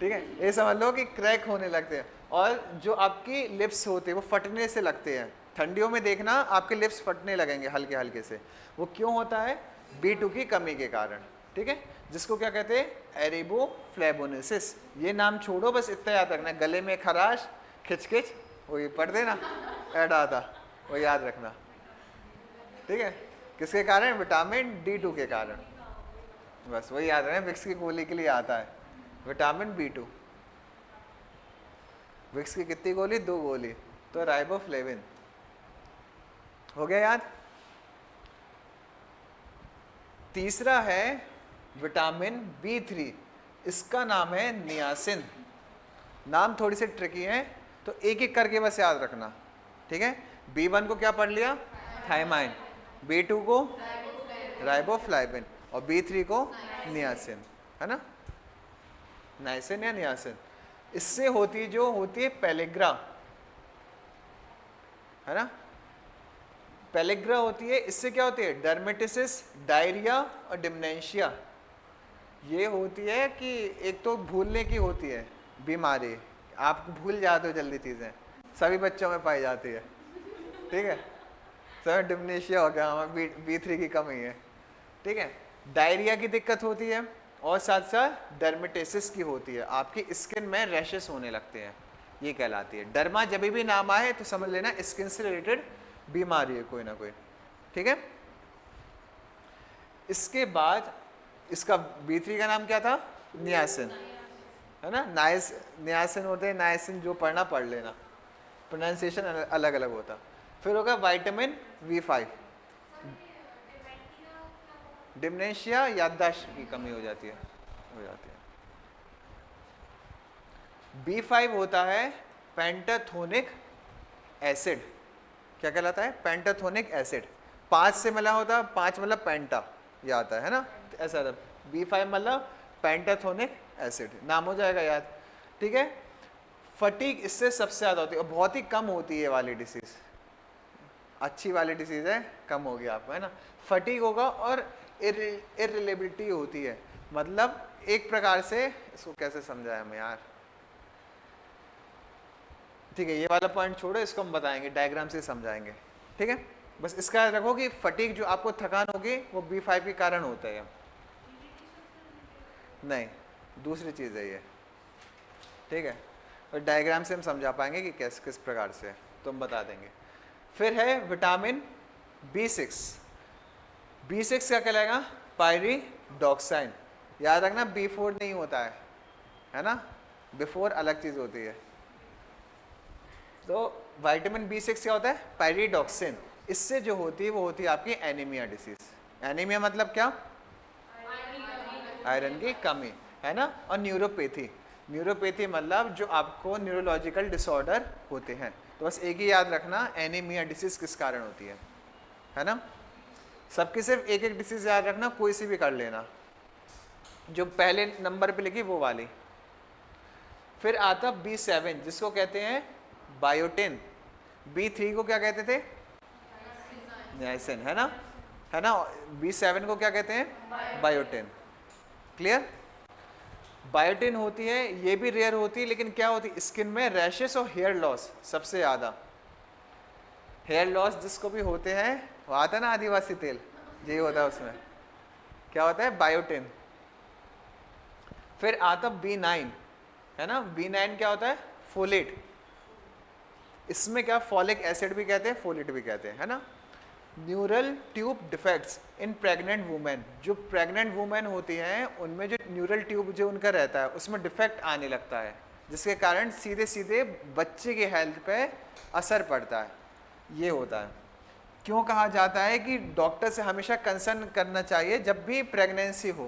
ठीक है, ये समझ लो कि क्रैक होने लगते हैं। और जो आपकी लिप्स होते हैं वो फटने से लगते हैं, ठंडियों में देखना आपके लिप्स फटने लगेंगे हल्के हल्के से। वो क्यों होता है? B2 की कमी के कारण, ठीक है, जिसको क्या कहते हैं? एरिबोफ्लेवोनेसिस। ये नाम छोड़ो, बस इतना याद रखना, गले में खराश, खिचखिच, वो ये पढ़ देना ऐड आता, वो याद रखना, ठीक है। किसके कारण? विटामिन D2 के कारण, बस वही याद रखना। विक्स की गोली के लिए आता है विटामिन B2। विक्स की कितनी गोली? 2 गोली, तो राइबोफ्लेविन हो गया याद। तीसरा है विटामिन B3, इसका नाम है नियासिन। नाम थोड़ी सी ट्रिकी है, तो एक एक करके बस याद रखना, ठीक है। B1 को क्या पढ़ लिया? थायमाइन। B2 को राइबोफ्लेविन, और B3 को नियासिन, है ना, नाइसिन या नियासिन। इससे होती जो होती है पेलिग्रा, है ना, पेलिग्रा होती है। इससे क्या होती है? डर्मेटिसिस, डायरिया और डिमेंशिया। ये होती है कि एक तो भूलने की होती है बीमारी, आप भूल जाते हो जल्दी चीज़ें, सभी बच्चों में पाई जाती है, ठीक है। सब डिमेंशिया हो गया, हमें B3 की कमी है, ठीक है। डायरिया की दिक्कत होती है, और साथ साथ डर्मेटिसिस की होती है, आपकी स्किन में रैशेस होने लगते हैं, ये कहलाती है। डर्मा जब भी नाम आए तो समझ लेना स्किन से रिलेटेड बीमारी है कोई ना कोई, ठीक है। इसके बाद इसका B3 का नाम क्या था? नियासिन, है ना। नियासिन होते हैं, नाइसिन जो पढ़ना पढ़ लेना, प्रोनाउंसिएशन अलग अलग होता। फिर होगा विटामिन B5। डिमेंशिया, याददाश्त की कमी हो जाती है। B5 होता है पेंटाथोनिक एसिड। क्या कहलाता है? Pantothenic acid. 5 से मिला होता, 5 मतलब पेंटा, ये आता है ना, तो ऐसा था। B5 मतलब पेंटाथोनिक एसिड, नाम हो जाएगा याद, ठीक है। फटीग इससे सबसे ज़्यादा होती है, और बहुत ही कम होती है वाली डिसीज़, अच्छी वाली डिसीज़ है, कम हो गया आपको, है ना। फटीग होगा, और इरिलेबिलिटी होती है, मतलब एक प्रकार से, इसको कैसे समझाया मैं यार, ठीक है, ये वाला पॉइंट छोड़ो, इसको हम बताएंगे, डायग्राम से समझाएंगे, ठीक है। बस इसका याद रखो कि फटीग जो आपको थकान होगी वो B5 के कारण होता है, नहीं, दूसरी चीज़ है ये, ठीक है। और डायग्राम से हम समझा पाएंगे कि किस प्रकार से, तो हम बता देंगे। फिर है विटामिन B6। B6 क्या कहलाएगा? पायरिडॉक्साइन। याद रखना B4 नहीं होता है ना, बिफोर अलग चीज़ होती है। तो विटामिन B6 क्या होता है? पायरिडॉक्सिन। इससे जो होती है वो होती है आपकी एनीमिया डिसीज। एनीमिया मतलब क्या? आयरन की कमी, है ना। और न्यूरोपैथी, न्यूरोपैथी मतलब जो आपको न्यूरोलॉजिकल डिसऑर्डर होते हैं। तो बस एक ही याद रखना, एनीमिया डिसीज किस कारण होती है ना। सबकी सिर्फ एक एक डिसीज याद रखना, कोई सी भी कर लेना, जो पहले नंबर पे लिखी वो वाली। फिर आता B7 जिसको कहते हैं बायोटिन। B3 को क्या कहते थे? नाइसिन, है ना, B7 को क्या कहते हैं? बायोटिन। क्लियर? बायोटिन होती है, ये भी रेयर होती है, लेकिन क्या होती है स्किन में रैशेस और हेयर लॉस सबसे ज़्यादा। हेयर लॉस जिसको भी होते हैं, वो आता है ना आदिवासी तेल, यही होता है उसमें, क्या होता है? बायोटिन। फिर आता B9, है ना। B9 क्या होता है? फोलेट। इसमें क्या, फॉलिक एसिड भी कहते हैं, फोलेट भी कहते हैं, है ना। Neural tube defects in pregnant women. जो प्रेग्नेंट वुमेन होती हैं उनमें जो न्यूरल ट्यूब जो उनका रहता है उसमें डिफेक्ट आने लगता है, जिसके कारण सीधे सीधे बच्चे की हेल्थ पे असर पड़ता है। ये होता है। क्यों कहा जाता है कि डॉक्टर से हमेशा कंसर्न करना चाहिए जब भी प्रेगनेंसी हो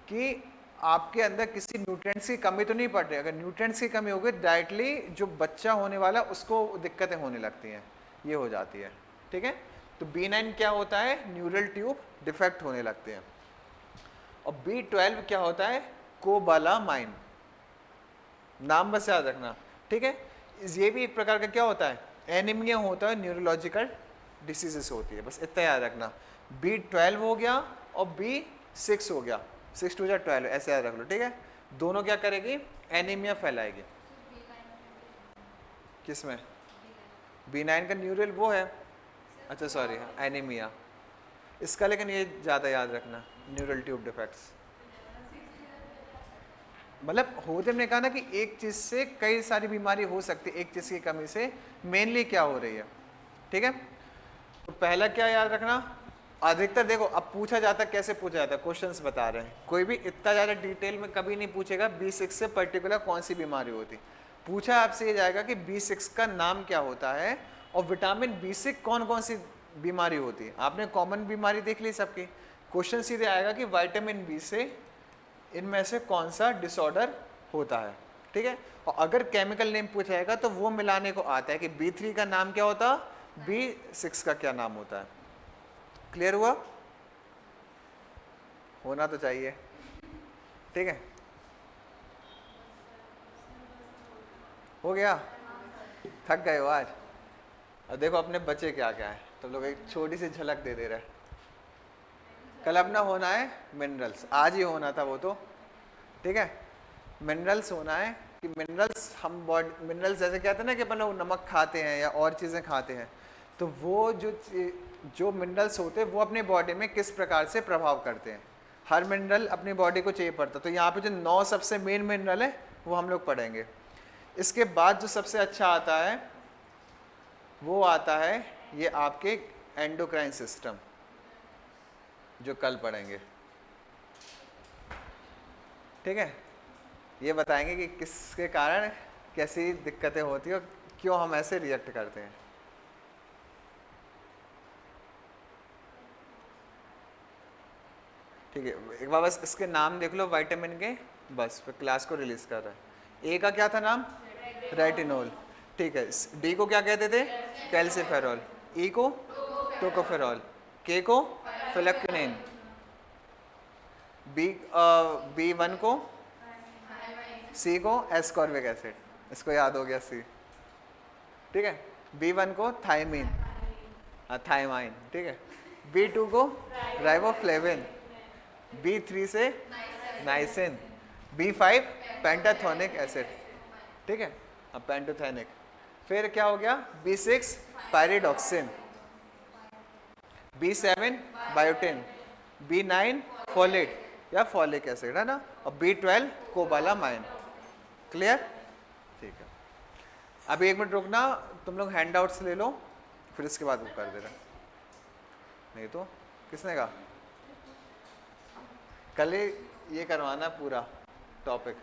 कि आपके अंदर किसी न्यूट्रिएंट्स की कमी तो नहीं पड़ रही। अगर न्यूट्रिएंट्स की कमी होगी डायरेक्टली जो बच्चा होने वाला उसको दिक्कतें होने लगती हैं, ये हो जाती है। ठीक है, तो B9 क्या होता है, न्यूरल ट्यूब डिफेक्ट होने लगते हैं। और B12 क्या होता है, कोबालामाइन, नाम बस याद रखना। ठीक है, ये भी एक प्रकार का क्या होता है, एनीमिया होता है, न्यूरोलॉजिकल डिसीजेस होती है, बस इतना याद रखना। B12 हो गया और B6 हो गया, 6 2 12 ऐसे याद रख लो। ठीक है, दोनों क्या करेगी, एनीमिया फैलाएगी। किसमें, B9 का न्यूरल वो है, अच्छा सॉरी एनीमिया इसका, लेकिन ये ज़्यादा याद रखना, न्यूरल ट्यूब डिफेक्ट्स। मतलब होते हमने कहा ना कि एक चीज़ से कई सारी बीमारी हो सकती है, एक चीज़ की कमी से मेनली क्या हो रही है। ठीक है, तो पहला क्या याद रखना, अधिकतर देखो अब पूछा जाता है, कैसे पूछा जाता है, क्वेश्चंस बता रहे हैं, कोई भी इतना ज़्यादा डिटेल में कभी नहीं पूछेगा B6 से पर्टिकुलर कौन सी बीमारी होती। पूछा आपसे ये जाएगा कि B6 का नाम क्या होता है और विटामिन B से कौन कौन सी बीमारी होती है। आपने कॉमन बीमारी देख ली सबकी, क्वेश्चन सीधे आएगा कि विटामिन B से इनमें से कौन सा डिसऑर्डर होता है। ठीक है, और अगर केमिकल नेम पूछा जाएगा तो वो मिलाने को आता है कि B3 का नाम क्या होता, B6 का क्या नाम होता है। क्लियर हुआ, होना तो चाहिए। ठीक है, हो गया, थक गए हो आज। अब देखो अपने बच्चे क्या क्या है, तो लोग एक छोटी सी झलक दे रहे हैं। कल अपना होना है मिनरल्स, आज ही होना था वो तो। ठीक है, मिनरल्स होना है कि मिनरल्स हम बॉडी, मिनरल्स जैसे कहते हैं ना कि अपन लोग नमक खाते हैं या और चीज़ें खाते हैं, तो वो जो मिनरल्स होते हैं वो अपनी बॉडी में किस प्रकार से प्रभाव करते हैं। हर मिनरल अपनी बॉडी को चाहिए पड़ता, तो यहाँ पे जो 9 सबसे मेन मिनरल है वो हम लोग पढ़ेंगे। इसके बाद जो सबसे अच्छा आता है वो आता है ये आपके एंडोक्राइन सिस्टम, जो कल पढ़ेंगे। ठीक है, ये बताएंगे कि किसके कारण कैसी दिक्कतें होती है और क्यों हम ऐसे रिएक्ट करते हैं। ठीक है, एक बार बस इसके नाम देख लो विटामिन के, बस फिर क्लास को रिलीज कर रहा है। ए का क्या था नाम, रेटिनोल। ठीक है, डी को क्या कहते थे, कैल्सिफेरॉल। ई को टोकोफेरॉल, के को फ्लेक्विनिन, B1 को, सी को एस्कॉर्बिक एसिड, इसको याद हो गया सी। ठीक है, B1 को थायमीन, थायमाइन। ठीक है, B2 को राइबोफ्लेविन, B3 से नाइसिन, B5 पेंटाथोनिक एसिड। ठीक है, अब पेंटोथेनिक। फिर क्या हो गया, B6 pyridoxine, B7 biotin, B9 folate या फॉलिक एसिड है ना, और B12 कोबालामाइन। क्लियर, ठीक है। अभी 1 मिनट रुकना, तुम लोग हैंड आउट्स ले लो, फिर इसके बाद वो कर देना। नहीं तो किसने कहा, कल ये करवाना पूरा टॉपिक।